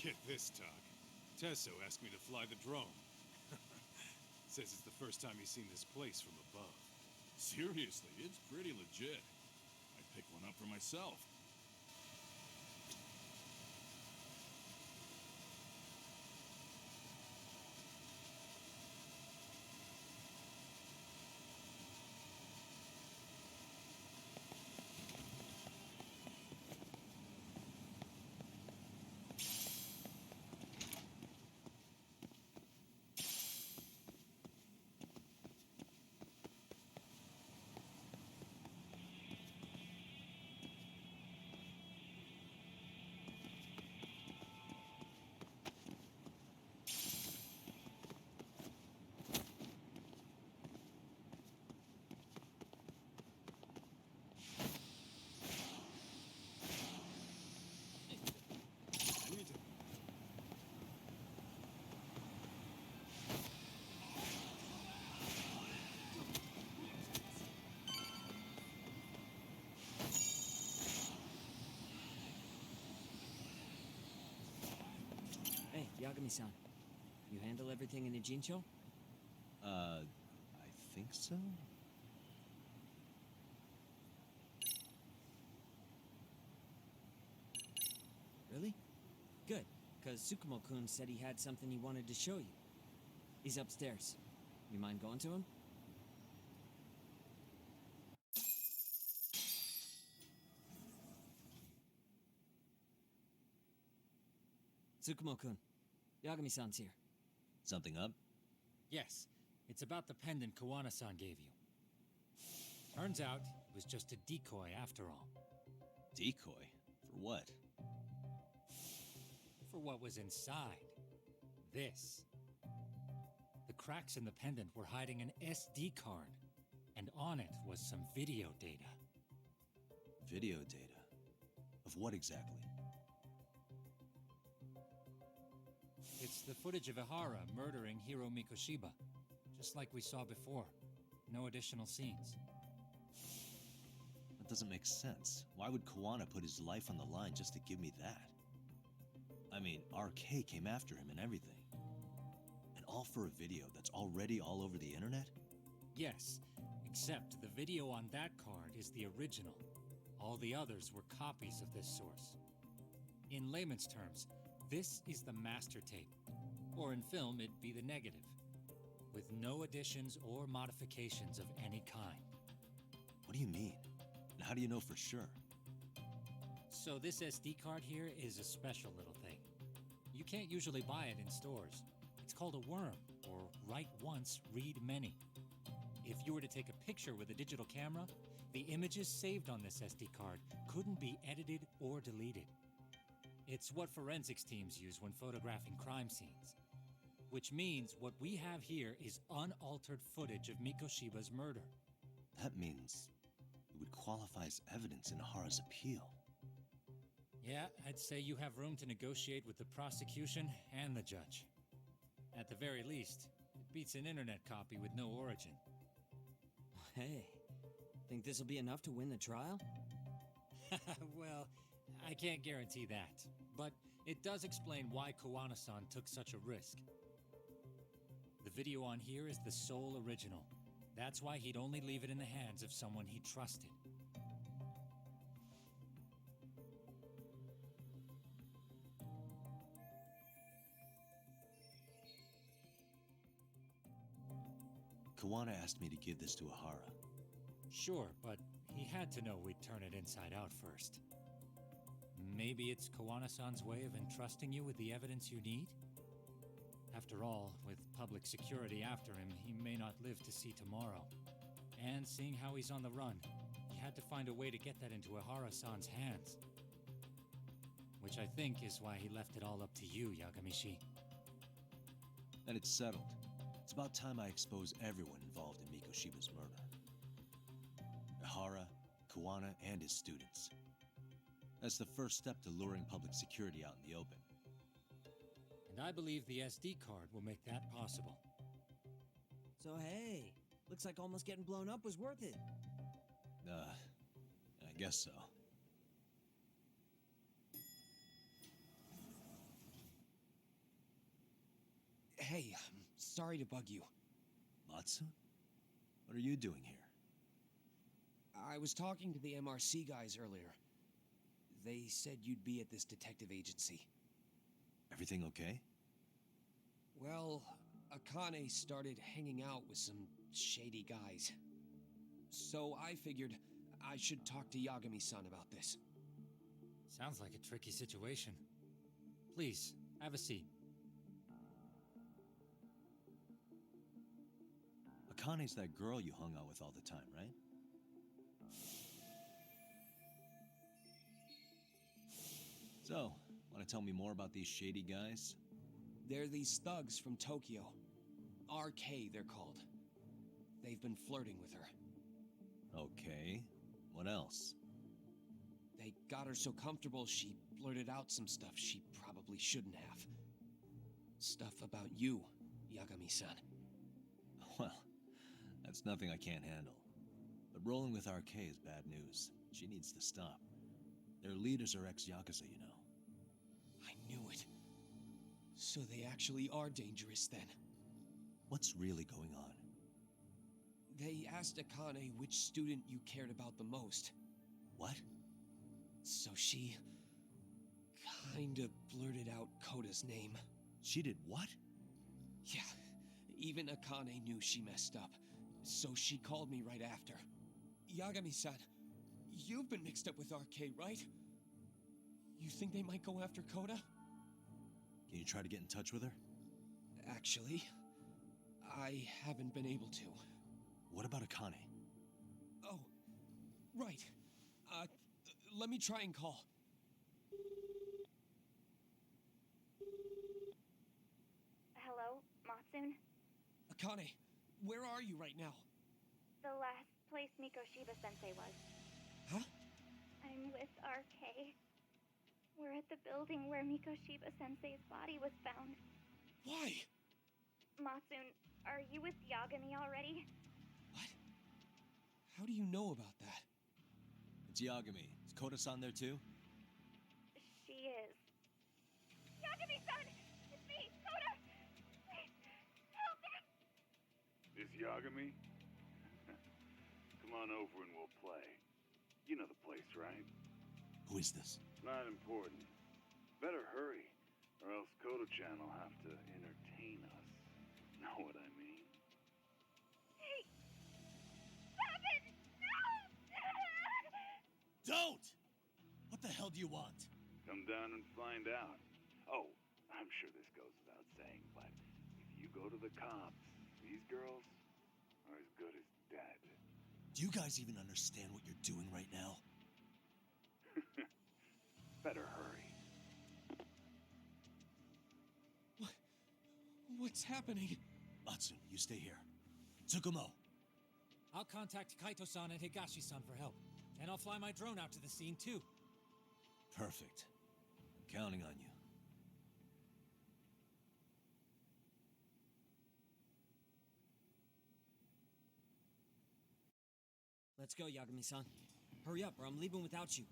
Get this, Talk. Tesso asked me to fly the drone. Says it's the first time he's seen this place from above. Seriously, it's pretty legit. I'd pick one up for myself. Hey, Yagami-san. You handle everything in Ijincho? I think so? Really? Good, because Tsukumo-kun said he had something he wanted to show you. He's upstairs. You mind going to him? Tsukumo-kun, Yagami-san's here. Something up? Yes, it's about the pendant Kawana-san gave you. Turns out it was just a decoy after all. Decoy? For what? For what was inside. This. The cracks in the pendant were hiding an SD card, and on it was some video data. Video data? Of what exactly? It's the footage of Ihara murdering Hiro Mikoshiba, just like we saw before. No additional scenes. That doesn't make sense. Why would Kawana put his life on the line just to give me that? I mean, RK came after him and everything. And all for a video that's already all over the internet? Yes, except the video on that card is the original. All the others were copies of this source. In layman's terms, this is the master tape. Or in film, it'd be the negative. With no additions or modifications of any kind. What do you mean? And how do you know for sure? So this SD card here is a special little thing. You can't usually buy it in stores. It's called a worm, or write once, read many. If you were to take a picture with a digital camera, the images saved on this SD card couldn't be edited or deleted. It's what forensics teams use when photographing crime scenes. Which means what we have here is unaltered footage of Mikoshiba's murder. That means it would qualify as evidence in Hara's appeal. Yeah, I'd say you have room to negotiate with the prosecution and the judge. At the very least, it beats an internet copy with no origin. Hey, think this'll be enough to win the trial? Well, I can't guarantee that, but it does explain why Kawana-san took such a risk. The video on here is the sole original. That's why he'd only leave it in the hands of someone he trusted. Kawana asked me to give this to Ihara. Sure, but he had to know we'd turn it inside out first. Maybe it's Kawana-san's way of entrusting you with the evidence you need? After all, with public security after him, he may not live to see tomorrow. And seeing how he's on the run, he had to find a way to get that into Ihara-san's hands. Which I think is why he left it all up to you, Yagamishi. Then it's settled. It's about time I expose everyone involved in Mikoshiba's murder. Ihara, Kuwana and his students. That's the first step to luring public security out in the open. And I believe the SD card will make that possible. So hey, looks like almost getting blown up was worth it. I guess so. Hey, I'm sorry to bug you. Matsu? What are you doing here? I was talking to the MRC guys earlier. They said you'd be at this detective agency. Everything okay? Well, Akane started hanging out with some shady guys. So I figured I should talk to Yagami-san about this. Sounds like a tricky situation. Please, have a seat. Akane's that girl you hung out with all the time, right? So, want to tell me more about these shady guys? They're these thugs from Tokyo. RK, they're called. They've been flirting with her. Okay. What else? They got her so comfortable she blurted out some stuff she probably shouldn't have. Stuff about you, Yagami-san. Well, that's nothing I can't handle. But rolling with RK is bad news. She needs to stop. Their leaders are ex-Yakuza, you know. I knew it. So they actually are dangerous then. What's really going on? They asked Akane which student you cared about the most. What? So she kinda blurted out Koda's name. She did what? Yeah, even Akane knew she messed up. So she called me right after. Yagami-san, you've been mixed up with RK, right? You think they might go after Koda? Can you try to get in touch with her? Actually, I haven't been able to. What about Akane? Oh, right. Let me try and call. Hello, Matsun? Akane, where are you right now? The last place Mikoshiba-sensei was. Huh? I'm with RK. We're at the building where Mikoshiba-sensei's body was found. Why? Matsun, are you with Yagami already? What? How do you know about that? It's Yagami. Is Koda-san there too? She is. Yagami-san! It's me, Koda! Please, help me! This Yagami? Come on over and we'll play. You know the place, right? Who is this? Not important. Better hurry, or else Koda-chan will have to entertain us. Know what I mean? Hey! Stop it! No! Don't! What the hell do you want? Come down and find out. Oh, I'm sure this goes without saying, but if you go to the cops, these girls are as good as dead. Do you guys even understand what you're doing right now? Better hurry. What's happening? Matsun, you stay here. Tsukumo. I'll contact Kaito-san and Higashi-san for help. And I'll fly my drone out to the scene too. Perfect. I'm counting on you. Let's go, Yagami-san. Hurry up or I'm leaving without you.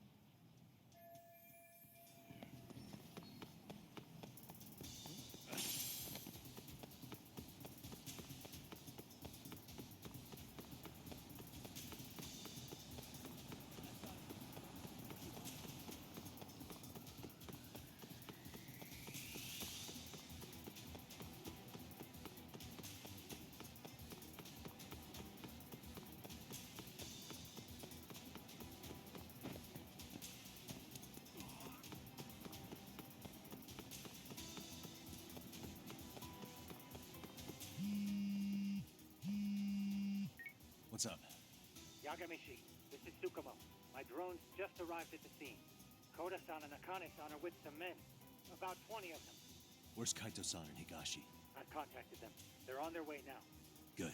What's up? Yagamishi, this is Tsukumo. My drones just arrived at the scene. Koda-san and Akane-san are with some men. About 20 of them. Where's Kaito-san and Higashi? I've contacted them. They're on their way now. Good.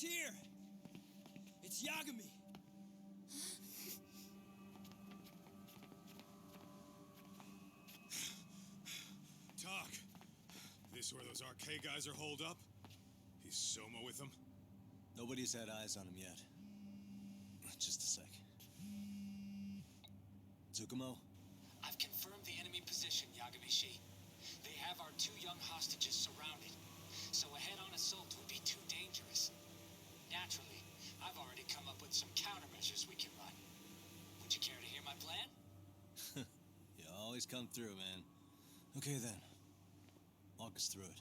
He's here! It's Yagami! Talk. This where those RK guys are holed up? Is Soma with them? Nobody's had eyes on him yet. Just a sec. Tsukumo? I've confirmed the enemy position, Yagami-shi. They have our 2 young hostages surrounded, so a head-on assault would be too dangerous. Naturally, I've already come up with some countermeasures we can run. Would you care to hear my plan? You always come through, man. Okay then. Walk us through it.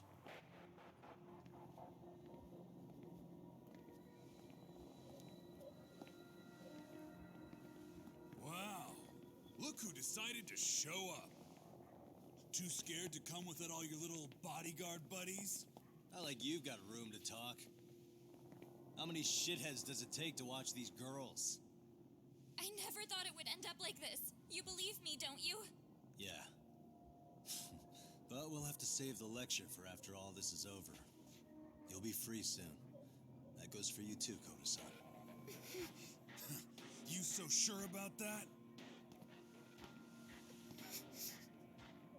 Wow. Look who decided to show up. Too scared to come without all your little bodyguard buddies? Not like you've got room to talk. How many shitheads does it take to watch these girls? I never thought it would end up like this. You believe me, don't you? Yeah. But we'll have to save the lecture for after all this is over. You'll be free soon. That goes for you too, Koda-san. You so sure about that?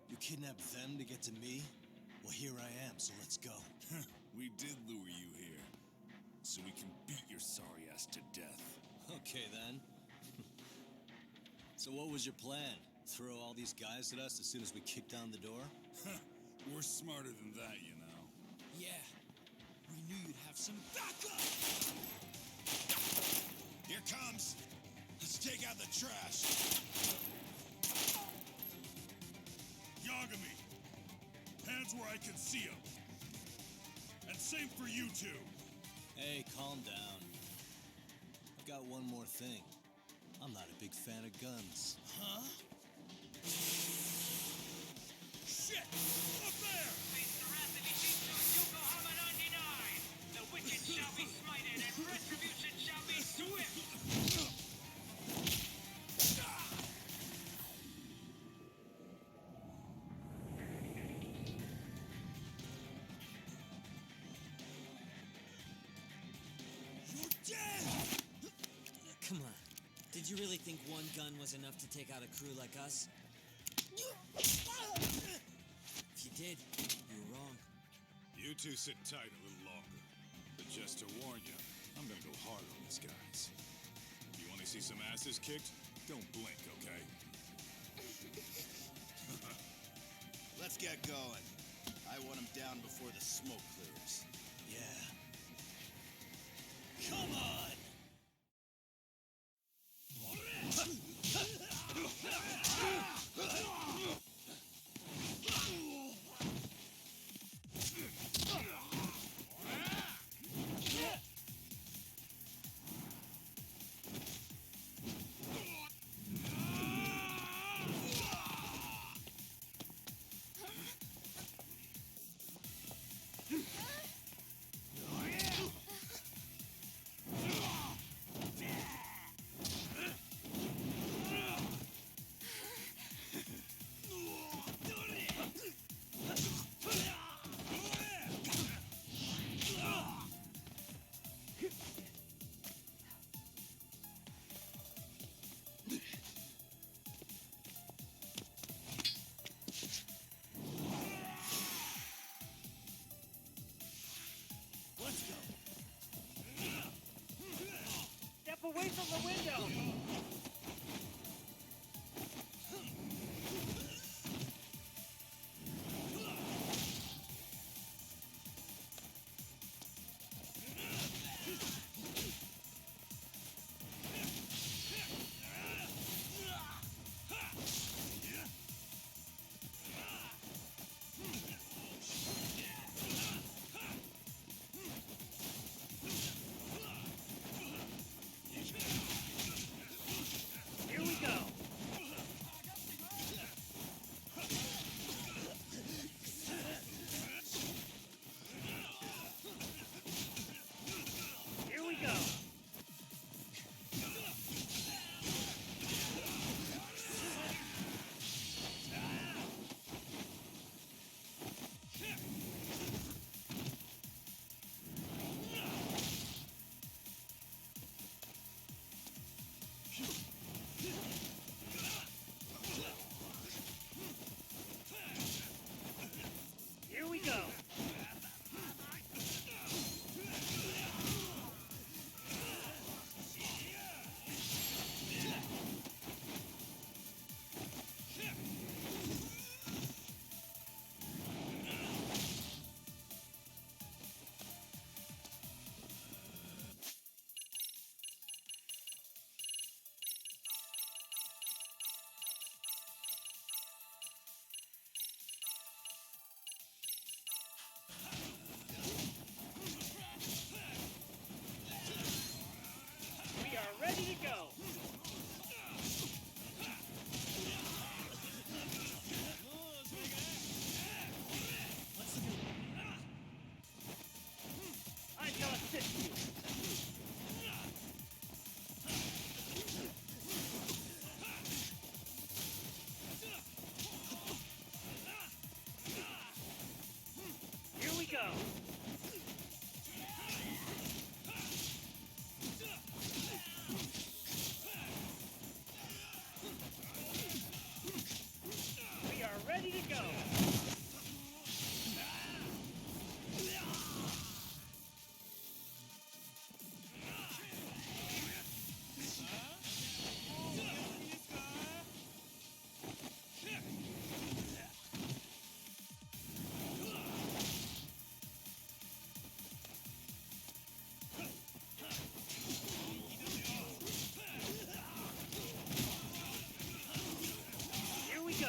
You kidnapped them to get to me? Well, here I am, so let's go. We did lure you here, so we can beat your sorry ass to death. Okay, then. So what was your plan? Throw all these guys at us as soon as we kick down the door? We're smarter than that, you know. Yeah. We knew you'd have some backup! Here comes! Let's take out the trash! Yagami! Hands where I can see them! And same for you two! Hey, calm down. I've got one more thing. I'm not a big fan of guns. Huh? Shit! Up there! The wicked shall be smited and retribution shall be swift! You're dead! Come on. Did you really think one gun was enough to take out a crew like us? If you did, you were wrong. You two sit tight a little longer. But just to warn you, I'm gonna go hard on these guys. You wanna see some asses kicked? Don't blink, okay? Let's get going. I want him down before the smoke clears. Yeah. Come on! Step away from the window! Here we go.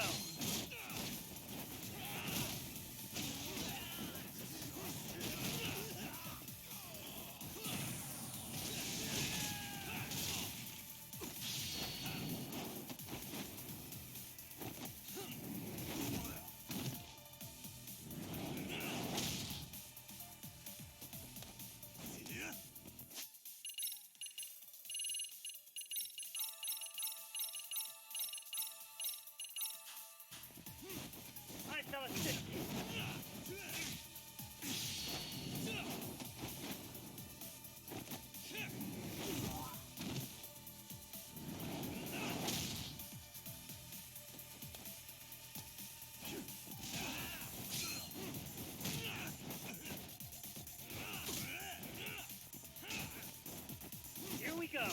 I shall assist you. Here we go.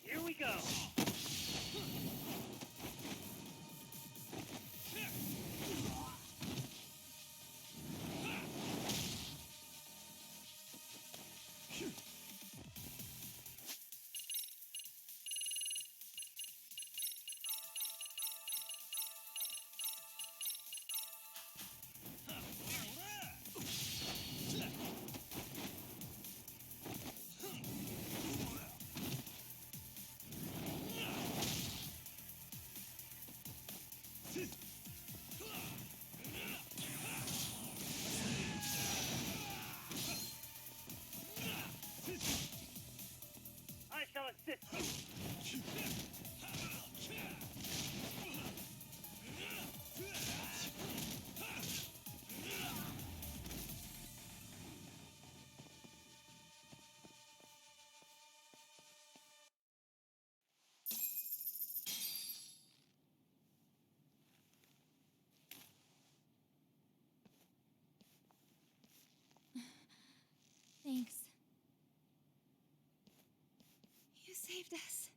Here we go. I shall assist you. Thanks. You saved us.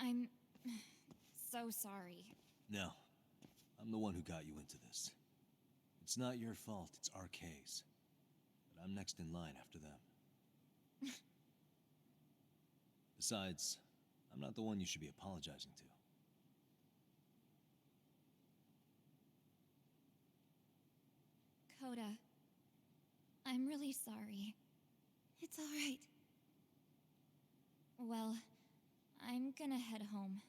I'm so sorry. No. I'm the one who got you into this. It's not your fault, it's RK's. But I'm next in line after them. Besides, I'm not the one you should be apologizing to. Coda, I'm really sorry. It's all right. Well, I'm gonna head home.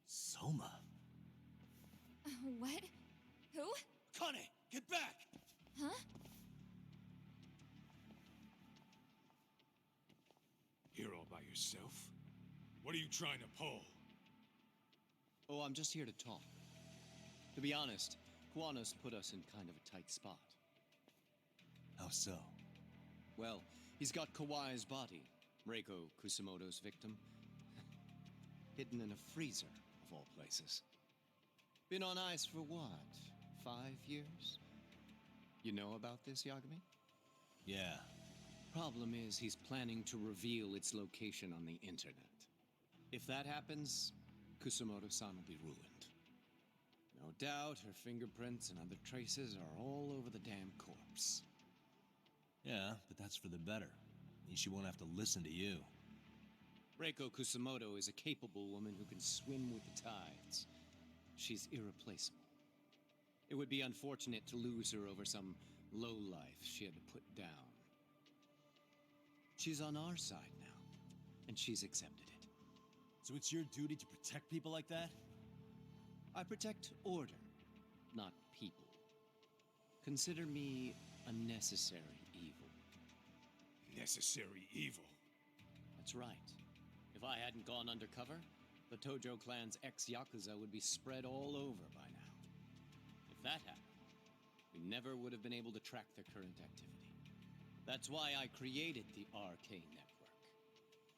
Soma? What? Who? Kane, get back! Huh? Here all by yourself? What are you trying to pull? Oh, I'm just here to talk. To be honest, Kuwano's put us in kind of a tight spot. How so? Well, he's got Kawai's body, Reiko Kusumoto's victim, hidden in a freezer, of all places. Been on ice for what, 5 years? You know about this, Yagami? Yeah. Problem is, he's planning to reveal its location on the internet. If that happens, Kusumoto-san will be ruined. No doubt her fingerprints and other traces are all over the damn corpse. Yeah, but that's for the better. Means she won't have to listen to you. Reiko Kusumoto is a capable woman who can swim with the tides. She's irreplaceable. It would be unfortunate to lose her over some lowlife she had to put down. She's on our side now, and she's accepted it. So it's your duty to protect people like that? I protect order, not people. Consider me a necessary evil. Necessary evil? That's right. If I hadn't gone undercover, the Tojo clan's ex-Yakuza would be spread all over by now. If that happened, we never would have been able to track their current activity. That's why I created the RK Network.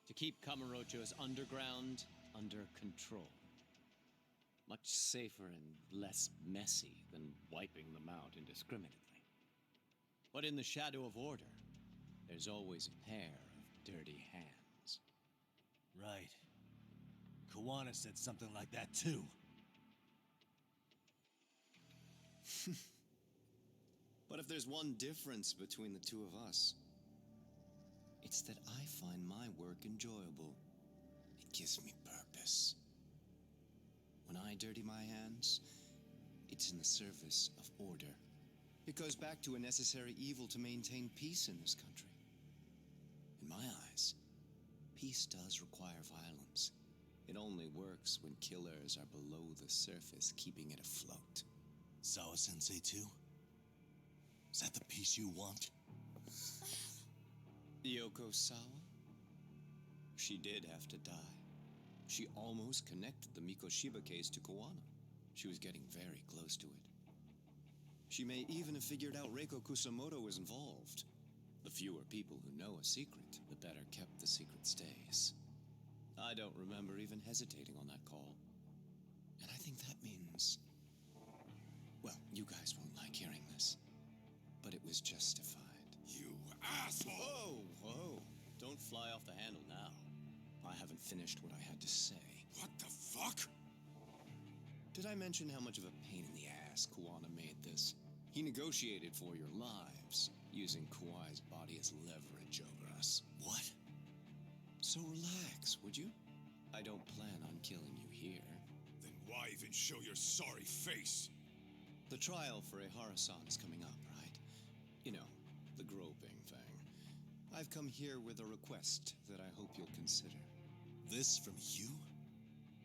To keep Kamurocho's underground under control. Much safer and less messy than wiping them out indiscriminately. But in the shadow of order, there's always a pair of dirty hands. Right. Kawana said something like that too. But if there's one difference between the two of us, it's that I find my work enjoyable. It gives me purpose. When I dirty my hands, it's in the service of order. It goes back to a necessary evil to maintain peace in this country. In my eyes, peace does require violence. It only works when killers are below the surface, keeping it afloat. Sawa-sensei too? Is that the peace you want? Yoko Sawa? She did have to die. She almost connected the Mikoshiba case to Koano. She was getting very close to it. She may even have figured out Reiko Kusamoto was involved. The fewer people who know a secret, the better kept the secret stays. I don't remember even hesitating on that call. And I think that means... Well, you guys won't like hearing this, but it was justified. You asshole! Whoa, whoa. Don't fly off the handle now. I haven't finished what I had to say. What the fuck? Did I mention how much of a pain in the ass Kuwana made this? He negotiated for your lives, using Kuai's body as leverage over us. What? So relax, would you? I don't plan on killing you here. Then why even show your sorry face? The trial for Ehara-san is coming up, right? You know, the groping thing. I've come here with a request that I hope you'll consider. This from you?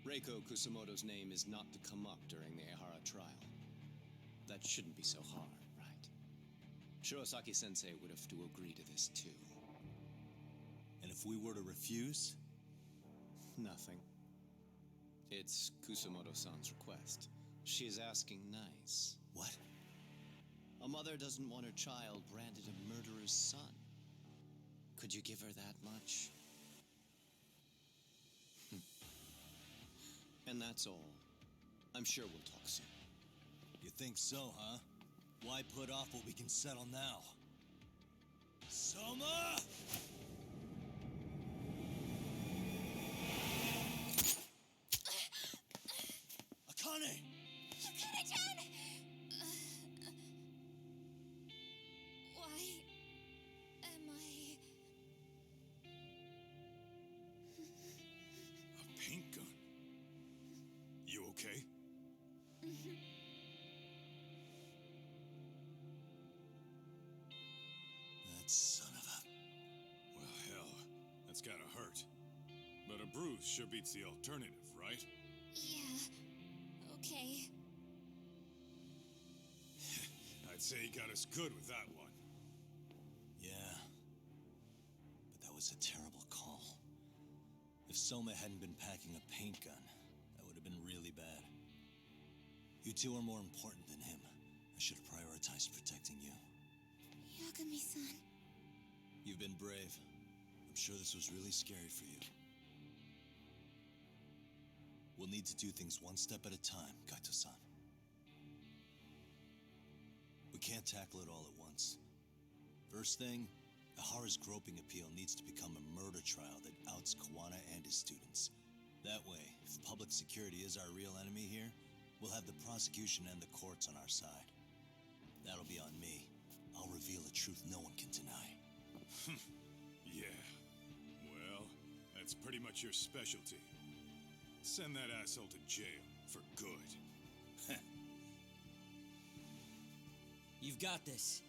Reiko Kusamoto's name is not to come up during the Ehara trial. That shouldn't be so hard, right? Shirosaki-sensei would have to agree to this too. And if we were to refuse? Nothing. It's Kusamoto-san's request. She is asking nice. What? A mother doesn't want her child branded a murderer's son. Could you give her that much? And that's all. I'm sure we'll talk soon. You think so, huh? Why put off what we can settle now? Soma! Akane! Akane-chan! Why am I... A paint gun? You okay? That son of a... Well, hell, that's gotta hurt. But a bruise sure beats the alternative, right? Yeah. Okay. I'd say he got us good with that one. Yeah. But that was a terrible call. If Soma hadn't been packing a paint gun, that would have been really bad. You two are more important than him. I should have prioritized protecting you. Yagami-san. You've been brave. I'm sure this was really scary for you. We'll need to do things one step at a time, Kaito-san. We can't tackle it all at once. First thing, Ahara's groping appeal needs to become a murder trial that outs Kawana and his students. That way, if public security is our real enemy here, we'll have the prosecution and the courts on our side. That'll be on me. I'll reveal a truth no one can deny. Yeah. Well, that's pretty much your specialty. Send that asshole to jail for good. You've got this,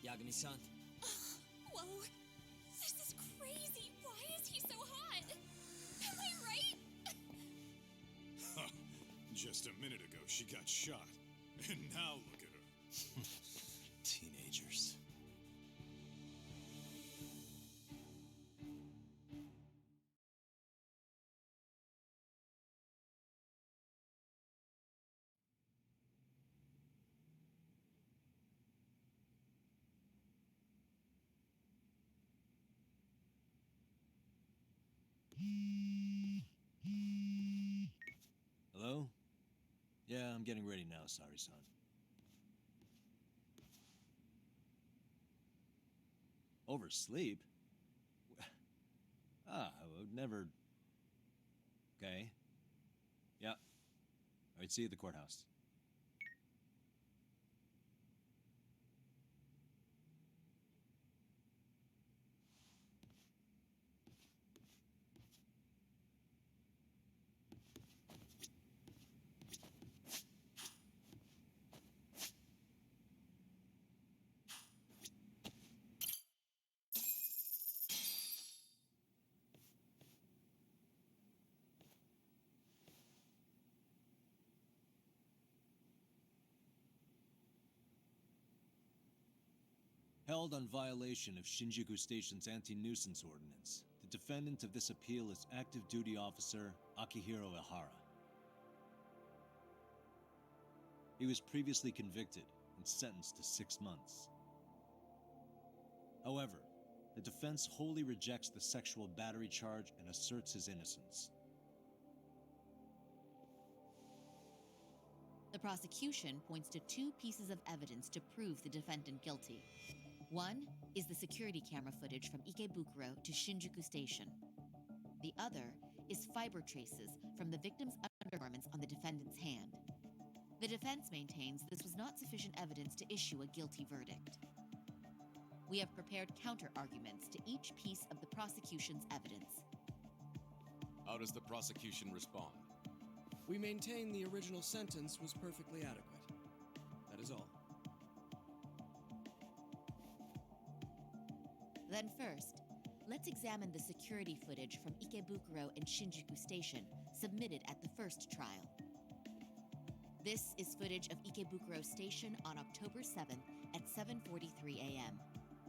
Yagami-san. Whoa. This is crazy. Just a minute ago, she got shot. And now look at her. Teenagers. Hello? Yeah, I'm getting ready now, sorry, son. Oversleep? I would never... Okay. Yeah. All right, see you at the courthouse. Held on violation of Shinjuku Station's anti-nuisance ordinance, the defendant of this appeal is active duty officer Akihiro Ihara. He was previously convicted and sentenced to 6 months. However, the defense wholly rejects the sexual battery charge and asserts his innocence. The prosecution points to 2 pieces of evidence to prove the defendant guilty. One is the security camera footage from Ikebukuro to Shinjuku Station. The other is fiber traces from the victim's undergarments on the defendant's hand. The defense maintains this was not sufficient evidence to issue a guilty verdict. We have prepared counter-arguments to each piece of the prosecution's evidence. How does the prosecution respond? We maintain the original sentence was perfectly adequate. That is all. Then first, let's examine the security footage from Ikebukuro and Shinjuku Station submitted at the first trial. This is footage of Ikebukuro Station on October 7th at 7:43 a.m.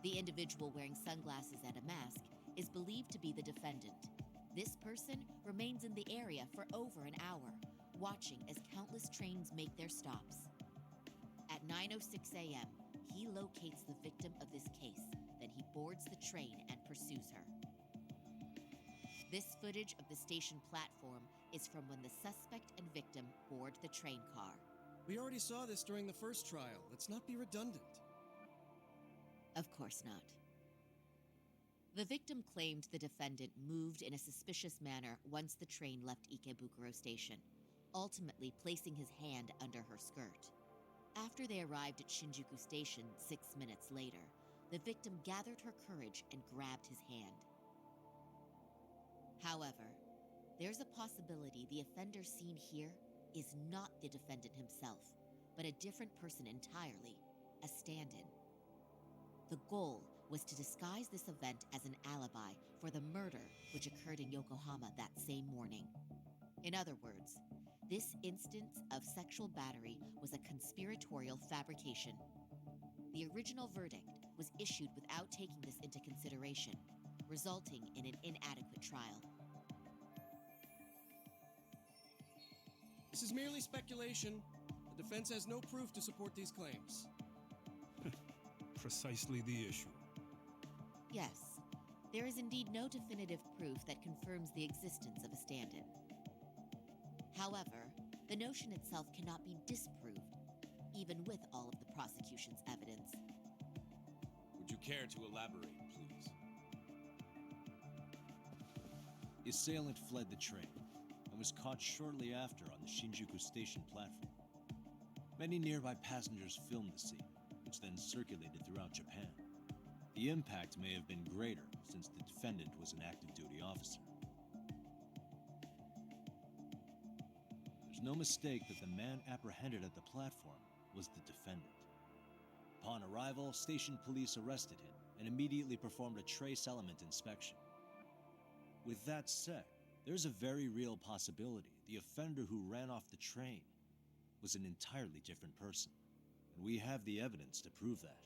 The individual wearing sunglasses and a mask is believed to be the defendant. This person remains in the area for over an hour, watching as countless trains make their stops. At 9:06 a.m., he locates the victim of this case. Then he boards the train and pursues her. This footage of the station platform is from when the suspect and victim board the train car. We already saw this during the first trial. Let's not be redundant. Of course not. The victim claimed the defendant moved in a suspicious manner once the train left Ikebukuro Station, ultimately placing his hand under her skirt. After they arrived at Shinjuku Station 6 minutes later, the victim gathered her courage and grabbed his hand. However, there's a possibility the offender seen here is not the defendant himself, but a different person entirely, a stand-in. The goal was to disguise this event as an alibi for the murder which occurred in Yokohama that same morning. In other words, this instance of sexual battery was a conspiratorial fabrication. The original verdict was issued without taking this into consideration, resulting in an inadequate trial. This is merely speculation. The defense has no proof to support these claims. Precisely the issue. Yes, there is indeed no definitive proof that confirms the existence of a stand-in. However, the notion itself cannot be disproved, even with all of the prosecution's evidence. Would you care to elaborate, please? The assailant fled the train and was caught shortly after on the Shinjuku Station platform. Many nearby passengers filmed the scene, which then circulated throughout Japan. The impact may have been greater since the defendant was an active duty officer. There's no mistake that the man apprehended at the platform was the defendant. Upon arrival, station police arrested him and immediately performed a trace element inspection. With that said, there's a very real possibility the offender who ran off the train was an entirely different person, and we have the evidence to prove that.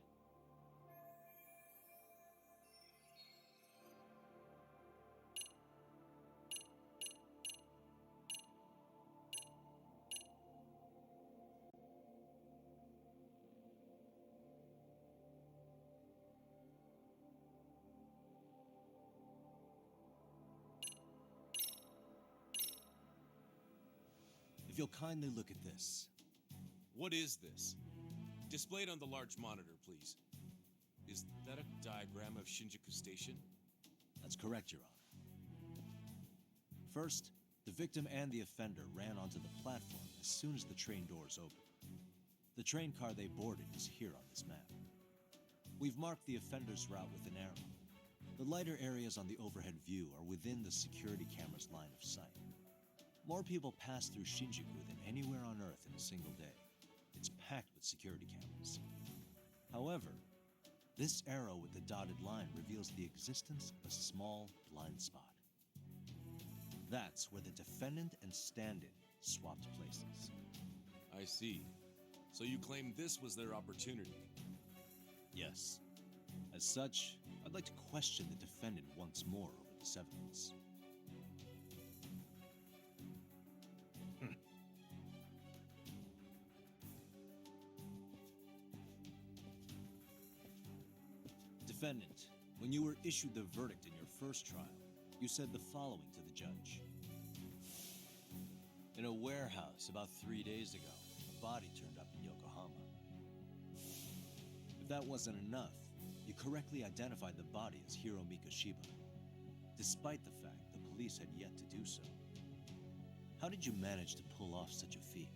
If you'll kindly look at this. What is this? Displayed on the large monitor, please. Is that a diagram of Shinjuku Station? That's correct, Your Honor. First, the victim and the offender ran onto the platform as soon as the train doors opened. The train car they boarded is here on this map. We've marked the offender's route with an arrow. The lighter areas on the overhead view are within the security camera's line of sight. More people pass through Shinjuku than anywhere on Earth in a single day. It's packed with security cameras. However, this arrow with the dotted line reveals the existence of a small blind spot. That's where the defendant and stand-in swapped places. I see. So you claim this was their opportunity? Yes. As such, I'd like to question the defendant once more over this evidence. Defendant, when you were issued the verdict in your first trial, you said the following to the judge. In a warehouse about 3 days ago, a body turned up in Yokohama. If that wasn't enough, you correctly identified the body as Hiro Mikoshiba, despite the fact the police had yet to do so. How did you manage to pull off such a feat?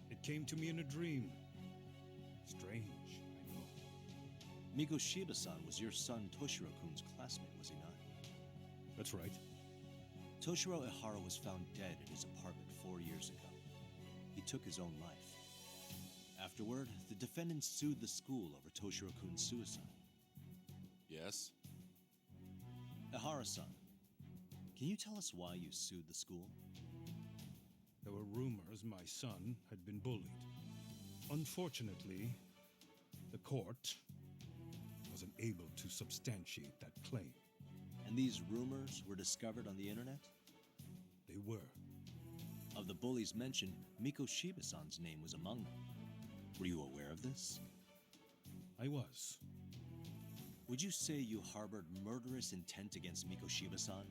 It came to me in a dream. Strange, I know. Mikoshiba-san was your son Toshiro-kun's classmate, was he not? That's right. Toshiro Ihara was found dead in his apartment 4 years ago. He took his own life. Afterward, the defendant sued the school over Toshiro-kun's suicide. Yes? Ihara-san, can you tell us why you sued the school? There were rumors my son had been bullied. Unfortunately, the court wasn't able to substantiate that claim. And these rumors were discovered on the internet? They were. Of the bullies mentioned, Mikoshiba-san's name was among them. Were you aware of this? I was. Would you say you harbored murderous intent against Mikoshiba-san?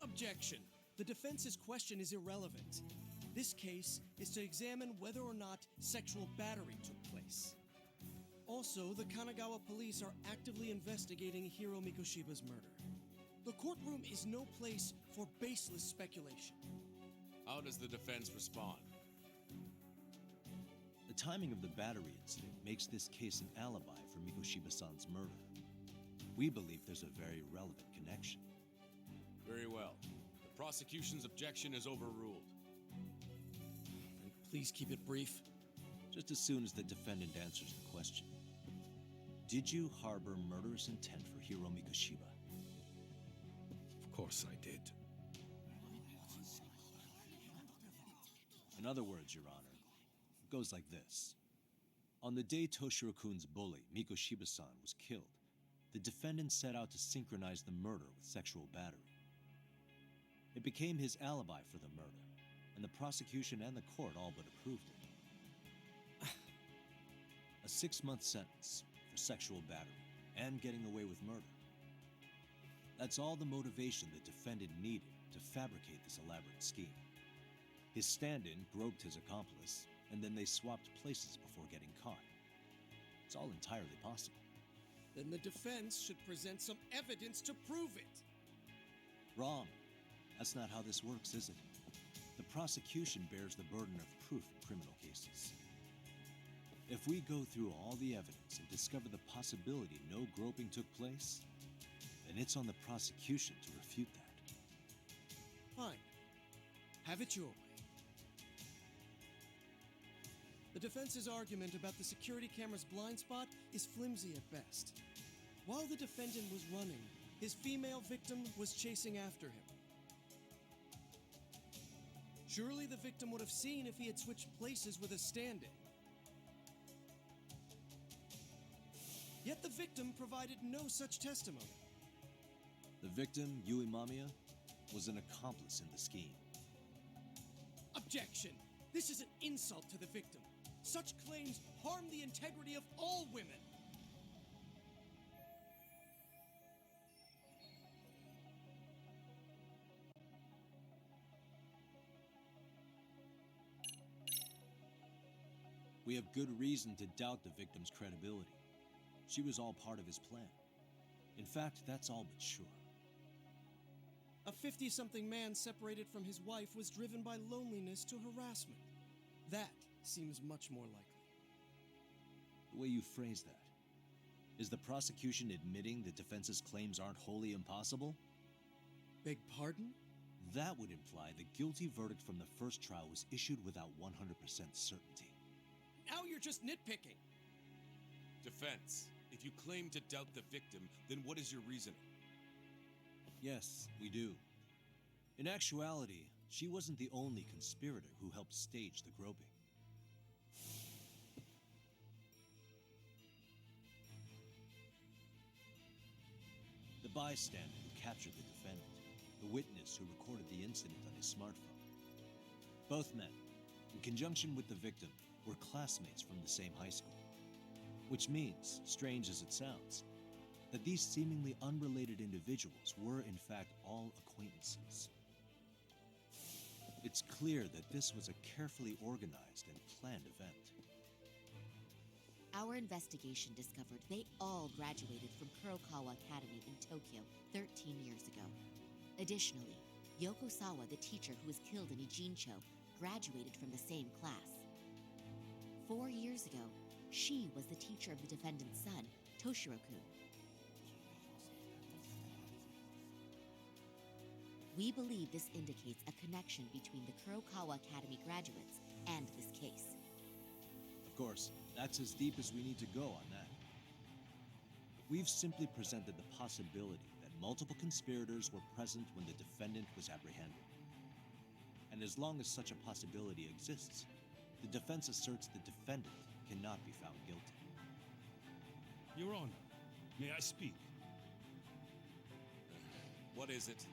Objection. The defense's question is irrelevant. This case is to examine whether or not sexual battery took place. Also, the Kanagawa police are actively investigating Hiro Mikoshiba's murder. The courtroom is no place for baseless speculation. How does the defense respond? The timing of the battery incident makes this case an alibi for Mikoshiba-san's murder. We believe there's a very relevant connection. Very well. The prosecution's objection is overruled. And please keep it brief. Just as soon as the defendant answers the question. Did you harbor murderous intent for Hiro Mikoshiba? Of course I did. In other words, Your Honor, it goes like this. On the day Toshiro-kun's bully, Mikoshiba-san, was killed, the defendant set out to synchronize the murder with sexual battery. It became his alibi for the murder, and the prosecution and the court all but approved it. A 6-month sentence for sexual battery and getting away with murder. That's all the motivation the defendant needed to fabricate this elaborate scheme. His stand-in groped his accomplice, and then they swapped places before getting caught. It's all entirely possible. Then the defense should present some evidence to prove it. Wrong. That's not how this works, is it? The prosecution bears the burden of proof in criminal cases. If we go through all the evidence and discover the possibility no groping took place, then it's on the prosecution to refute that. Fine. Have it your way. The defense's argument about the security camera's blind spot is flimsy at best. While the defendant was running, his female victim was chasing after him. Surely the victim would have seen if he had switched places with a stand-in. Yet the victim provided no such testimony. The victim, Yui Mamiya, was an accomplice in the scheme. Objection! This is an insult to the victim. Such claims harm the integrity of all women. We have good reason to doubt the victim's credibility. She was all part of his plan. In fact, that's all but sure. A 50-something man separated from his wife was driven by loneliness to harassment. That seems much more likely. The way you phrase that. Is the prosecution admitting the defense's claims aren't wholly impossible? Beg pardon? That would imply the guilty verdict from the first trial was issued without 100% certainty. Now you're just nitpicking. Defense, if you claim to doubt the victim, then what is your reasoning? Yes, we do. In actuality, she wasn't the only conspirator who helped stage the groping. The bystander who captured the defendant, the witness who recorded the incident on his smartphone. Both men, in conjunction with the victim, were classmates from the same high school. Which means, strange as it sounds, that these seemingly unrelated individuals were in fact all acquaintances. It's clear that this was a carefully organized and planned event. Our investigation discovered they all graduated from Kurokawa Academy in Tokyo 13 years ago. Additionally, Yoko Sawa, the teacher who was killed in Ijincho, graduated from the same class. 4 years ago, she was the teacher of the defendant's son, Toshiro-kun. We believe this indicates a connection between the Kurokawa Academy graduates and this case. Of course, that's as deep as we need to go on that. We've simply presented the possibility that multiple conspirators were present when the defendant was apprehended. And as long as such a possibility exists, the defense asserts the defendant cannot be found guilty. Your Honor, may I speak? What is it?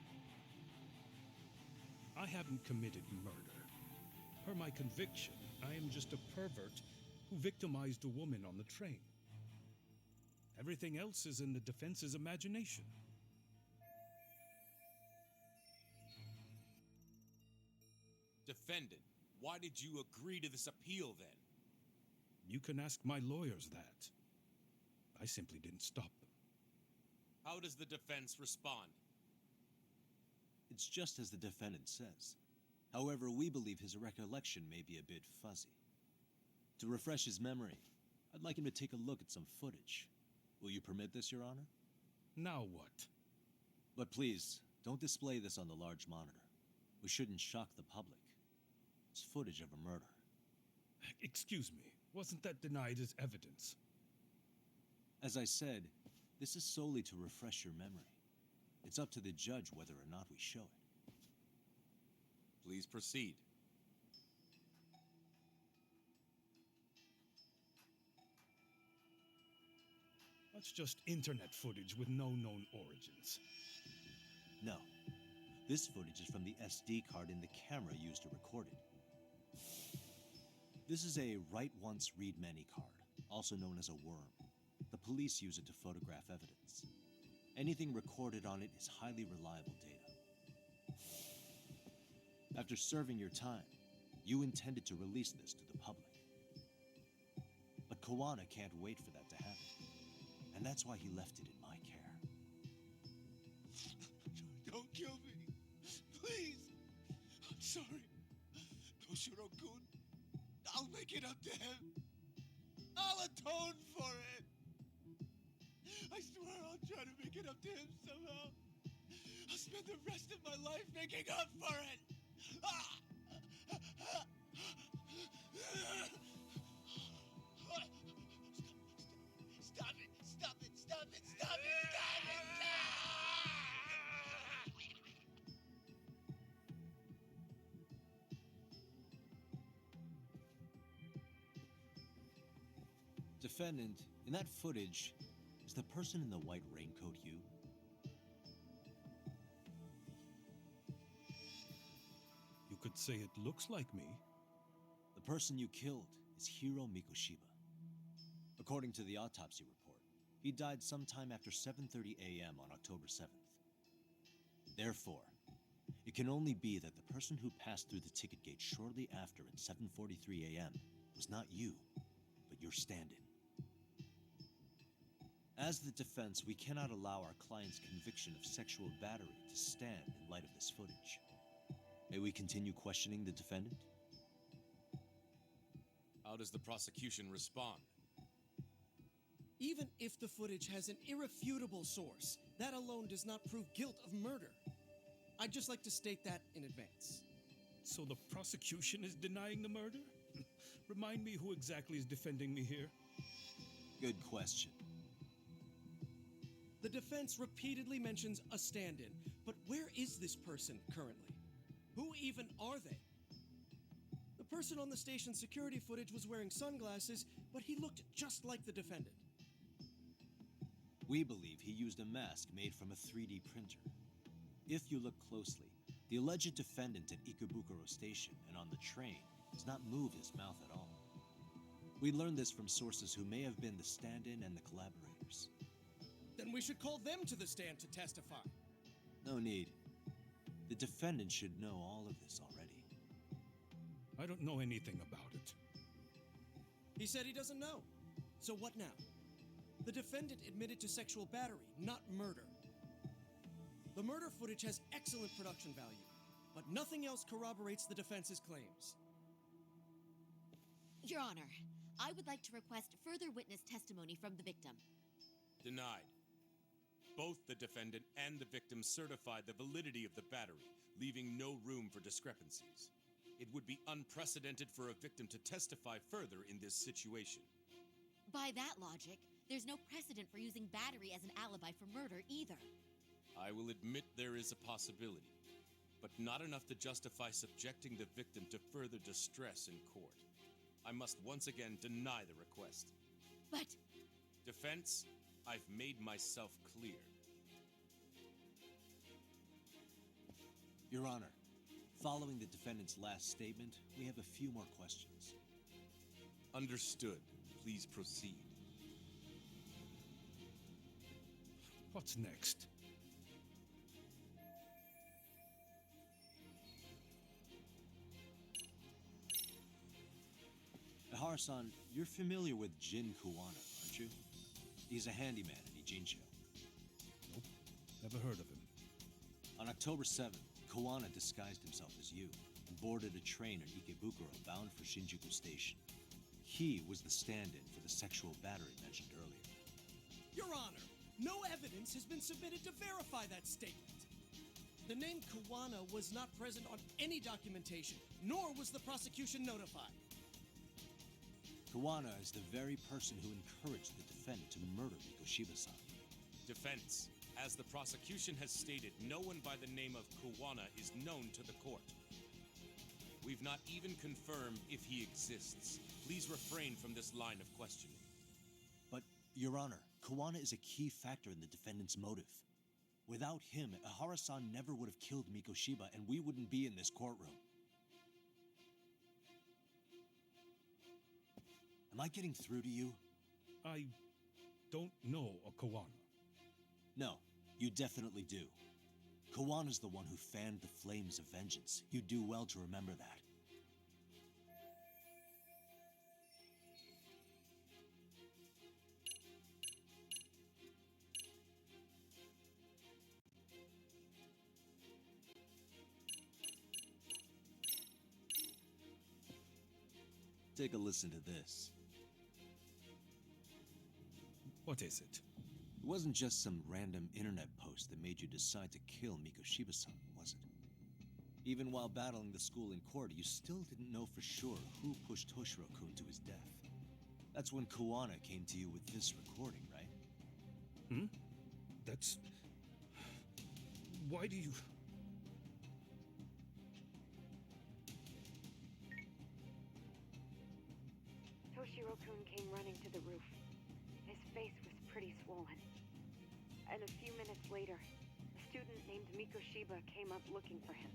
I haven't committed murder. Per my conviction, I am just a pervert who victimized a woman on the train. Everything else is in the defense's imagination. Defendant, why did you agree to this appeal then? You can ask my lawyers that. I simply didn't stop them. How does the defense respond? It's just as the defendant says. However, we believe his recollection may be a bit fuzzy. To refresh his memory, I'd like him to take a look at some footage. Will you permit this, Your Honor? Now what? But please, don't display this on the large monitor. We shouldn't shock the public. It's footage of a murder. Excuse me, wasn't that denied as evidence? As I said, this is solely to refresh your memory. It's up to the judge whether or not we show it. Please proceed. That's just internet footage with no known origins. No. This footage is from the SD card in the camera used to record it. This is a write once, read many card, also known as a worm. The police use it to photograph evidence. Anything recorded on it is highly reliable data. After serving your time, you intended to release this to the public. But Kawana can't wait for that to happen. And that's why he left it in my care. Don't kill me. Please. I'm sorry. Toshiro-kun. I'll make it up to him. I'll atone for it. I swear I'll try to make it up to him somehow. I'll spend the rest of my life making up for it. Stop it! Stop it! Stop it! Stop it! Stop it! Defendant, in that footage, is the person in the white raincoat you? You could say it looks like me. The person you killed is Hiro Mikoshiba. According to the autopsy report, he died sometime after 7:30 a.m. on October 7th. Therefore, it can only be that the person who passed through the ticket gate shortly after at 7:43 a.m. was not you, but your stand-in. As the defense, we cannot allow our client's conviction of sexual battery to stand in light of this footage. May we continue questioning the defendant? How does the prosecution respond? Even if the footage has an irrefutable source, that alone does not prove guilt of murder. I'd just like to state that in advance. So the prosecution is denying the murder? Remind me who exactly is defending me here. Good question. The defense repeatedly mentions a stand-in, but where is this person currently? Who even are they? The person on the station security footage was wearing sunglasses, but he looked just like the defendant. We believe he used a mask made from a 3D printer. If you look closely, the alleged defendant at Ikebukuro Station and on the train does not move his mouth at all. We learned this from sources who may have been the stand-in and the collaborators. Then we should call them to the stand to testify. No need. The defendant should know all of this already. I don't know anything about it. He said he doesn't know. So what now? The defendant admitted to sexual battery, not murder. The murder footage has excellent production value, but nothing else corroborates the defense's claims. Your Honor, I would like to request further witness testimony from the victim. Denied. Both the defendant and the victim certified the validity of the battery, leaving no room for discrepancies. It would be unprecedented for a victim to testify further in this situation. By that logic, there's no precedent for using battery as an alibi for murder either. I will admit there is a possibility, but not enough to justify subjecting the victim to further distress in court. I must once again deny the request. But... Defense, I've made myself clear. Your Honor, following the defendant's last statement, we have a few more questions. Understood. Please proceed. What's next? Ihara-san, you're familiar with Jin Kuwana, aren't you? He's a handyman in Ijincho. Nope, never heard of him. On October 7th, Kuwana disguised himself as you and boarded a train in Ikebukuro bound for Shinjuku Station. He was the stand-in for the sexual battery mentioned earlier. Your Honor, no evidence has been submitted to verify that statement. The name Kuwana was not present on any documentation, nor was the prosecution notified. Kuwana is the very person who encouraged the defendant to murder Mikoshiba-san. Defense, as the prosecution has stated, no one by the name of Kuwana is known to the court. We've not even confirmed if he exists. Please refrain from this line of questioning. But, Your Honor, Kuwana is a key factor in the defendant's motive. Without him, Ihara-san never would have killed Mikoshiba, and we wouldn't be in this courtroom. Am I getting through to you? I don't know a Kuwana. No, you definitely do. Kawana's the one who fanned the flames of vengeance. You do well to remember that. Take a listen to this. What is it? It wasn't just some random internet post that made you decide to kill Mikoshiba-san, was it? Even while battling the school in court, you still didn't know for sure who pushed Toshiro-kun to his death. That's when Kuwana came to you with this recording, right? That's... Why do you... Toshiro-kun came running to the roof. face was pretty swollen. And a few minutes later, a student named Mikoshiba came up looking for him.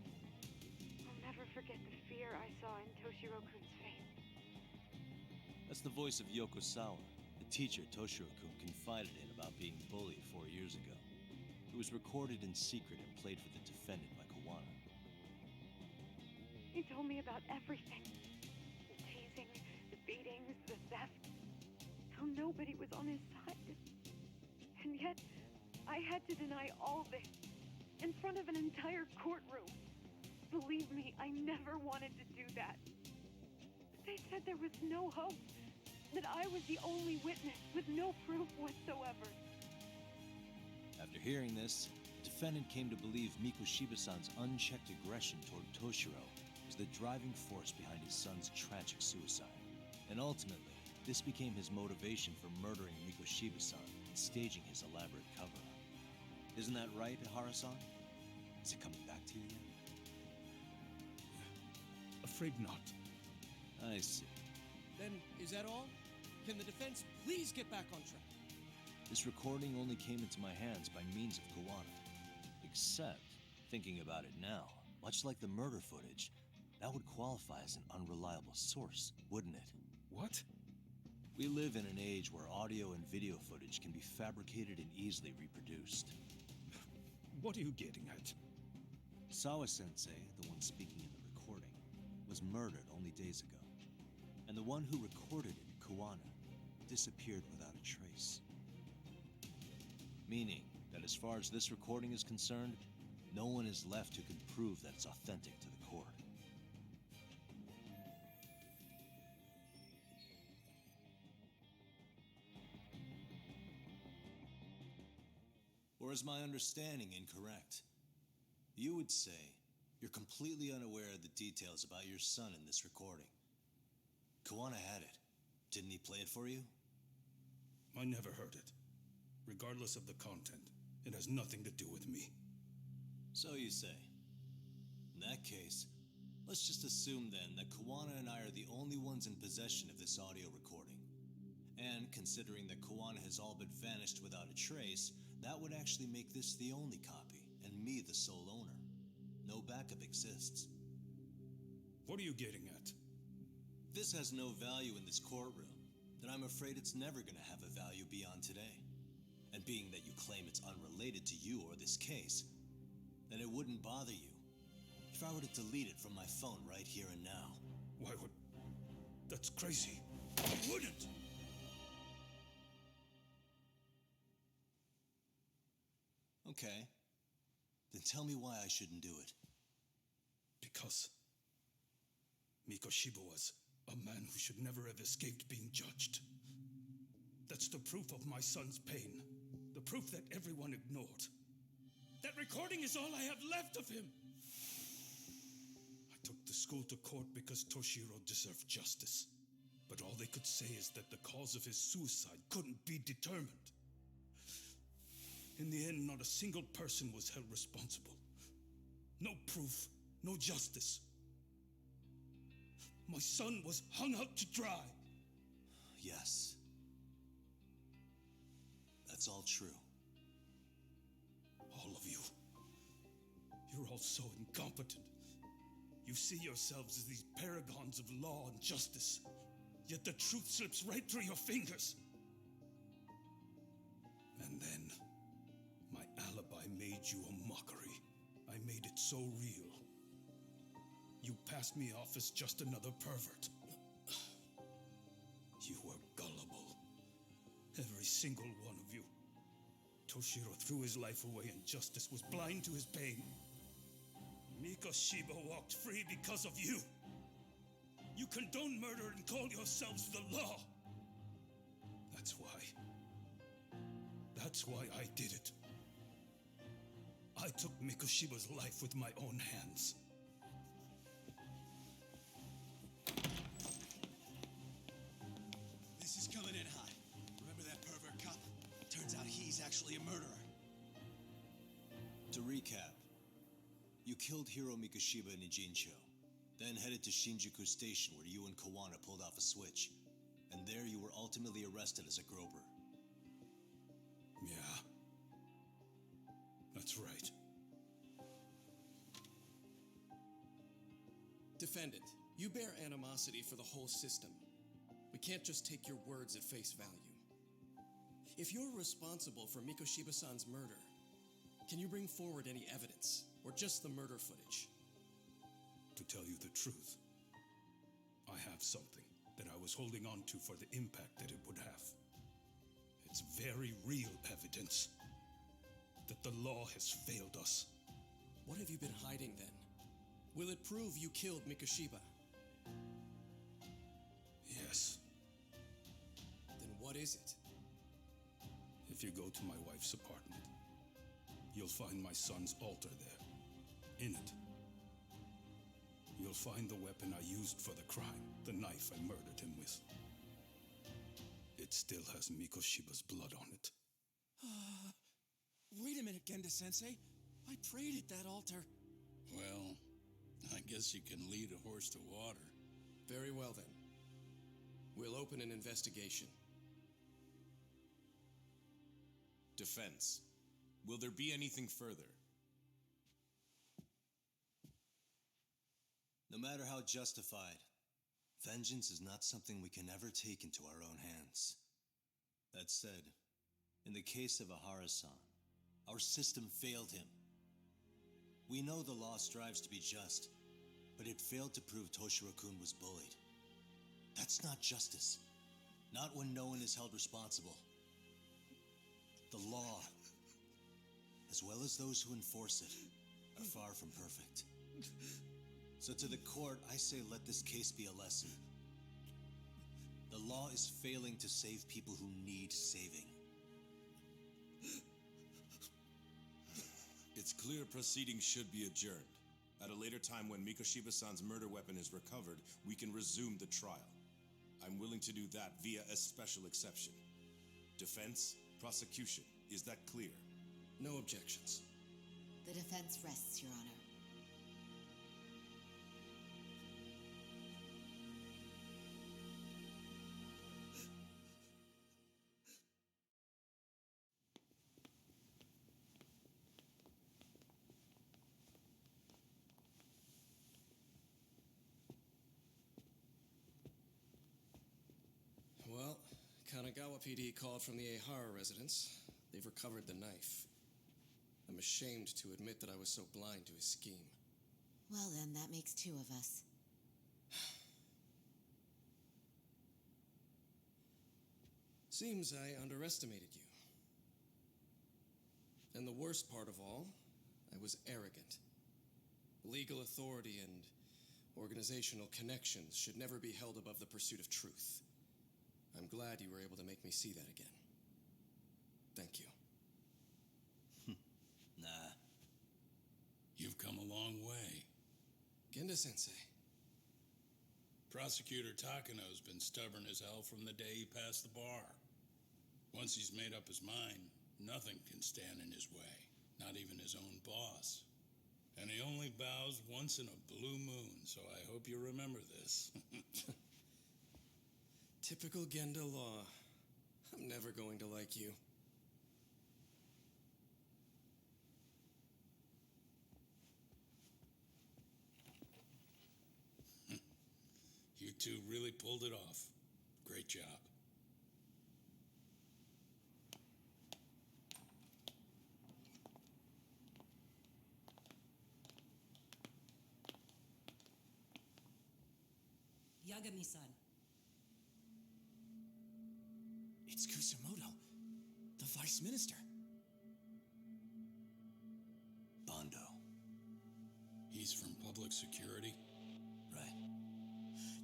I'll never forget the fear I saw in Toshiro-kun's face. That's the voice of Yoko Sawa, the teacher Toshiro-kun confided in about being bullied 4 years ago. It was recorded in secret and played for the defendant by Kawana. He told me about everything. The teasing, the beatings, the theft. How nobody was on his side. And yet, I had to deny all this in front of an entire courtroom. Believe me, I never wanted to do that. They said there was no hope, that I was the only witness with no proof whatsoever. After hearing this, the defendant came to believe Mikoshiba-san's unchecked aggression toward Toshiro was the driving force behind his son's tragic suicide. And ultimately, this became his motivation for murdering Mikoshiba-san and staging his elaborate cover-up. Isn't that right, Ihara-san? Is it coming back to you yet? Afraid not. I see. Then, is that all? Can the defense please get back on track? This recording only came into my hands by means of Kawana. Except, thinking about it now, much like the murder footage, that would qualify as an unreliable source, wouldn't it? What? We live in an age where audio and video footage can be fabricated and easily reproduced. What are you getting at? Sawa-sensei, the one speaking in the recording, was murdered only days ago. And the one who recorded it, Kawana, disappeared without a trace. Meaning that as far as this recording is concerned, no one is left who can prove that it's authentic to the court. Or is my understanding incorrect? You would say you're completely unaware of the details about your son in this recording. Kawana had it. Didn't he play it for you? I never heard it. Regardless of the content, it has nothing to do with me. So you say. In that case, let's just assume then that Kawana and I are the only ones in possession of this audio recording. And considering that Kawana has all but vanished without a trace, that would actually make this the only copy, and me the sole owner. No backup exists. What are you getting at? This has no value in this courtroom, then I'm afraid it's never gonna have a value beyond today. And being that you claim it's unrelated to you or this case, then it wouldn't bother you if I were to delete it from my phone right here and now. Why would... That's crazy. I wouldn't! Okay. Then tell me why I shouldn't do it. Because Mikoshiba was a man who should never have escaped being judged. That's the proof of my son's pain. The proof that everyone ignored. That recording is all I have left of him. I took the school to court because Toshiro deserved justice. But all they could say is that the cause of his suicide couldn't be determined. In the end, not a single person was held responsible. No proof, no justice. My son was hung out to dry. Yes. That's all true. All of you. You're all so incompetent. You see yourselves as these paragons of law and justice. Yet the truth slips right through your fingers. And then, my alibi made you a mockery. I made it so real. You passed me off as just another pervert. You were gullible. Every single one of you. Toshiro threw his life away and justice was blind to his pain. Mikoshiba walked free because of you. You condone murder and call yourselves the law. That's why. That's why I did it. I took Mikoshiba's life with my own hands. This is coming in hot. Remember that pervert cop? Turns out he's actually a murderer. To recap, you killed Hiro Mikoshiba in Ijincho, then headed to Shinjuku Station where you and Kawana pulled off a switch, and there you were ultimately arrested as a groper. That's right. Defendant, you bear animosity for the whole system. We can't just take your words at face value. If you're responsible for Mikoshiba-san's murder, can you bring forward any evidence, or just the murder footage? To tell you the truth, I have something that I was holding on to for the impact that it would have. It's very real evidence that the law has failed us. What have you been hiding then? Will it prove you killed Mikoshiba? Yes. Then what is it? If you go to my wife's apartment, you'll find my son's altar there. In it, you'll find the weapon I used for the crime, the knife I murdered him with. It still has Mikoshiba's blood on it. Wait a minute, Genda-sensei. I prayed at that altar. Well, I guess you can lead a horse to water. Very well, then. We'll open an investigation. Defense. Will there be anything further? No matter how justified, vengeance is not something we can ever take into our own hands. That said, in the case of Ahara-san, our system failed him. We know the law strives to be just, but it failed to prove Toshiro-kun was bullied. That's not justice. Not when no one is held responsible. The law, as well as those who enforce it, are far from perfect. So to the court, I say let this case be a lesson. The law is failing to save people who need saving. It's clear proceedings should be adjourned. At a later time when Mikoshiba-san's murder weapon is recovered, we can resume the trial. I'm willing to do that via a special exception. Defense, prosecution, is that clear? No objections. The defense rests, Your Honor. Well, Kanagawa PD called from the Ehara residence. They've recovered the knife. I'm ashamed to admit that I was so blind to his scheme. Well then, that makes two of us. Seems I underestimated you. And the worst part of all, I was arrogant. Legal authority and organizational connections should never be held above the pursuit of truth. I'm glad you were able to make me see that again. Thank you. Nah. You've come a long way. Genda-sensei. Prosecutor Takano's been stubborn as hell from the day he passed the bar. Once he's made up his mind, nothing can stand in his way, not even his own boss. And he only bows once in a blue moon, so I hope you remember this. Typical Genda law. I'm never going to like you. You two really pulled it off. Great job. Yagami-san. It's Kusumoto, the Vice Minister. Bondo. He's from public security? Right.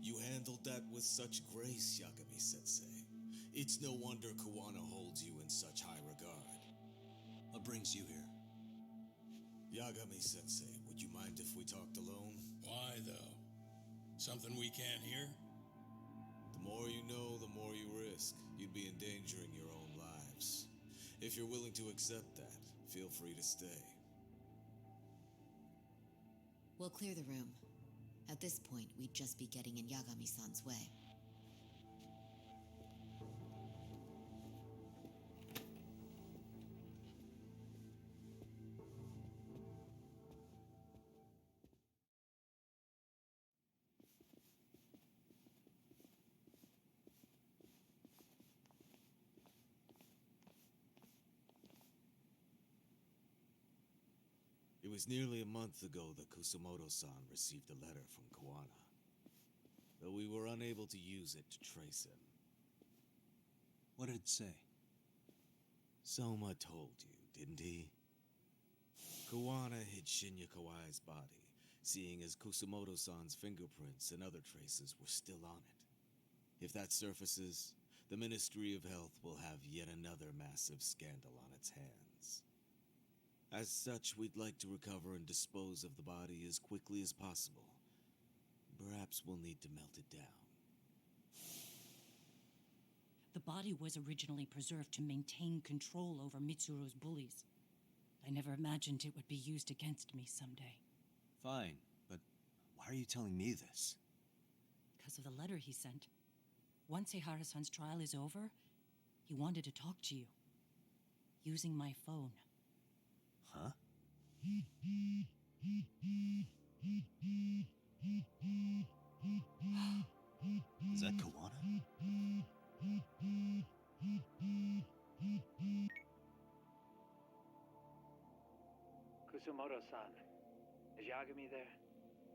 You handled that with such grace, Yagami-sensei. It's no wonder Kuwana holds you in such high regard. What brings you here? Yagami-sensei, would you mind if we talked alone? Why, though? Something we can't hear? The more you know, the more you risk. You'd be endangering your own lives. If you're willing to accept that, feel free to stay. We'll clear the room. At this point, we'd just be getting in Yagami-san's way. It was nearly a month ago that Kusumoto-san received a letter from Koana, though we were unable to use it to trace him. What did it say? Soma told you, didn't he? Koana hid Shinya Kawai's body, seeing as Kusumoto-san's fingerprints and other traces were still on it. If that surfaces, the Ministry of Health will have yet another massive scandal on its hands. As such, we'd like to recover and dispose of the body as quickly as possible. Perhaps we'll need to melt it down. The body was originally preserved to maintain control over Mitsuru's bullies. I never imagined it would be used against me someday. Fine, but why are you telling me this? Because of the letter he sent. Once Eihara-san's trial is over, he wanted to talk to you. Using my phone. Huh? Is that Koana? Kusumoto-san, is Yagami there?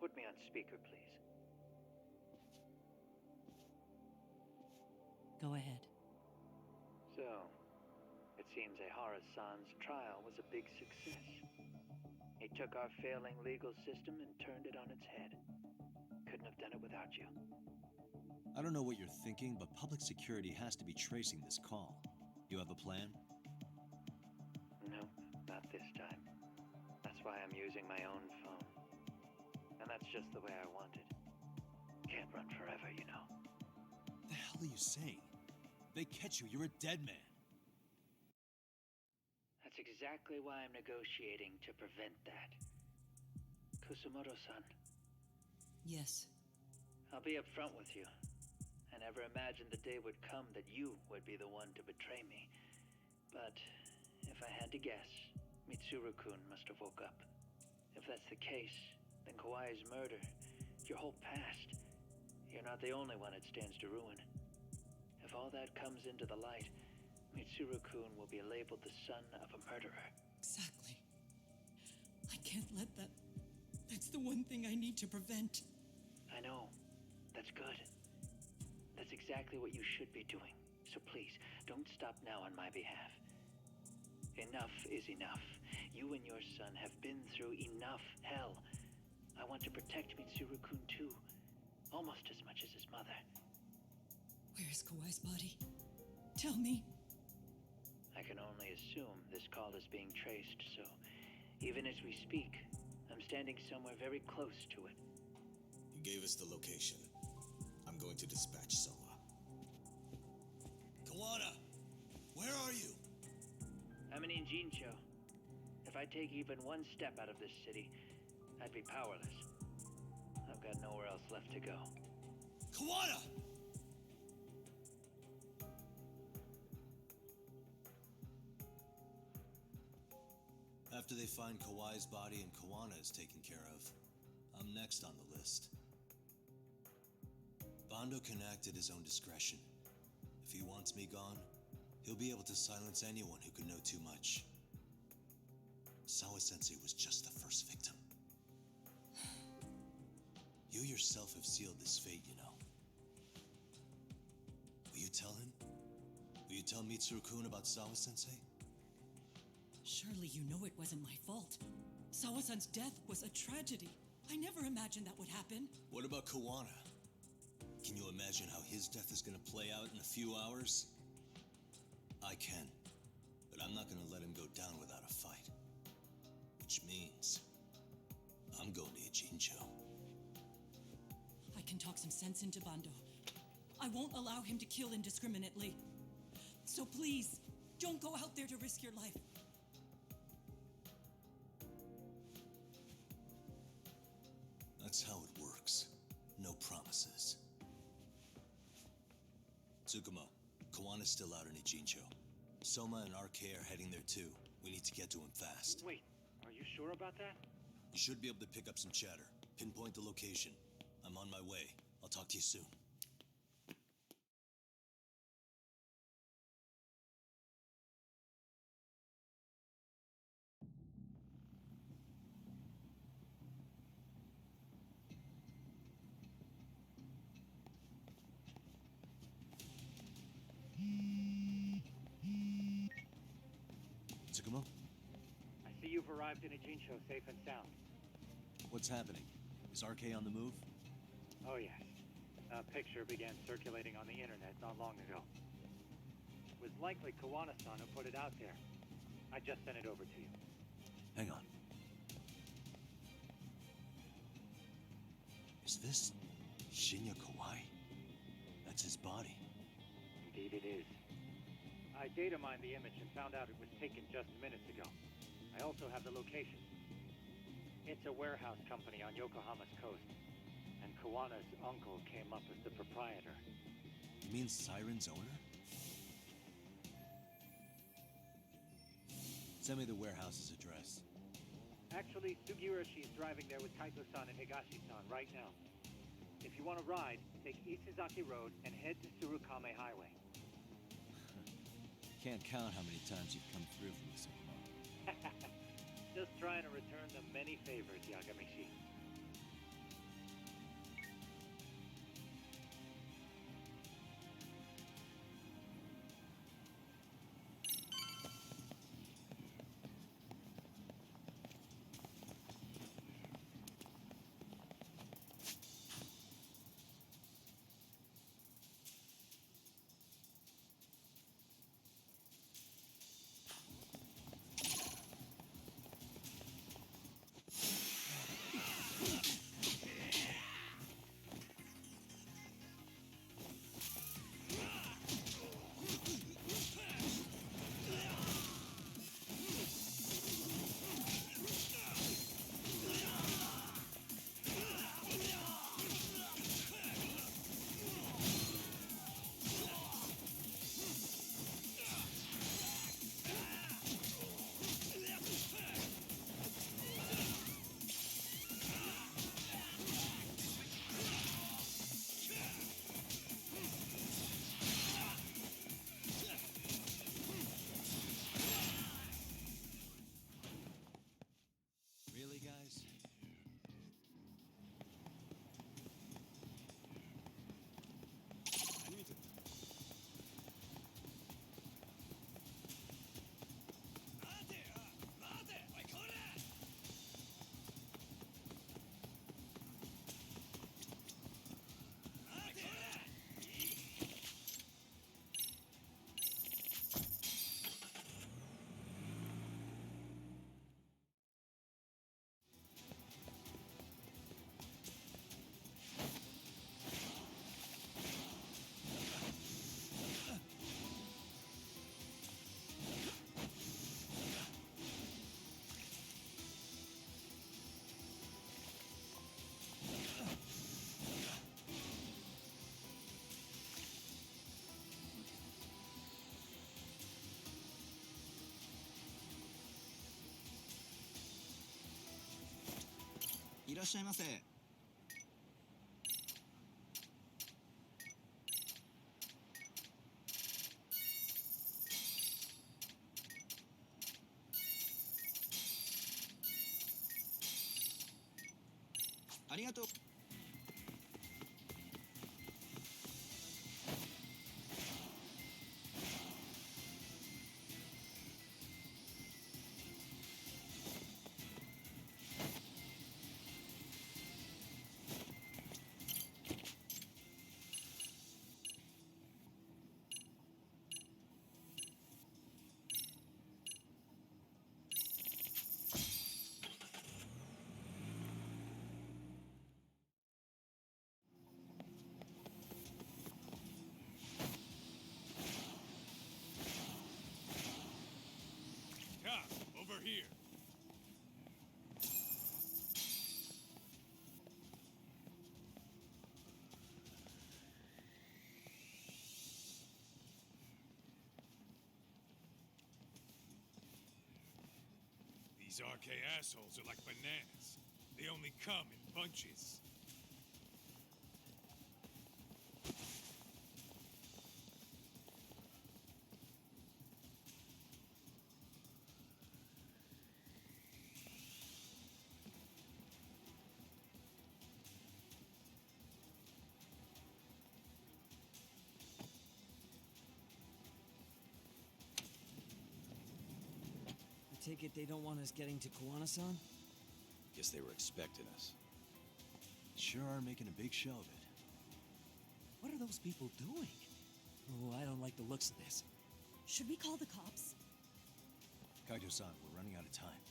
Put me on speaker, please. Go ahead. So, it seems Eihara-san's trial was a big success. He took our failing legal system and turned it on its head. Couldn't have done it without you. I don't know what you're thinking, but public security has to be tracing this call. You have a plan? No, not this time. That's why I'm using my own phone. And that's just the way I want it. Can't run forever, you know. What the hell are you saying? If they catch you, you're a dead man. That's exactly why I'm negotiating to prevent that. Kusumoto-san. Yes. I'll be upfront with you. I never imagined the day would come that you would be the one to betray me. But if I had to guess, Mitsuru-kun must have woke up. If that's the case, then Kawai's murder, your whole past, you're not the only one it stands to ruin. If all that comes into the light, Mitsuru-kun will be labeled the son of a murderer. Exactly. I can't let that... That's the one thing I need to prevent. I know. That's good. That's exactly what you should be doing. So please, don't stop now on my behalf. Enough is enough. You and your son have been through enough hell. I want to protect Mitsuru-kun too. Almost as much as his mother. Where is Kawai's body? Tell me. I can only assume this call is being traced, so even as we speak, I'm standing somewhere very close to it. You gave us the location. I'm going to dispatch Soma. Koana! Where are you? I'm in Injincho. If I take even one step out of this city, I'd be powerless. I've got nowhere else left to go. Koana! After they find Kawai's body and Koana is taken care of, I'm next on the list. Bando can act at his own discretion. If he wants me gone, he'll be able to silence anyone who could know too much. Sawa-sensei was just the first victim. You yourself have sealed this fate, you know. Will you tell him? Will you tell Mitsuru-kun about Sawa-sensei? Surely you know it wasn't my fault. Sawa-san's death was a tragedy. I never imagined that would happen. What about Koana? Can you imagine how his death is gonna play out in a few hours? I can, but I'm not gonna let him go down without a fight. Which means, I'm going to Ijincho. I can talk some sense into Bando. I won't allow him to kill indiscriminately. So please, don't go out there to risk your life. That's how it works. No promises. Tsukumo, Kawana's still out in Ijincho. Soma and RK are heading there too. We need to get to him fast. Wait, are you sure about that? You should be able to pick up some chatter. Pinpoint the location. I'm on my way. I'll talk to you soon. Tsukumo? I see you've arrived in Ijincho safe and sound. What's happening? Is RK on the move? Oh, yes. A picture began circulating on the internet not long ago. It was likely Kawana-san who put it out there. I just sent it over to you. Hang on. Is this Shinya Kawai? That's his body. Indeed it is. I data mined the image and found out it was taken just minutes ago. I also have the location. It's a warehouse company on Yokohama's coast, and Kawana's uncle came up as the proprietor. You mean Siren's owner? Send me the warehouse's address. Actually, Sugiurashi's driving there with Kaito-san and Higashi-san right now. If you want to ride, take Isizaki Road and head to Surukame Highway. Can't count how many times you've come through for me, Tsukumo. Just trying to return the many favors, Yagamishi. Really, guys? Arigato. Cop, over here. These RK assholes are like bananas. They only come in bunches. Take it they don't want us getting to Kuwana-san? Guess they were expecting us. Sure are making a big show of it. What are those people doing? Oh, I don't like the looks of this. Should we call the cops? Kaito-san, we're running out of time.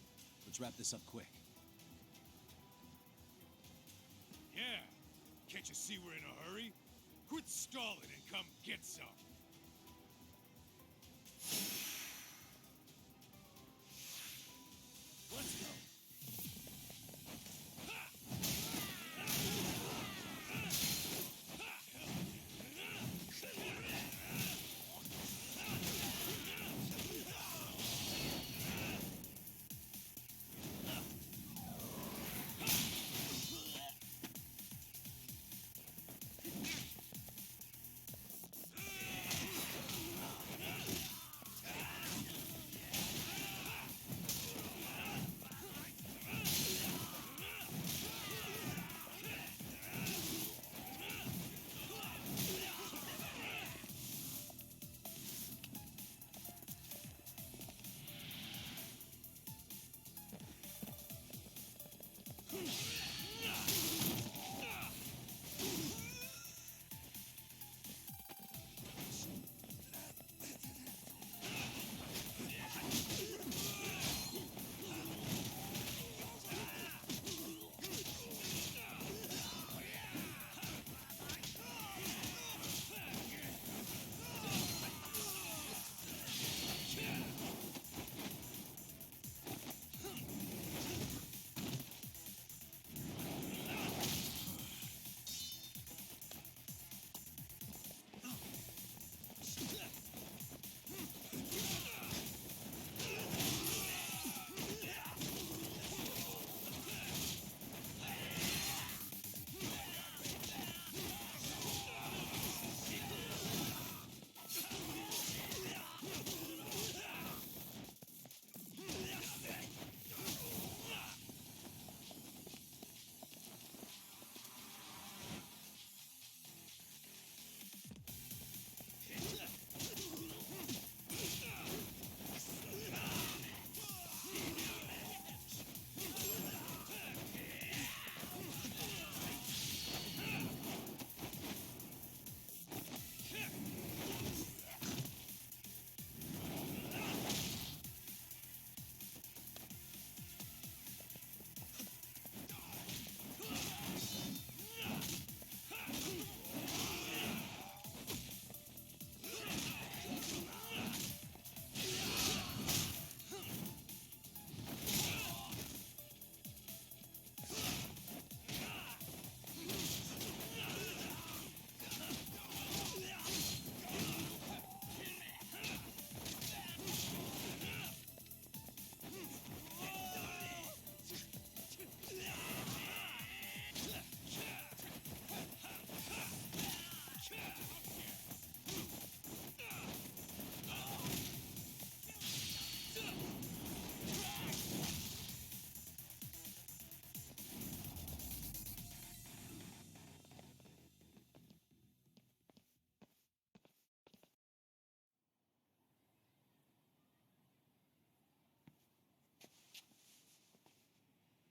Let's wrap this up quick. Yeah. Can't you see we're in a hurry? Quit stalling and come get some. Let's go.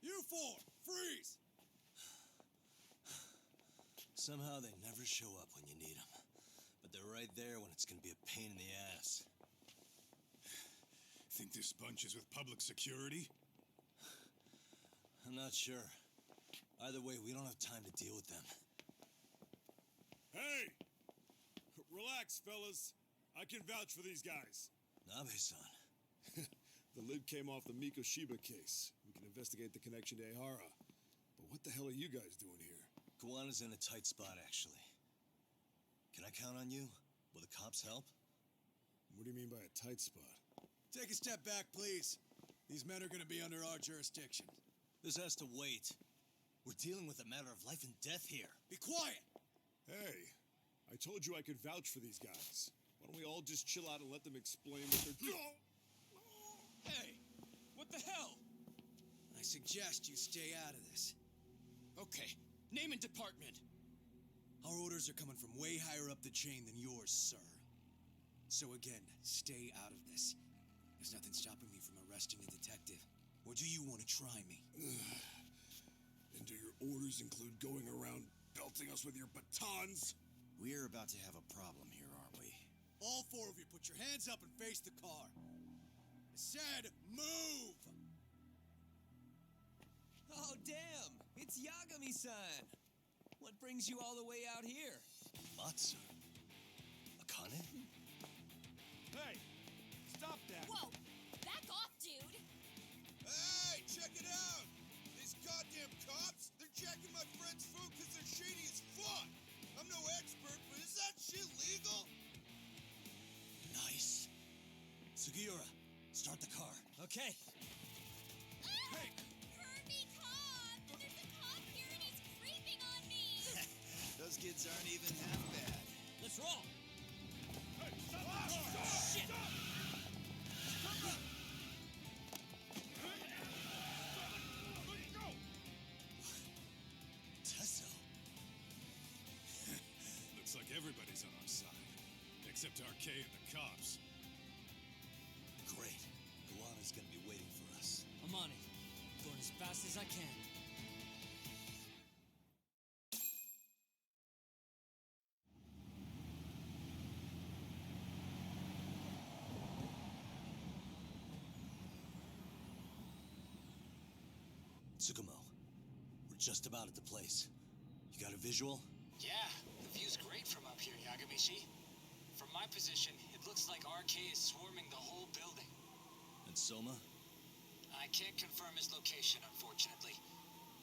You four, freeze! Somehow they never show up when you need them. But they're right there when it's gonna be a pain in the ass. Think this bunch is with public security? I'm not sure. Either way, we don't have time to deal with them. Hey! Relax, fellas. I can vouch for these guys. Nabe-san. The lid came off the Mikoshiba case. We can investigate the connection to Ehara. But what the hell are you guys doing here? Kuwana's in a tight spot, actually. Can I count on you? Will the cops help? What do you mean by a tight spot? Take a step back, please. These men are gonna be under our jurisdiction. This has to wait. We're dealing with a matter of life and death here. Be quiet! Hey, I told you I could vouch for these guys. Why don't we all just chill out and let them explain what they're doing? Hey, what the hell? I suggest you stay out of this. Okay, name and department. Our orders are coming from way higher up the chain than yours, sir. So again, stay out of this. There's nothing stopping me from arresting a Or do you want to try me? And do your orders include going around belting us with your batons? We're about to have a problem here, aren't we? All four of you, put your hands up and face the car. I said, move! Oh, damn! It's Yagami-san! What brings you all the way out here? Matsu? Akane? Hey! Stop that! Whoa! Back off, dude! Hey, check it out! These goddamn cops, they're checking my friend's food because they're shady as fuck! I'm no expert, but is that shit legal? Nice. Sugiura, start the car. Okay. Hey! Kirby cop! There's a cop here and he's creeping on me! Those kids aren't even half bad. Let's roll! Hey, stop the car! Shit! Tesso. Looks like everybody's on our side. Except RK and the cops. Great. Guana's gonna be waiting for us. I'm on it. Going as fast as I can. Tsukumo, we're just about at the place. You got a visual? Yeah, the view's great from up here, Yagami-shi. From my position, it looks like RK is swarming the whole building. And Soma? I can't confirm his location, unfortunately.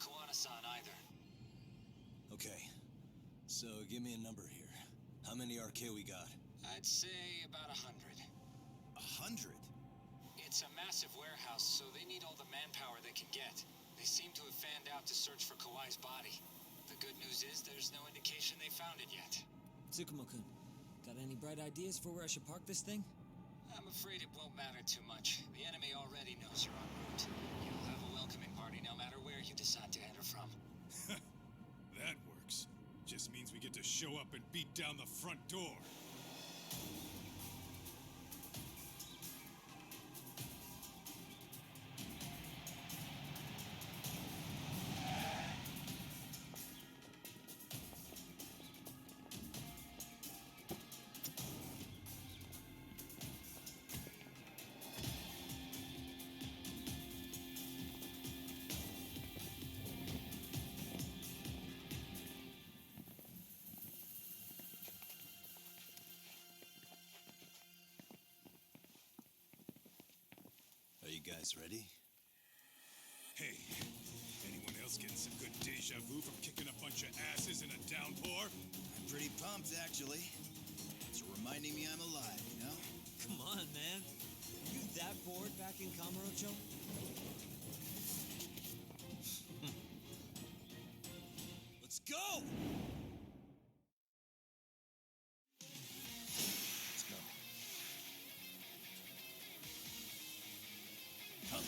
Koana-san either. Okay. So, give me a number here. How many RK we got? I'd say about 100. 100? It's a massive warehouse, so they need all the manpower they can get. They seem to have fanned out to search for Kawai's body. The good news is there's no indication they found it yet. Tsukumo-kun, got any bright ideas for where I should park this thing? I'm afraid it won't matter too much. The enemy already knows you're en route. You'll have a welcoming party no matter where you decide to enter from. That works. Just means we get to show up and beat down the front door. Are you guys ready? Hey, anyone else getting some good deja vu from kicking a bunch of asses in a downpour? I'm pretty pumped, actually. It's reminding me I'm alive, you know? Come on, man. Were you that bored back in Kamurocho? Let's go! Let's go. Come.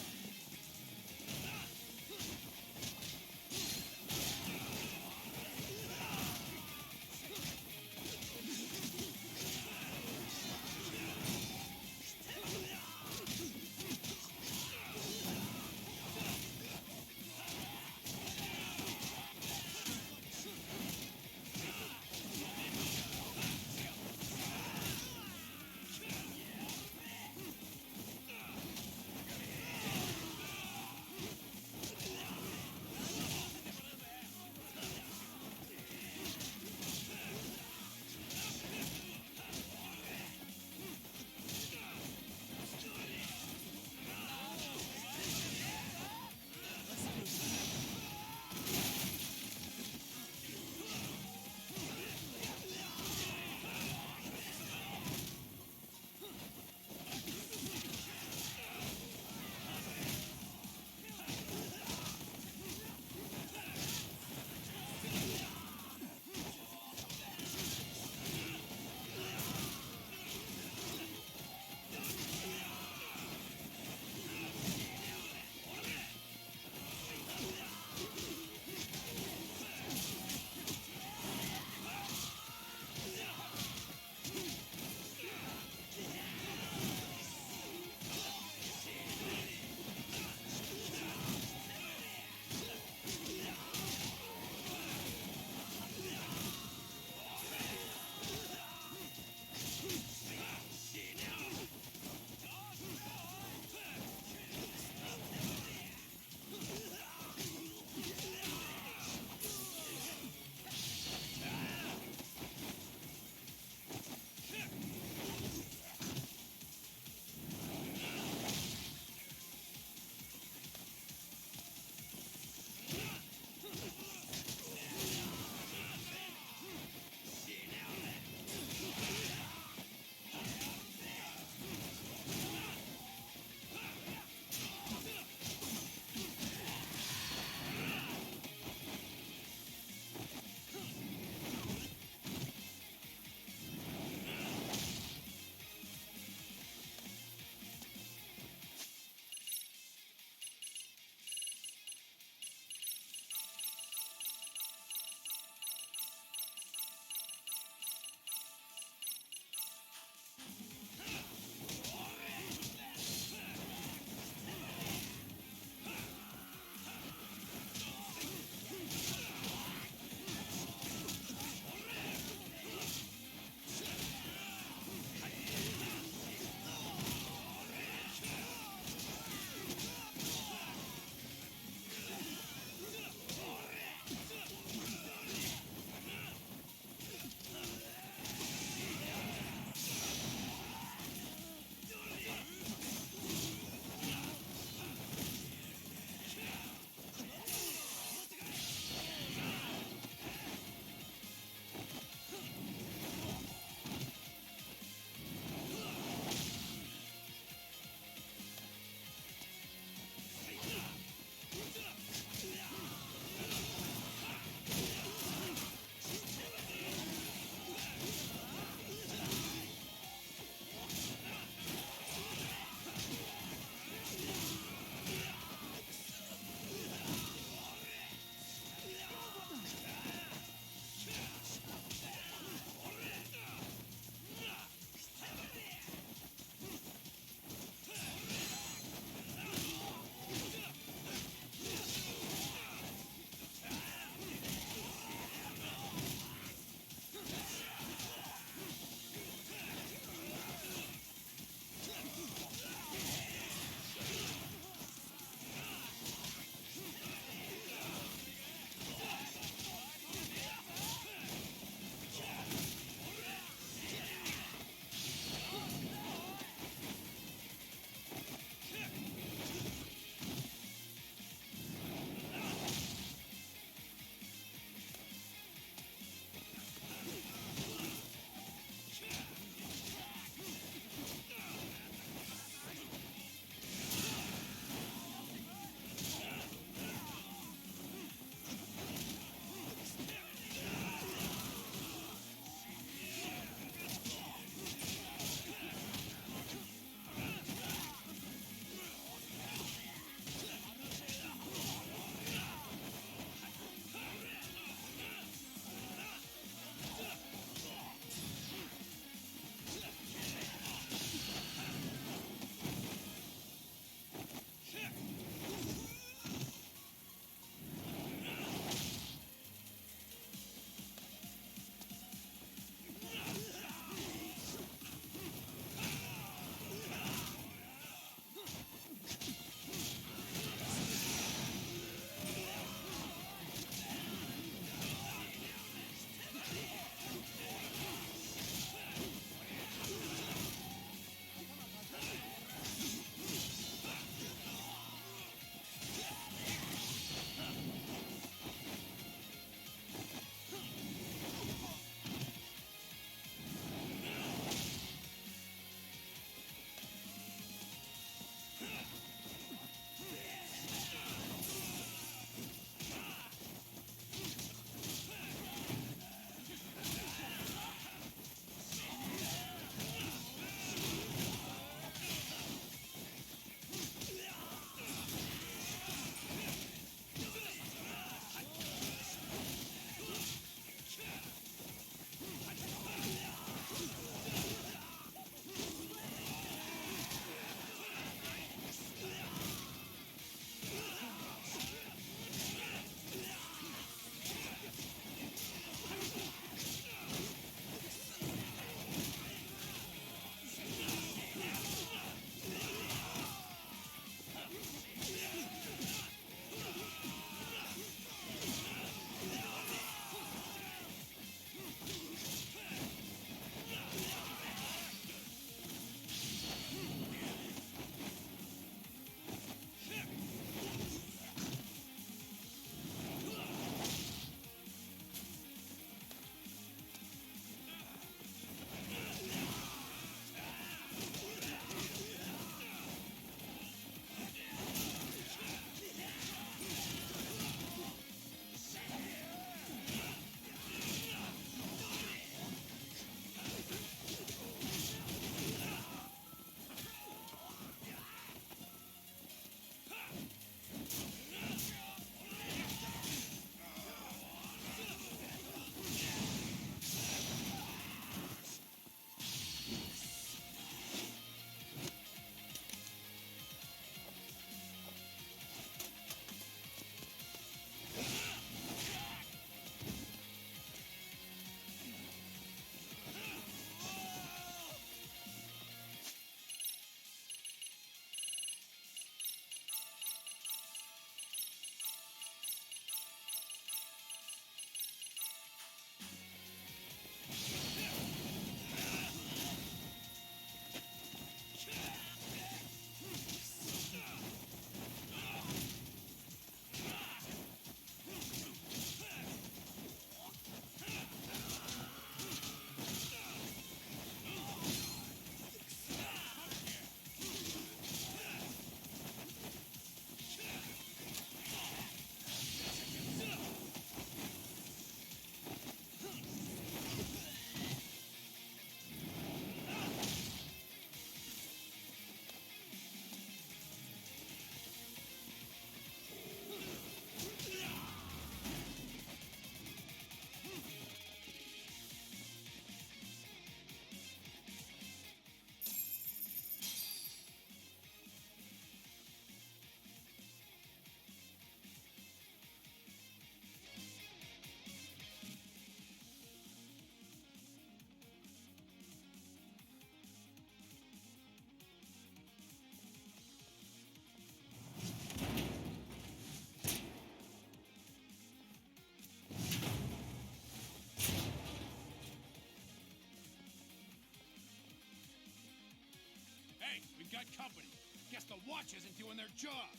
Guess the watch isn't doing their job.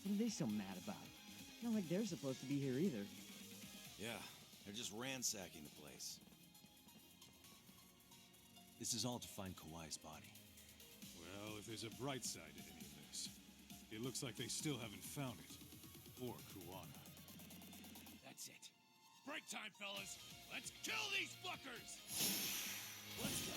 What are they so mad about? Not like they're supposed to be here either. Yeah, they're just ransacking the place. This is all to find Kawai's body. Well, if there's a bright side to any of this, it looks like they still haven't found it. Or Kuwana. That's it. Break time, fellas. Let's kill these fuckers! Let's go.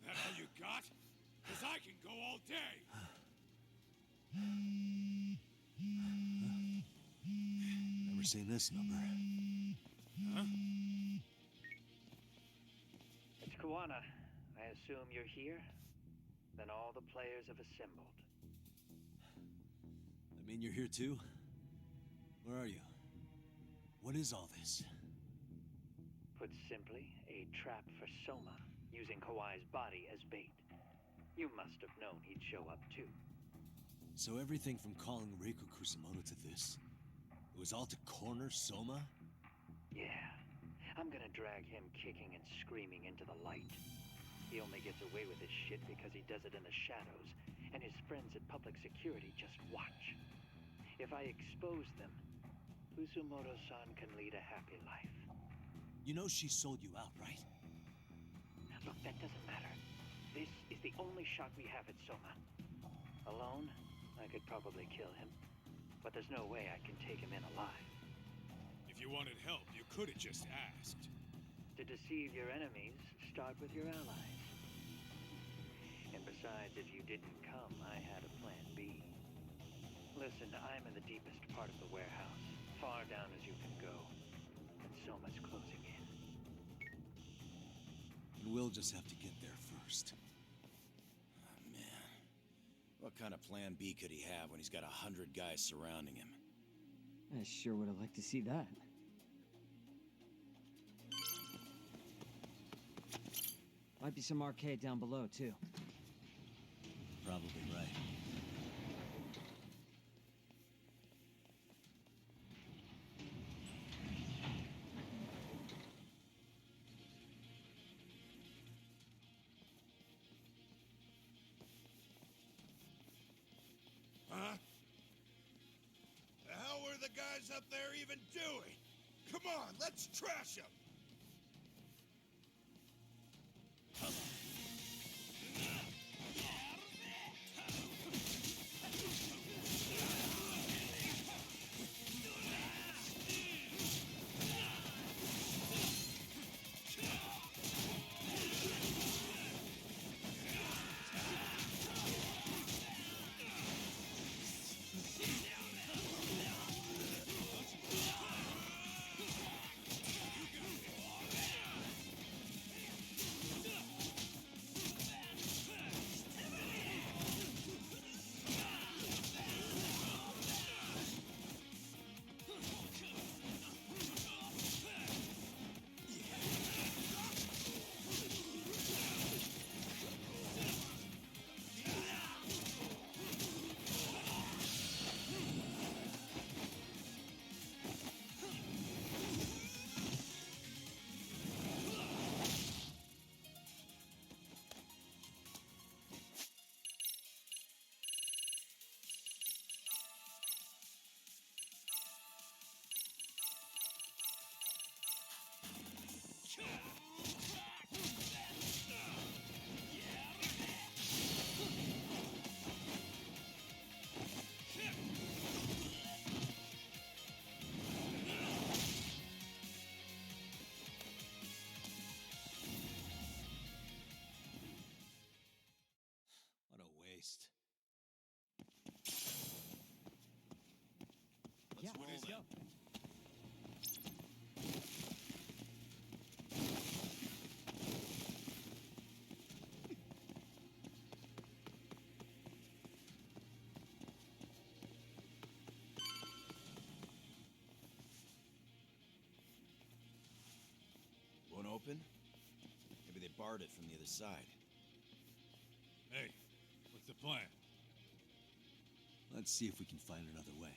That all you got? Because I can go all day! Never seen this number. Huh? It's Kuwana. I assume you're here? Then all the players have assembled. I mean, you're here too? Where are you? What is all this? Put simply, a trap for Soma, using Kawai's body as bait. You must have known he'd show up too. So everything from calling Reiko Kusumoto to this, it was all to corner Soma? Yeah. I'm gonna drag him kicking and screaming into the light. He only gets away with his shit because he does it in the shadows, and his friends at public security just watch. If I expose them, Kusumoto-san can lead a happy life. You know she sold you out, right? Look, that doesn't matter. This is the only shot we have at Soma. Alone, I could probably kill him, but there's no way I can take him in alive. If you wanted help, you could have just asked. To deceive your enemies, start with your allies. And besides, if you didn't come, I had a plan B. Listen, I'm in the deepest part of the warehouse, far down as you can go, and Soma's closing in. And we'll just have to get there first. Oh, man. What kind of plan B could he have when he's got 100 guys surrounding him? I sure would have liked to see that. Might be some arcade down below, too. Probably right. Huh? The hell were the guys up there even doing? Come on, let's trash them! barred it from the other side. Hey, what's the plan? Let's see if we can find another way.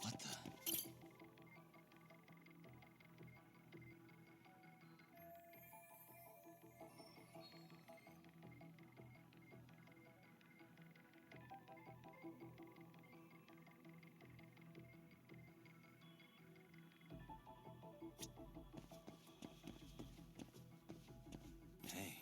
What the? Hey.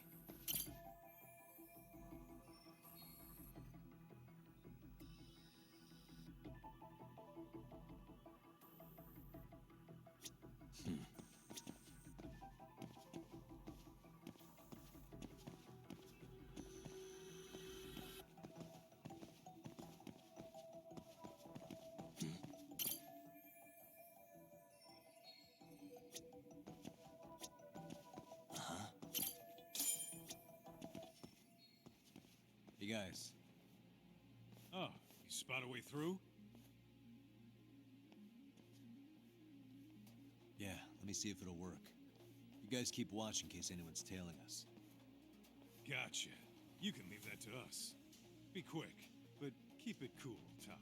Hey guys. Oh, you spot a way through? Yeah, let me see if it'll work. You guys keep watch in case anyone's tailing us. Gotcha. You can leave that to us. Be quick, but keep it cool, Tog.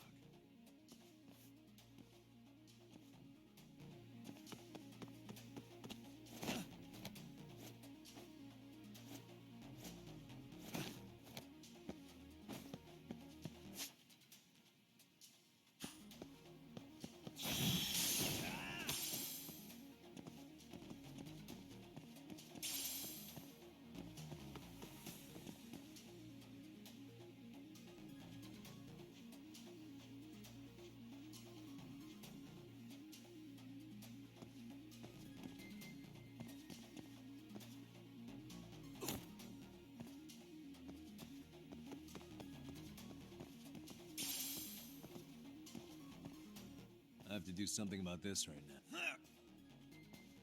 I have to do something about this right now.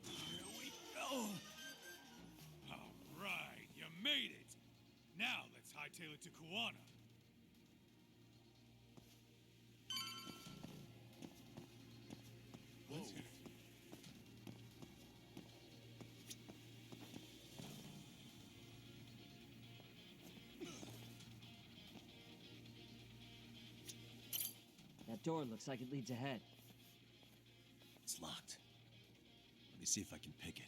Here we go! All right, you made it! Now let's hightail it to Kuwana. Let's hit it. That door looks like it leads ahead. It's locked. Let me see if I can pick it.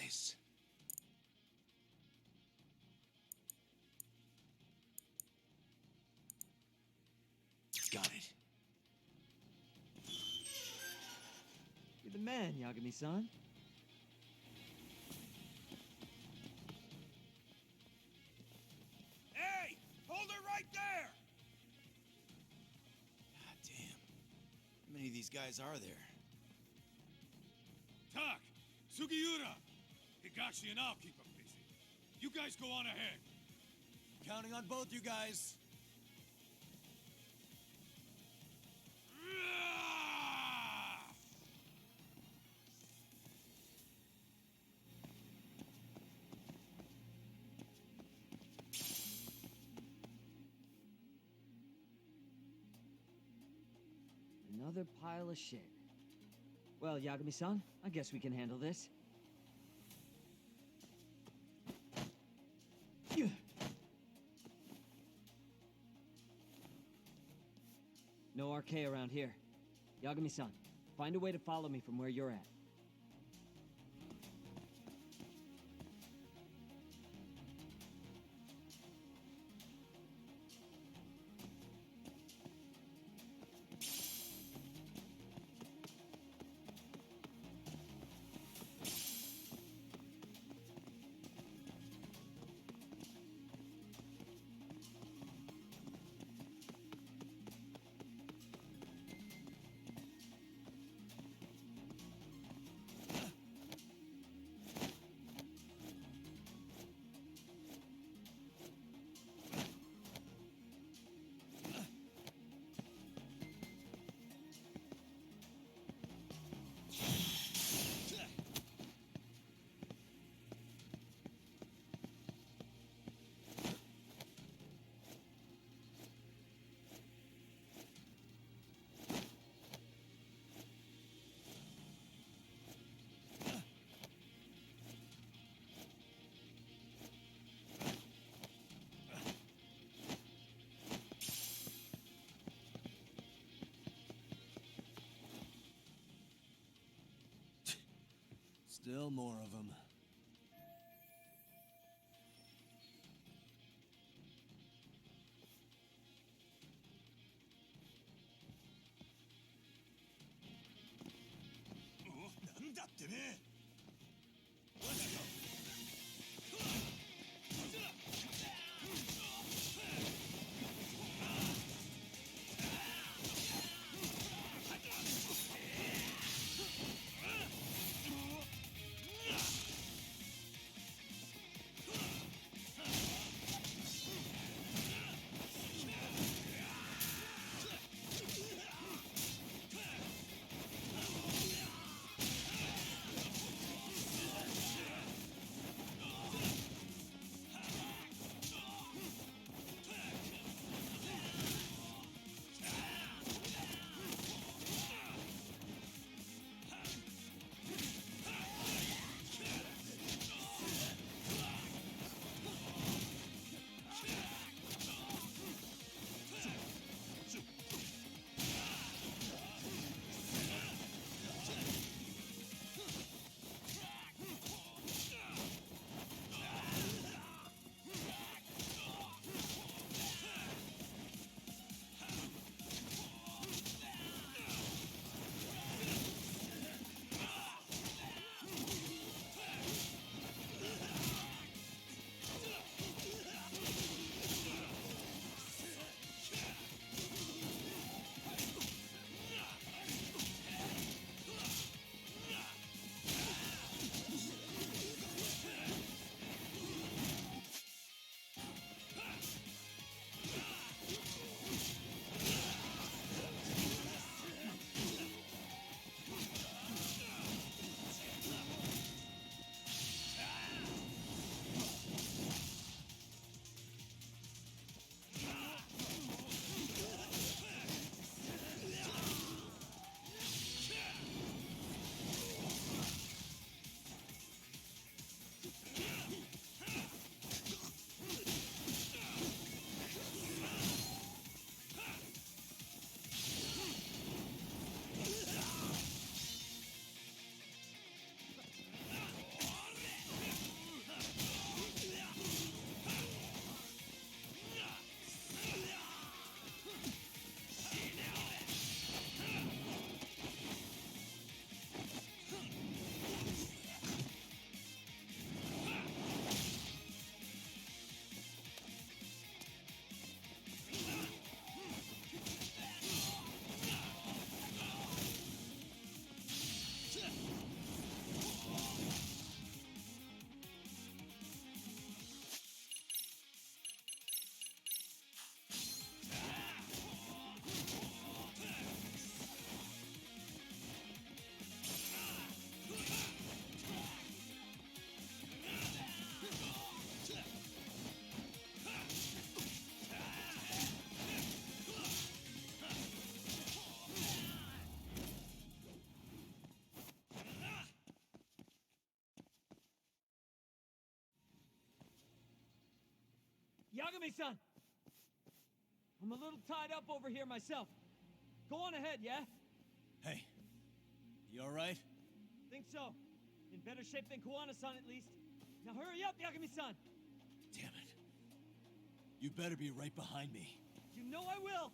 Nice. Got it. You're the man, Yagami-san. Hey! Hold her right there! God damn. How many of these guys are there? Tak! Sugiura! Higashi and I'll keep them busy. You guys go on ahead. Counting on both you guys. Another pile of shit. Well, Yagami-san, I guess we can handle this. No RK around here. Yagami-san, find a way to follow me from where you're at. Still more of them. Yagami-san! I'm a little tied up over here myself. Go on ahead, yeah? Hey, you alright? Think so. In better shape than Kuwana-san, at least. Now hurry up, Yagami-san! Damn it. You better be right behind me. You know I will!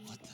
What the?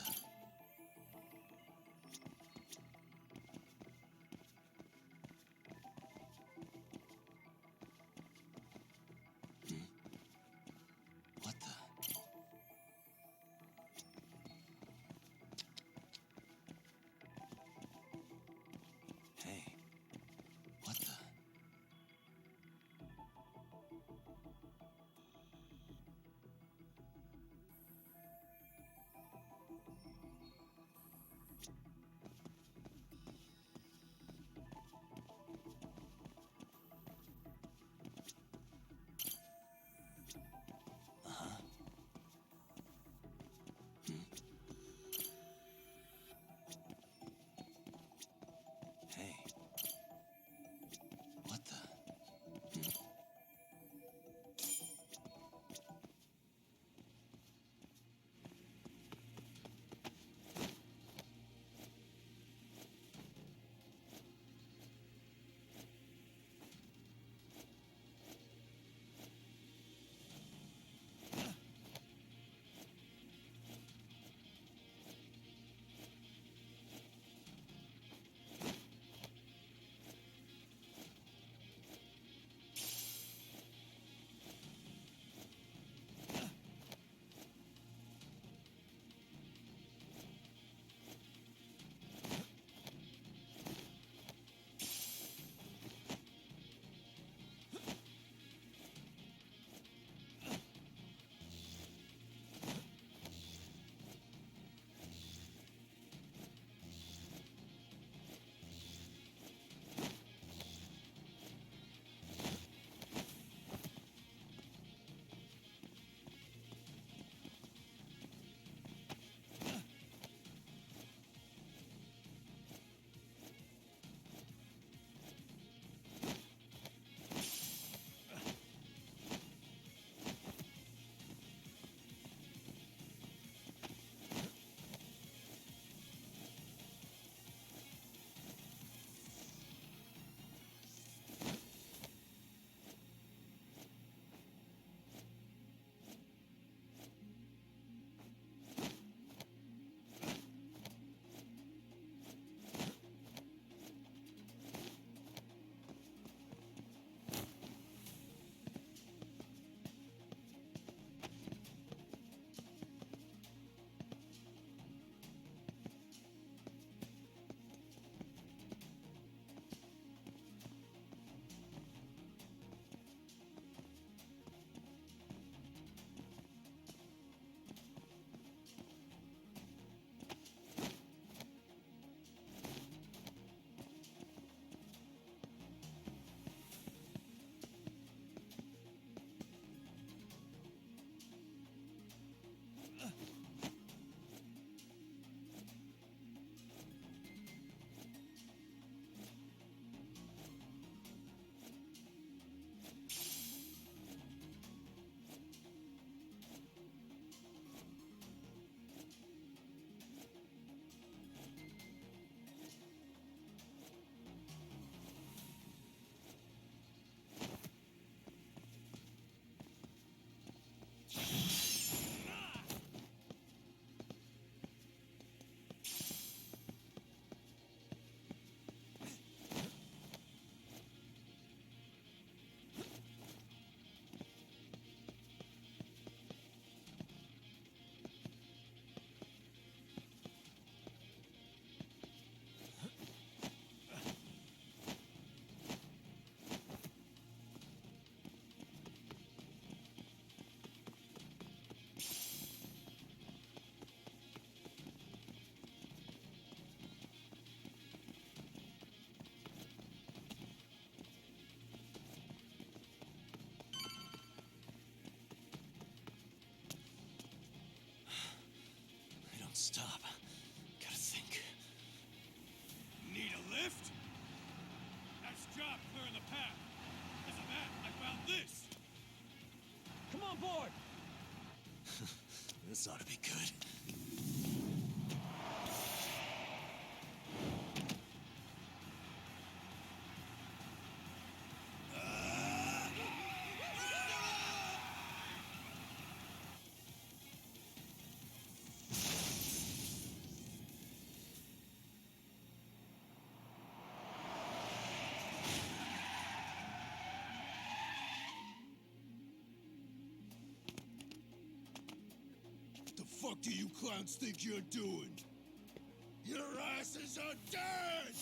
good. The fuck do you clowns think you're doing? Your asses are dead!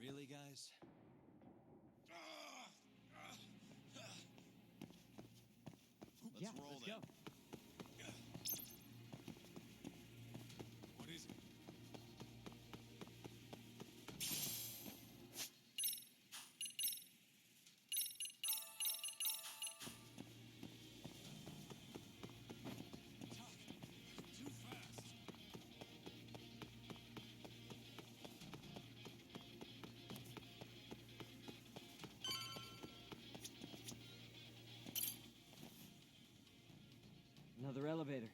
Really, guys? Yeah, let's go. What is it? Too fast. Another elevator.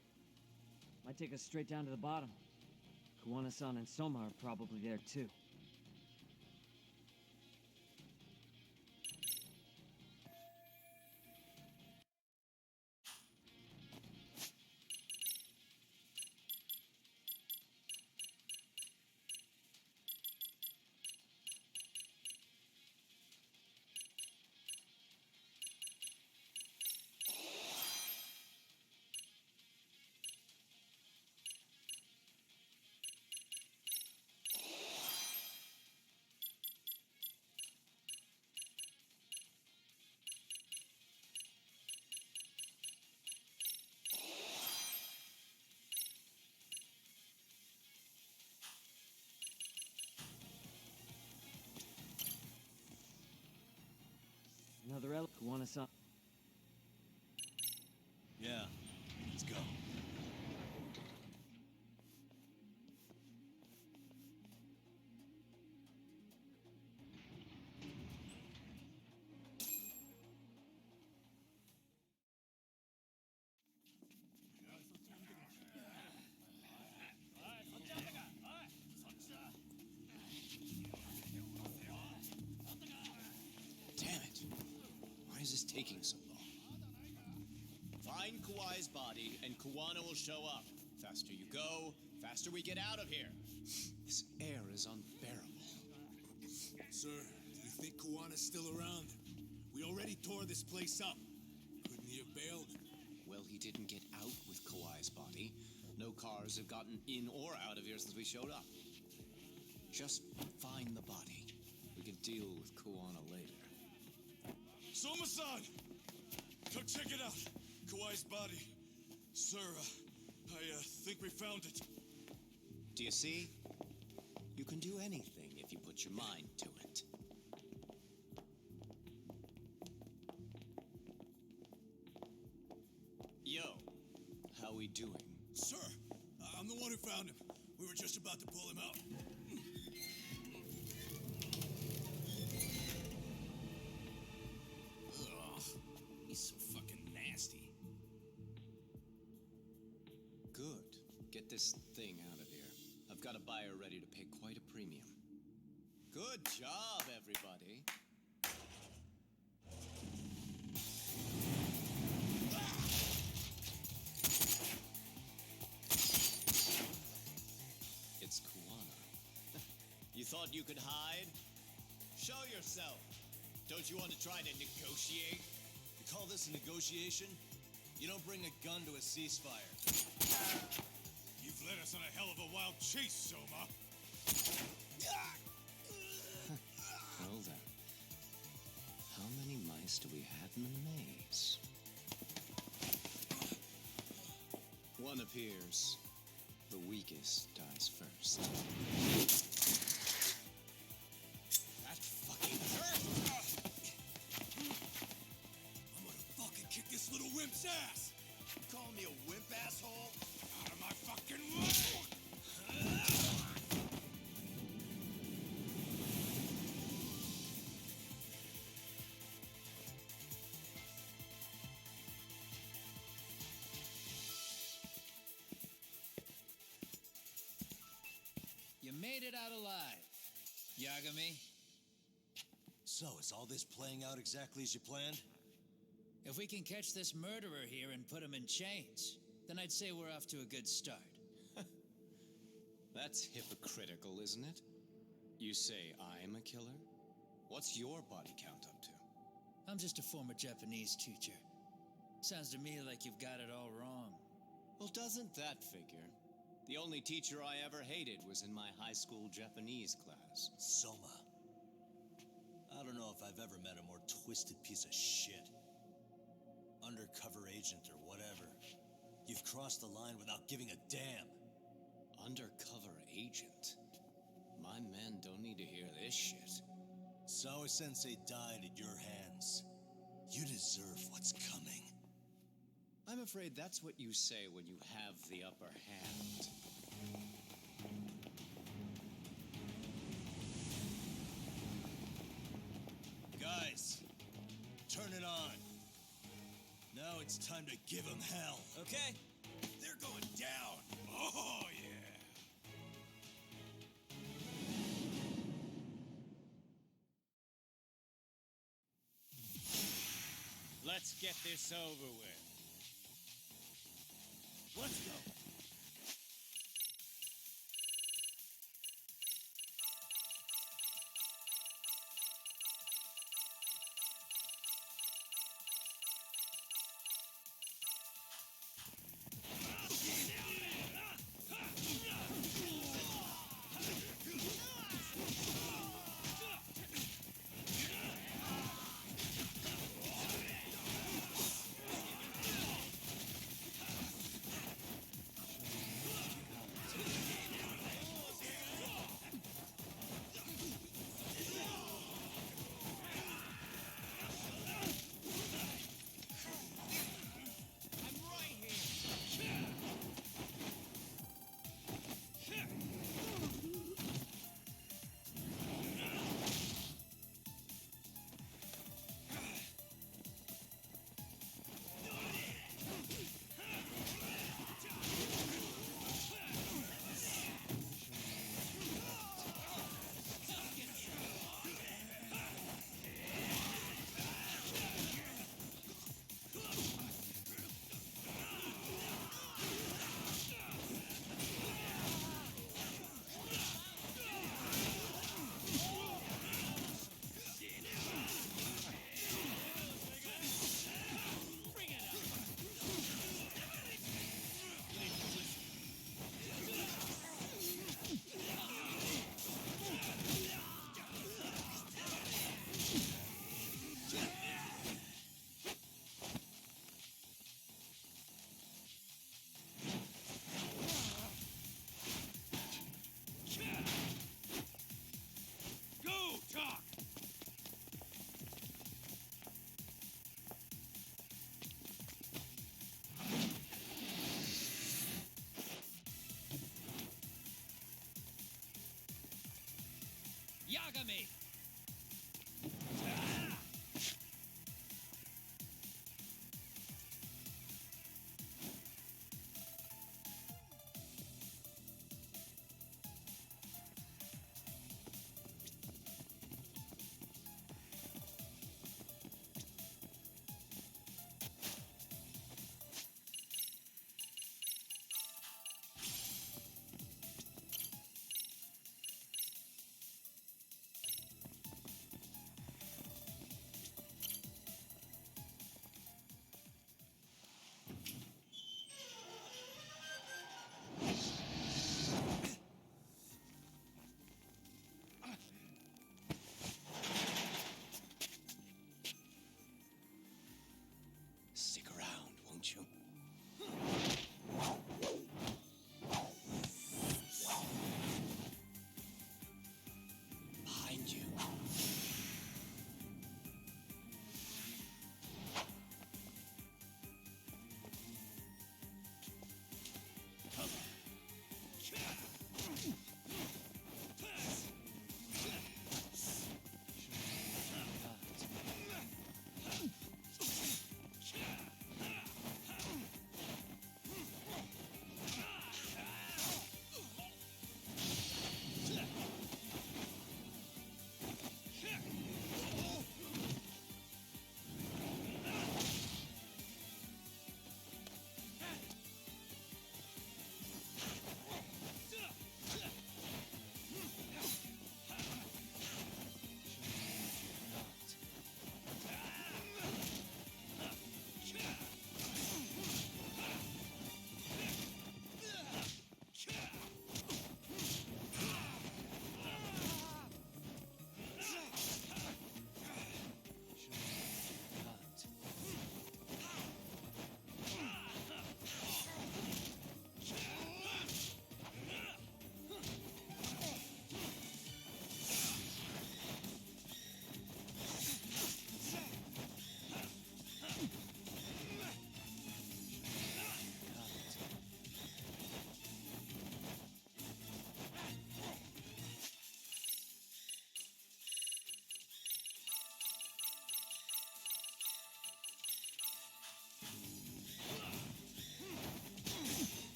Might take us straight down to the bottom. Kuwana-san and Soma are probably there too. Another Kuwana-san. Yeah, let's go. Damn it! Why is this taking so long? Find Kawai's body, and Kuwana will show up. Faster you go, faster we get out of here. This air is unbearable. Sir, do you think Kuwana's still around? We already tore this place up. Couldn't he have bailed? Well, he didn't get out with Kawai's body. No cars have gotten in or out of here since we showed up. Just find the body. We can deal with Kuwana later. Soma-san! Come check it out. Kawai's body. Sir, I think we found it. Do you see? You can do anything if you put your mind to it. Yo, how we doing? Sir, I'm the one who found him. We were just about to pull him out. Ugh, he's so fucking nasty. Good. Get this thing out of here. I've got a buyer ready to pay quite a premium. Good job, everybody. It's Kuwana. You thought you could hide? Show yourself. Don't you want to try to negotiate? You call this a negotiation? You don't bring a gun to a ceasefire. You've led us on a hell of a wild chase, Soma. Well then. How many mice do we have in the maze? One appears. The weakest dies first. That fucking hurt! I'm gonna fucking kick this little wimp's ass! You calling me a wimp, asshole? Out of my fucking way! You made it out alive, Yagami. So, is all this playing out exactly as you planned? If we can catch this murderer here and put him in chains, then I'd say we're off to a good start. That's hypocritical, isn't it? You say I'm a killer? What's your body count up to? I'm just a former Japanese teacher. Sounds to me like you've got it all wrong. Well, doesn't that figure? The only teacher I ever hated was in my high school Japanese class. Soma. I don't know if I've ever met a more twisted piece of shit. Undercover agent or whatever. You've crossed the line without giving a damn. Undercover agent? My men don't need to hear this shit. Sawa-sensei died at your hands. You deserve what's coming. I'm afraid that's what you say when you have the upper hand. Guys, turn it on. Now it's time to give them hell. Okay. They're going down. Oh, yeah. Let's get this over with. Let's go. Yagami!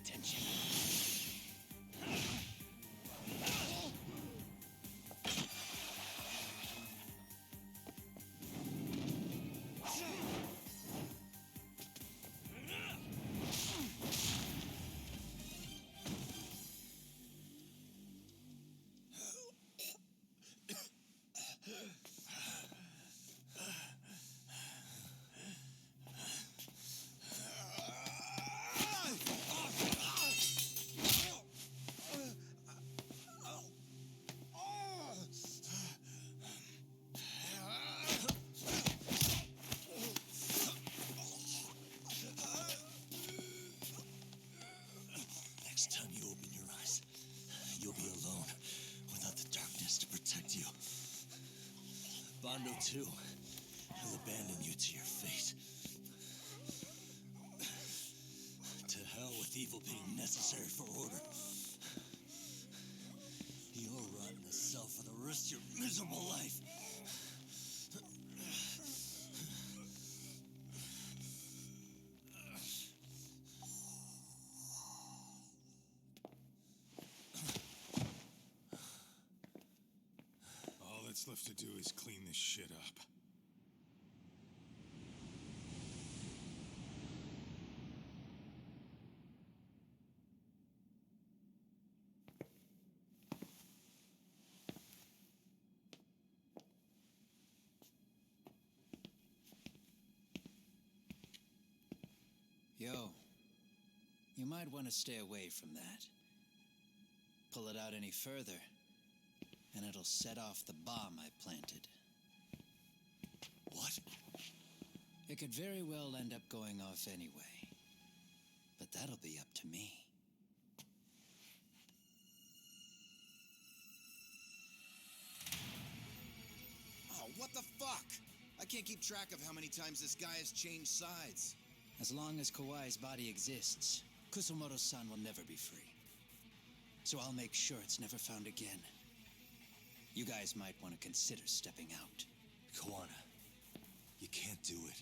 attention. Next time you open your eyes, you'll be alone without the darkness to protect you. Bondo, too, will abandon you to your fate. To hell with evil being necessary for order. You'll rot in a cell for the rest of your miserable life. All that's left to do is clean this shit up. Yo, you might want to stay away from that. Pull it out any further, and it'll set off the bomb I planted. What? It could very well end up going off anyway. But that'll be up to me. Oh, what the fuck? I can't keep track of how many times this guy has changed sides. As long as Kawai's body exists, Kusumoto-san will never be free. So I'll make sure it's never found again. You guys might want to consider stepping out. Kawana, you can't do it.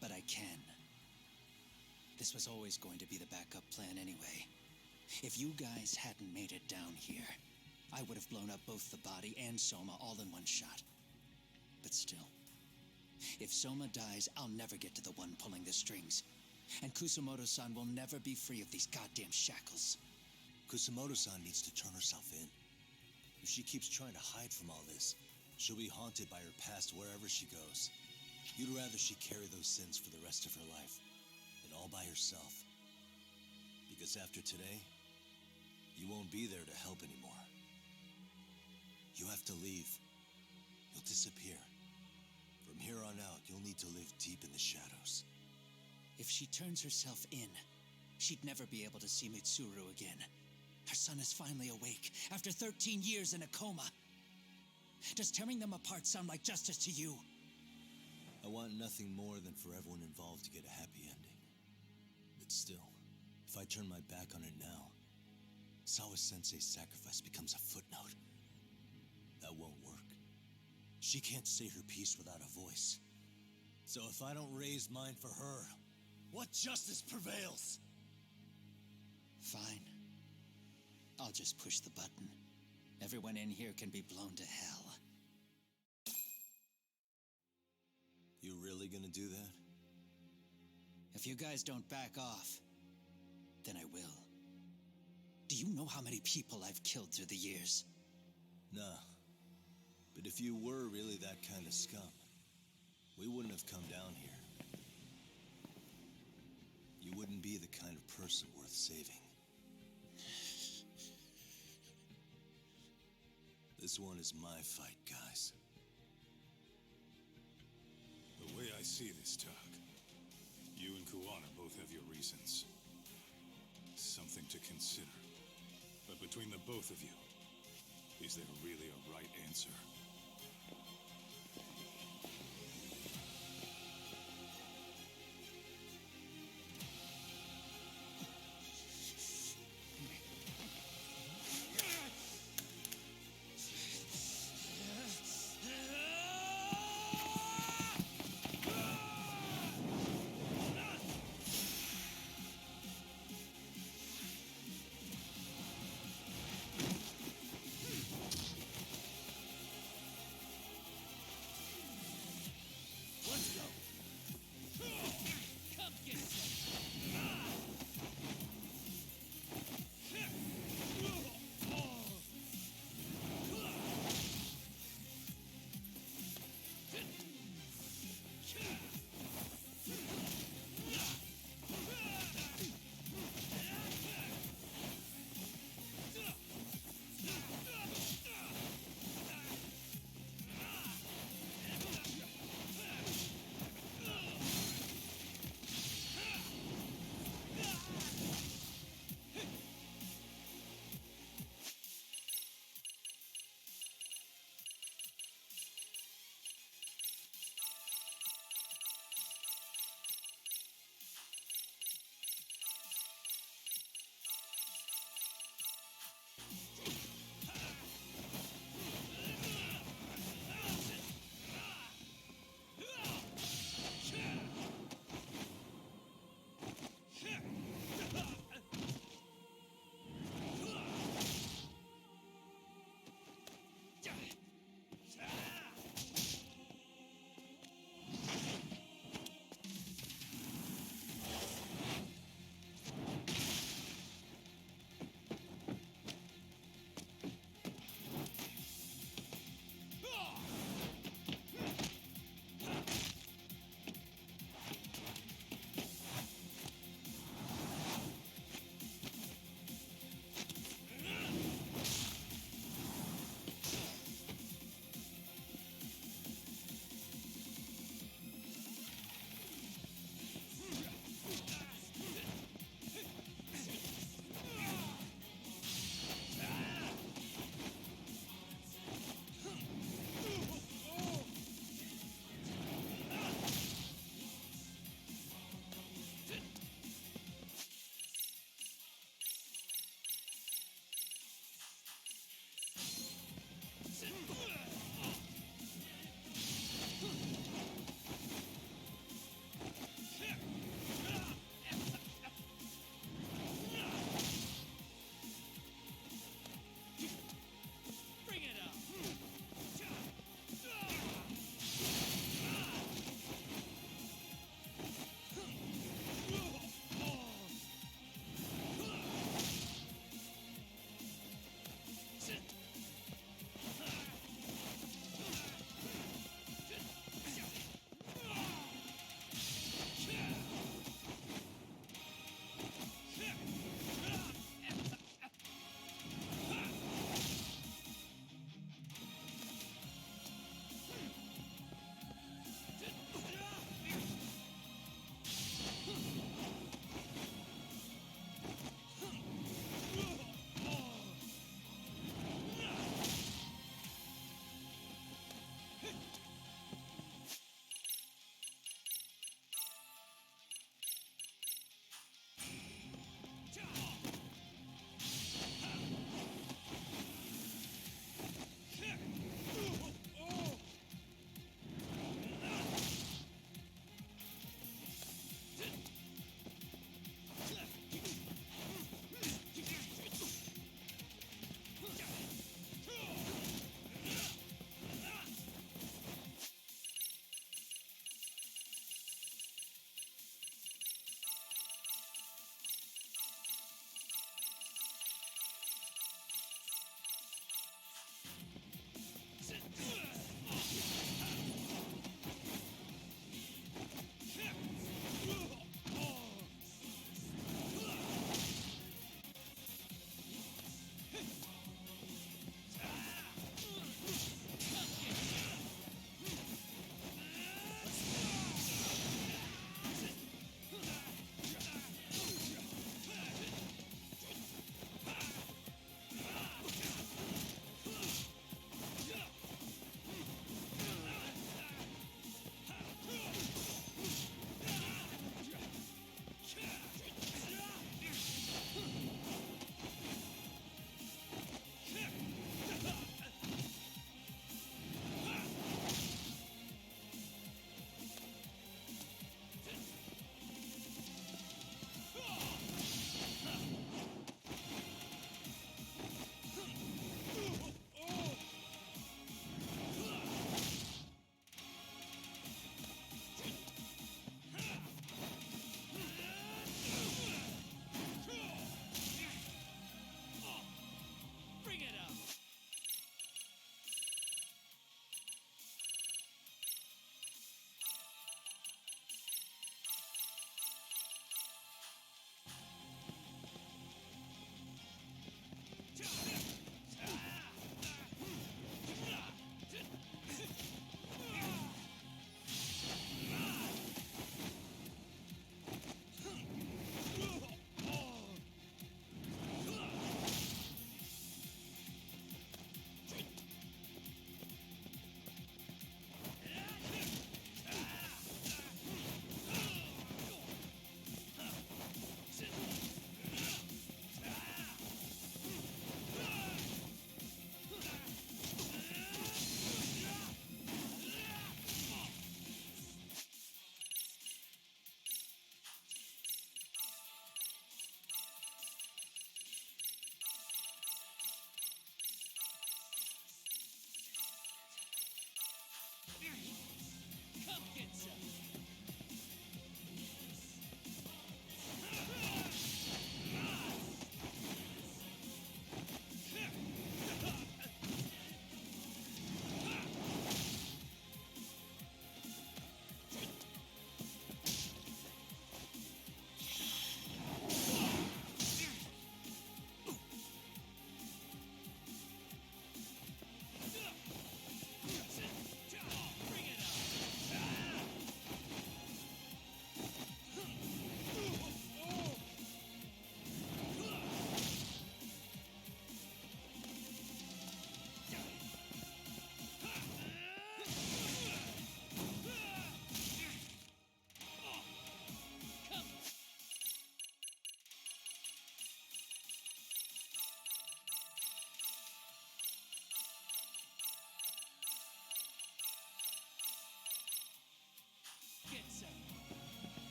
But I can. This was always going to be the backup plan anyway. If you guys hadn't made it down here, I would have blown up both the body and Soma all in one shot. But still, if Soma dies, I'll never get to the one pulling the strings. And Kusumoto-san will never be free of these goddamn shackles. Kusumoto-san needs to turn herself in. If she keeps trying to hide from all this, she'll be haunted by her past wherever she goes. You'd rather she carry those sins for the rest of her life, and all by herself. Because after today, you won't be there to help anymore. You have to leave. You'll disappear. From here on out, you'll need to live deep in the shadows. If she turns herself in, she'd never be able to see Mitsuru again. Her son is finally awake, after 13 years in a coma. Does tearing them apart sound like justice to you? I want nothing more than for everyone involved to get a happy ending. But still, if I turn my back on it now, Sawa-sensei's sacrifice becomes a footnote. That won't work. She can't say her piece without a voice. So if I don't raise mine for her, what justice prevails? Fine. I'll just push the button. Everyone in here can be blown to hell. You really gonna do that? If you guys don't back off, then I will. Do you know how many people I've killed through the years? Nah. But if you were really that kind of scum, we wouldn't have come down here. You wouldn't be the kind of person worth saving. This one is my fight, guys. The way I see this, Tug, you and Kuwana both have your reasons. Something to consider. But between the both of you, is there really a right answer?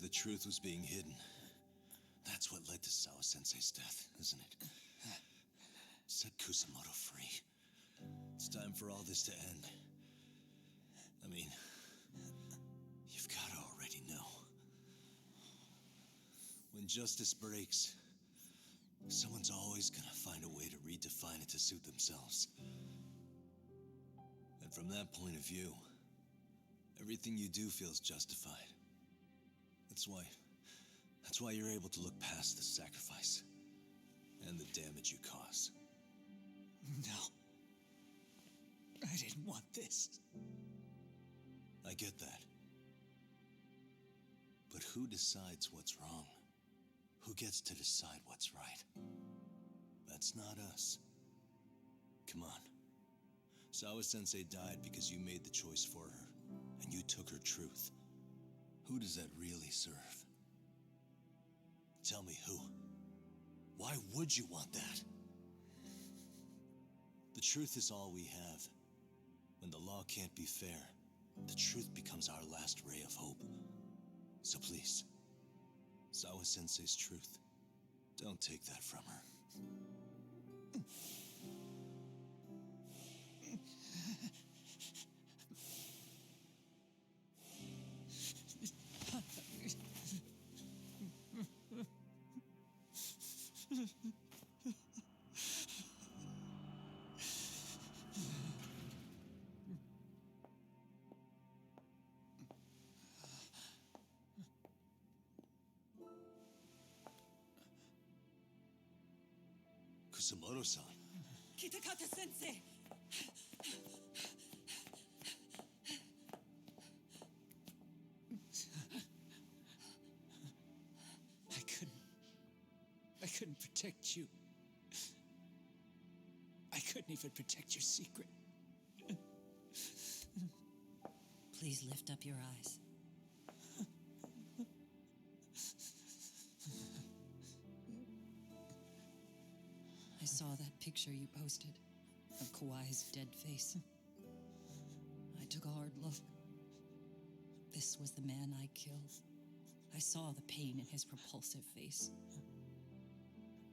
the truth was being hidden. That's what led to Sawa-sensei's death, isn't it? Set Kusamoto free. It's time for all this to end. I mean, you've got to already know. When justice breaks, someone's always gonna find a way to redefine it to suit themselves. And from that point of view, everything you do feels justified. That's why you're able to look past the sacrifice and the damage you cause. No. I didn't want this. I get that. But who decides what's wrong? Who gets to decide what's right? That's not us. Come on. Sawa-sensei died because you made the choice for her, and you took her truth. Who does that really serve? Tell me who. Why would you want that? The truth is all we have. When the law can't be fair, the truth becomes our last ray of hope. So please, Sawa-sensei's truth, don't take that from her. Kusamoto-san. Kitakata-sensei! I couldn't protect you. I couldn't even protect your secret. Please lift up your eyes. I saw that picture you posted of Kawai's dead face. I took a hard look. This was the man I killed. I saw the pain in his repulsive face.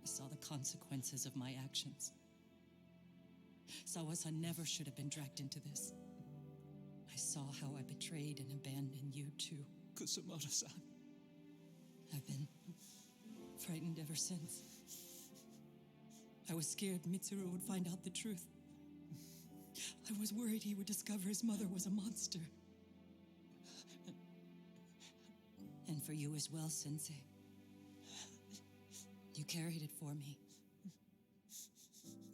I saw the consequences of my actions. Sawa-san never should have been dragged into this. I saw how I betrayed and abandoned you too, Kusamoto-san. I've been frightened ever since. I was scared Mitsuru would find out the truth. I was worried he would discover his mother was a monster. And for you as well, Sensei. You carried it for me.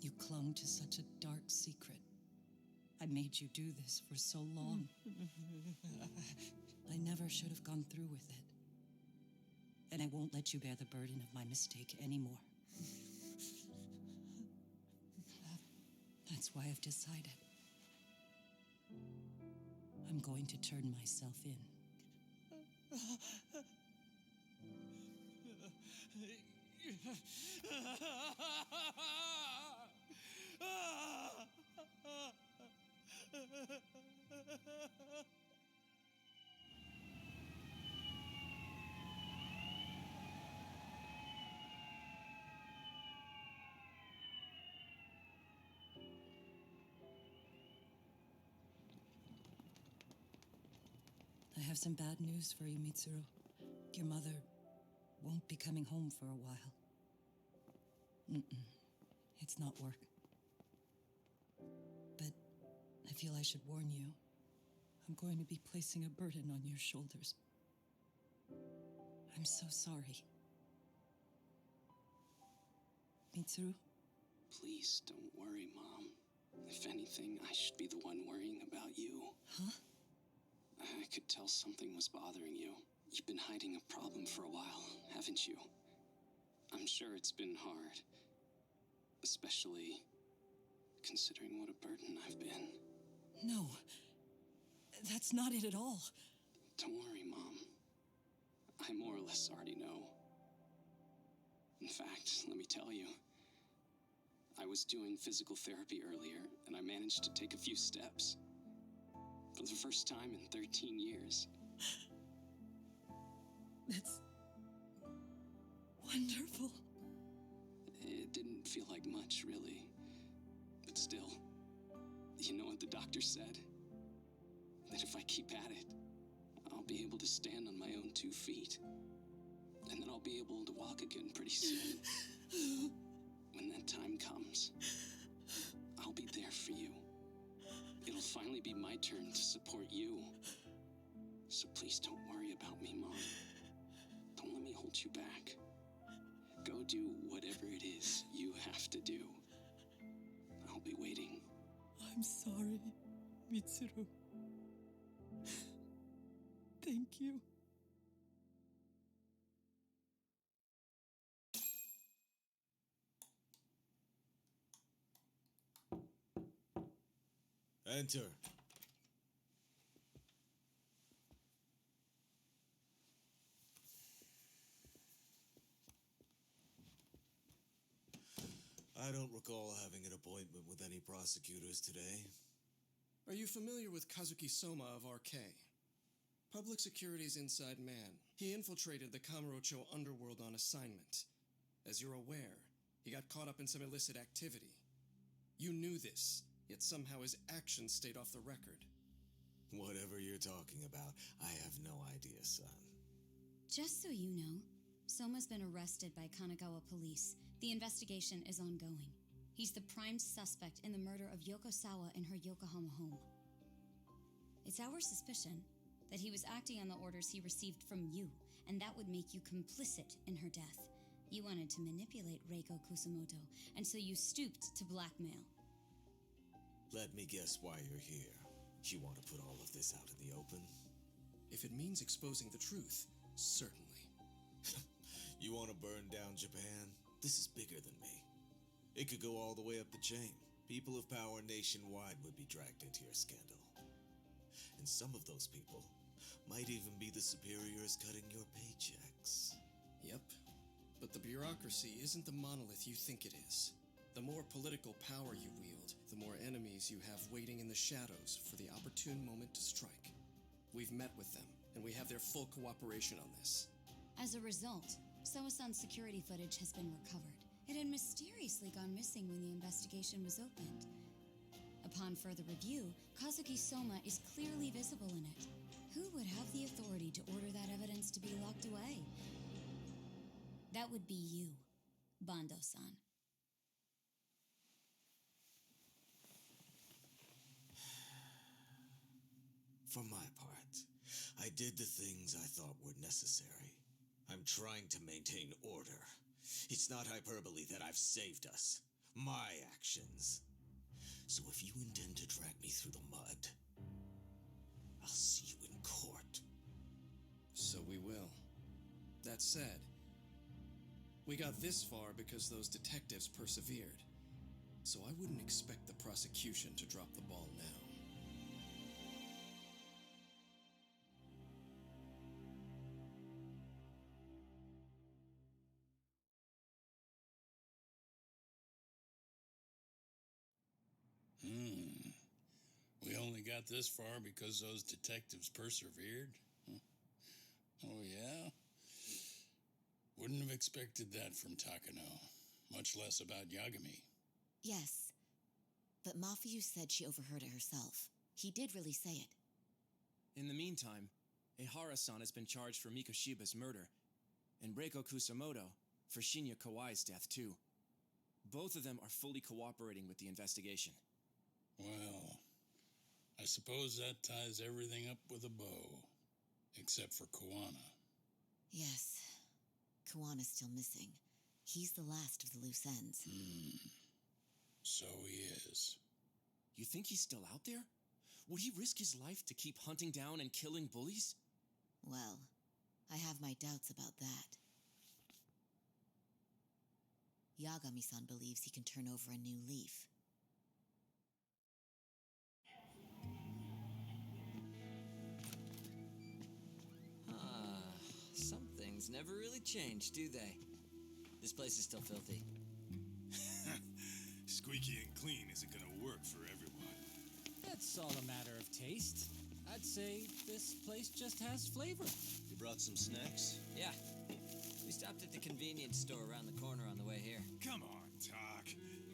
You clung to such a dark secret. I made you do this for so long. I never should have gone through with it. And I won't let you bear the burden of my mistake anymore. That's why I've decided. I'm going to turn myself in. I have some bad news for you, Mitsuru. Your mother won't be coming home for a while. It's not work. But I feel I should warn you. I'm going to be placing a burden on your shoulders. I'm so sorry. Mitsuru? Please don't worry, Mom. If anything, I should be the one worrying about you. Huh? I could tell something was bothering you. You've been hiding a problem for a while, haven't you? I'm sure it's been hard. Especially considering what a burden I've been. No. That's not it at all. Don't worry, Mom. I more or less already know. In fact, let me tell you. I was doing physical therapy earlier, and I managed to take a few steps. For the first time in 13 years. That's wonderful. It didn't feel like much, really. But still, you know what the doctor said? That if I keep at it, I'll be able to stand on my own 2 feet. And then I'll be able to walk again pretty soon. When that time comes, I'll be there for you. It'll finally be my turn to support you. So please don't worry about me, Mom. Don't let me hold you back. Go do whatever it is you have to do. I'll be waiting. I'm sorry, Mitsuru. Thank you. Enter. I don't recall having an appointment with any prosecutors today. Are you familiar with Kazuki Soma of RK? Public Security's inside man. He infiltrated the Kamurocho underworld on assignment. As you're aware, he got caught up in some illicit activity. You knew this, yet somehow his actions stayed off the record. Whatever you're talking about, I have no idea, son. Just so you know, Soma's been arrested by Kanagawa police. The investigation is ongoing. He's the prime suspect in the murder of Yoko Sawa in her Yokohama home. It's our suspicion that he was acting on the orders he received from you, and that would make you complicit in her death. You wanted to manipulate Reiko Kusumoto, and so you stooped to blackmail. Let me guess why you're here. You want to put all of this out in the open? If it means exposing the truth, certainly. You want to burn down Japan? This is bigger than me. It could go all the way up the chain. People of power nationwide would be dragged into your scandal. And some of those people might even be the superiors cutting your paychecks. Yep. But the bureaucracy isn't the monolith you think it is. The more political power you wield, the more enemies you have waiting in the shadows for the opportune moment to strike. We've met with them, and we have their full cooperation on this. As a result, Soa-san's security footage has been recovered. It had mysteriously gone missing when the investigation was opened. Upon further review, Kazuki Soma is clearly visible in it. Who would have the authority to order that evidence to be locked away? That would be you, Bando-san. For my part, I did the things I thought were necessary. I'm trying to maintain order. It's not hyperbole that I've saved us. My actions. So if you intend to drag me through the mud, I'll see you in court. So we will. That said, we got this far because those detectives persevered. So I wouldn't expect the prosecution to drop the ball now. We only got this far because those detectives persevered? Oh, yeah? Wouldn't have expected that from Takano, much less about Yagami. Yes, but Mafuyu said she overheard it herself. He did really say it. In the meantime, Ehara-san has been charged for Mikoshiba's murder, and Reiko Kusumoto for Shinya Kawai's death, too. Both of them are fully cooperating with the investigation. Well, I suppose that ties everything up with a bow. Except for Kuwana. Yes. Kuwana's still missing. He's the last of the loose ends. So he is. You think he's still out there? Would he risk his life to keep hunting down and killing bullies? Well, I have my doubts about that. Yagami-san believes he can turn over a new leaf. Some things never really change, do they? This place is still filthy. Squeaky and clean isn't gonna work for everyone. That's all a matter of taste. I'd say this place just has flavor. You're Brought some snacks? Yeah. We stopped at the convenience store around the corner on the way here. Come on, Talk.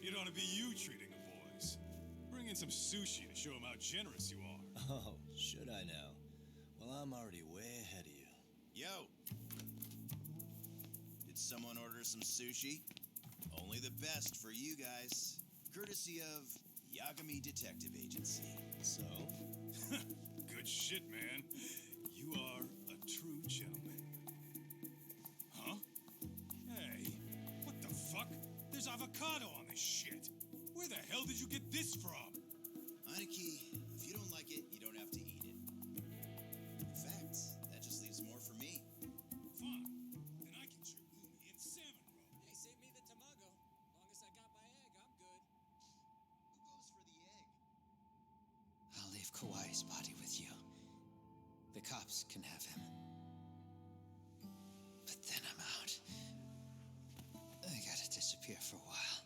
It ought to be you treating the boys. Bring in some sushi to show them how generous you are. Oh, should I now? Well, I'm already way ahead of you. Yo! Did someone order some sushi? Only the best for you guys. Courtesy of Yagami Detective Agency. So? Good shit, man. You are a true gentleman. Huh? Hey, what the fuck? There's avocado on this shit. Where the hell did you get this from? Aniki, if you don't like it, you don't have to eat it. In fact, that just leaves more for me. Fine. Then I can chip umi and salmon roe. Hey, save me the tamago. Long as I got my egg, I'm good. Who goes for the egg? I'll leave Kawai's body with you. The cops can have him. But then I'm out. I gotta disappear for a while.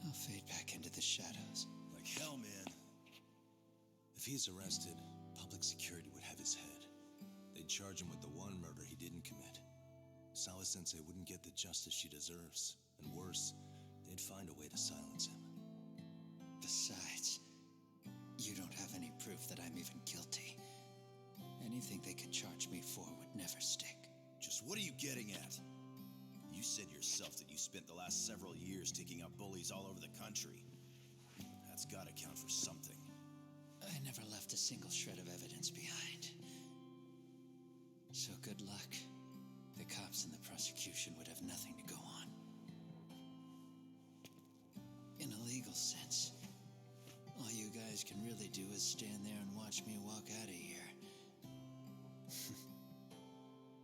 I'll fade back into the shadows. Like hell, man. If he's arrested, public security would have his head. They'd charge him with the one murder he didn't commit. Sawa-sensei wouldn't get the justice she deserves. And worse, they'd find a way to silence him. Besides, you don't have any proof that I'm even guilty. Anything they could charge me for would never stick. Just what are you getting at? You said yourself that you spent the last several years taking out bullies all over the country. That's gotta count for something. I never left a single shred of evidence behind. So good luck. The cops and the prosecution would have nothing to go on. In a legal sense, all you guys can really do is stand there and watch me walk out of here.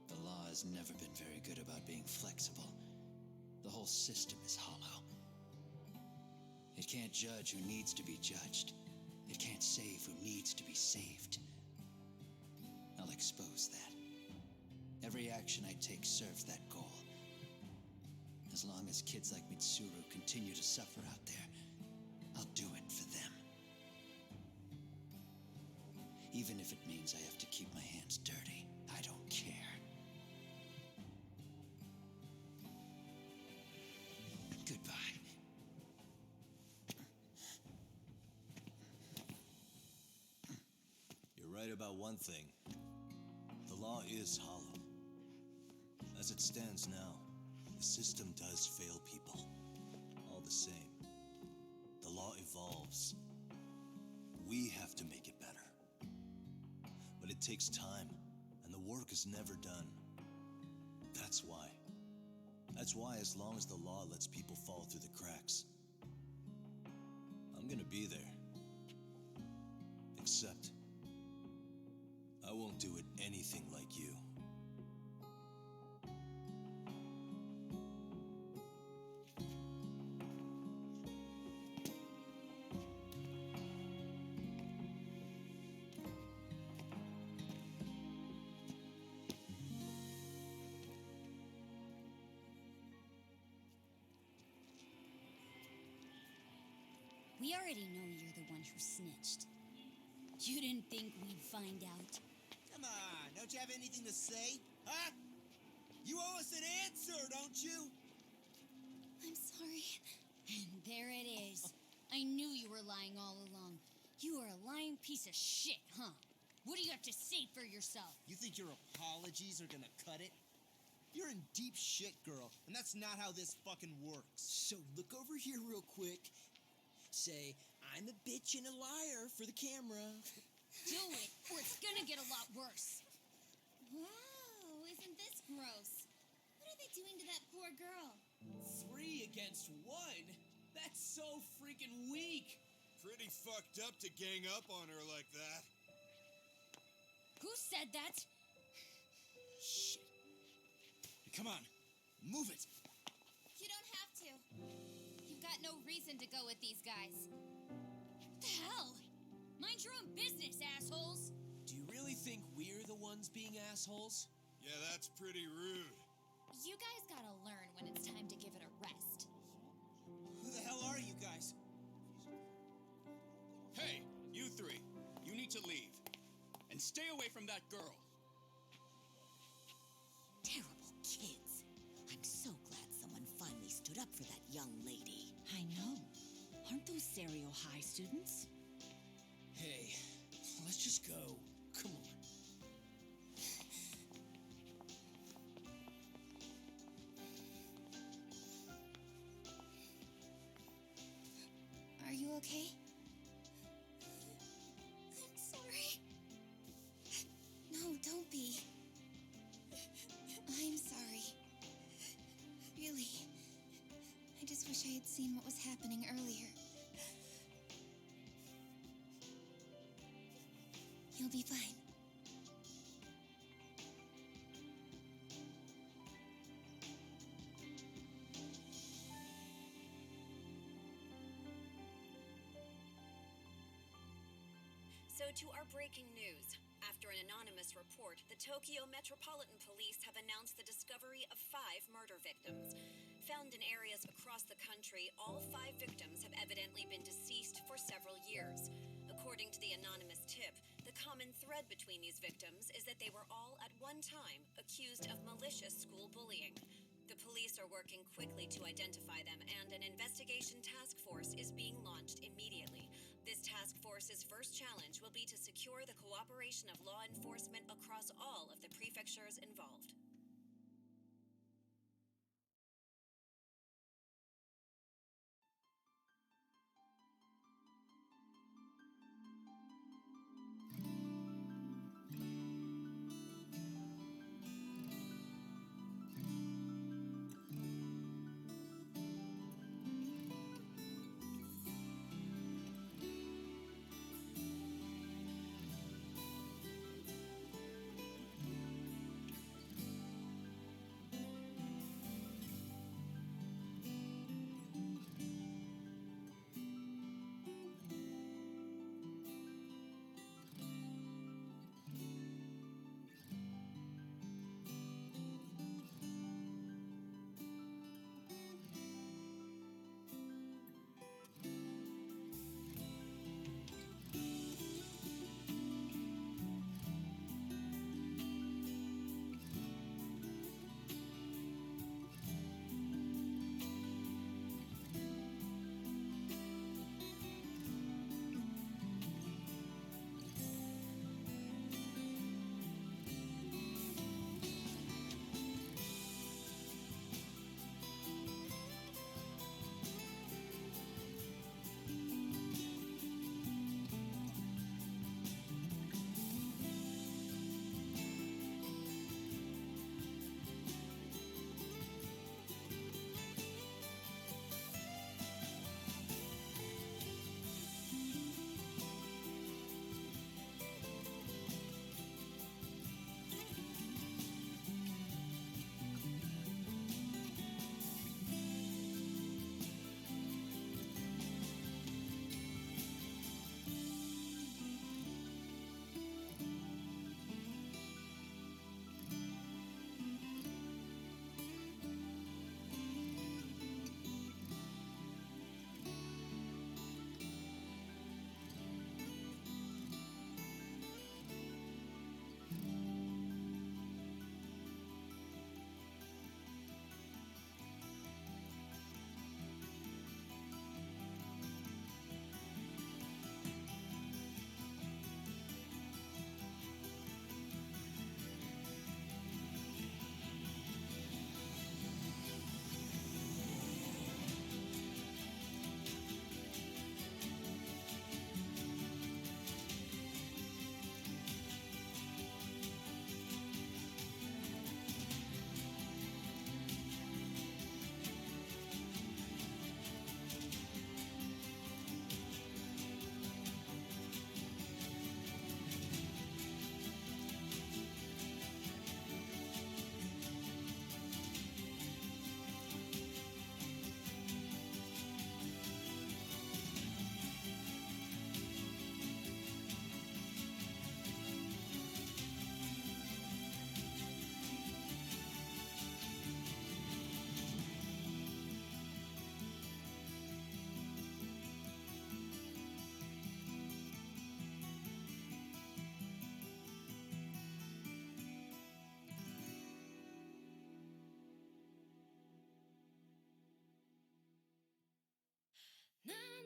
The law has never been very good about being flexible. The whole system is hollow. It can't judge who needs to be judged. It can't save who needs to be saved. I'll expose that. Every action I take serves that goal. As long as kids like Mitsuru continue to suffer out there, I'll do it for them. Even if it means I have to keep my hands dirty, I don't care. Goodbye. You're right about one thing. The law is hollow. As it stands now, the system does fail people. All the same, the law evolves. We have to make it better. But it takes time, and the work is never done. That's why. That's why as long as the law lets people fall through the cracks, I'm gonna be there. Except, I won't do it anything like you. We already know you're the one who snitched. You didn't think we'd find out? Come on, don't you have anything to say? Huh? You owe us an answer, don't you? I'm sorry. And there it is. I knew you were lying all along. You are a lying piece of shit, huh? What do you have to say for yourself? You think your apologies are gonna cut it? You're in deep shit, girl, and that's not how this fucking works. So look over here real quick. Say, I'm a bitch and a liar for the camera. Do it, or it's gonna get a lot worse. Wow, isn't this gross? What are they doing to that poor girl? 3 against 1? That's so freaking weak. Pretty fucked up to gang up on her like that. Who said that? Shit. Come on, move it. You don't have to. You've got no reason to go with these guys. What the hell? Mind your own business, assholes. Do you really think we're the ones being assholes? Yeah, that's pretty rude. You guys gotta learn when it's time to give it a rest. Who the hell are you guys? Hey, you 3. You need to leave. And stay away from that girl. Serio High students. Hey, let's just go. Come on. Are you okay? I'm sorry. No, don't be. I'm sorry. Really. I just wish I had seen what was happening earlier. You'll be fine. So to our breaking news. After an anonymous report, the Tokyo Metropolitan Police have announced the discovery of 5 murder victims. Found in areas across the country, all 5 victims have evidently been deceased for several years. According to the anonymous tip, the common thread between these victims is that they were all at one time accused of malicious school bullying. The police are working quickly to identify them, and an investigation task force is being launched immediately. This task force's first challenge will be to secure the cooperation of law enforcement across all of the prefectures involved.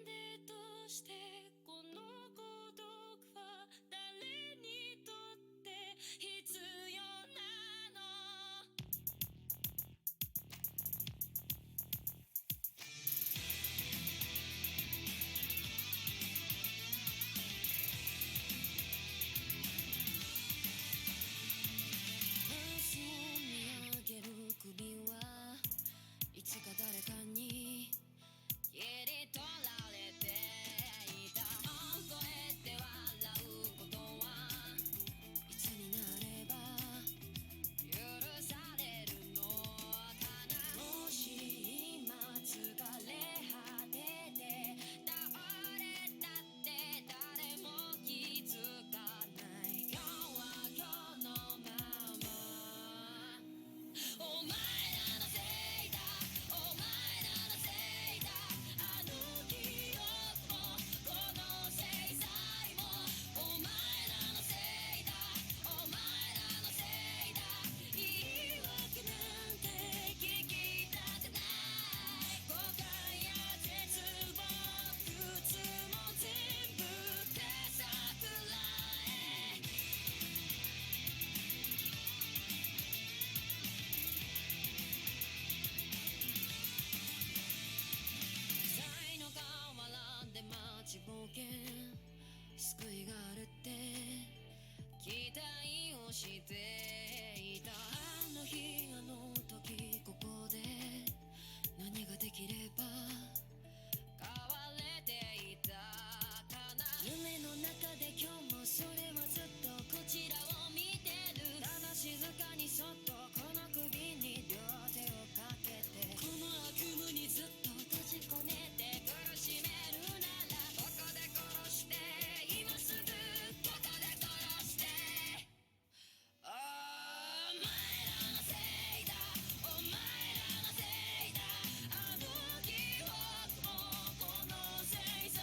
なんでどうしてこの孤独は誰にとって必要なの明日見上げる首はいつか誰かに切り取られていた覚えて笑うことはいつになれば許されるのかなもし今疲れ果てて倒れたって誰も気づかない今日は今日のままお前らのせいだお前らのせいだあの記憶もこの制裁もお前らのせいだお前らのせいだ言い訳なんて聞きたくない誤解や絶望苦痛も全部手さくらえ才の河原で待ちぼうけ救いがあるって期待をしていたあの日あの時ここで何ができれば変われていたかな夢の中で今日もそれはずっとこちらを見てるただ静かにそっとこの首に両手をかけてこの悪夢にずっと閉じ込めて苦しめるならここで殺して今すぐここで殺してお前らのせいだお前らのせいだあの記憶もこの制裁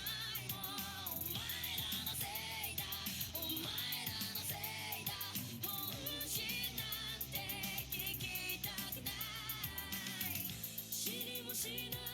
もお前らのせいだお前らのせいだ本心なんて聞きたくない知りもしない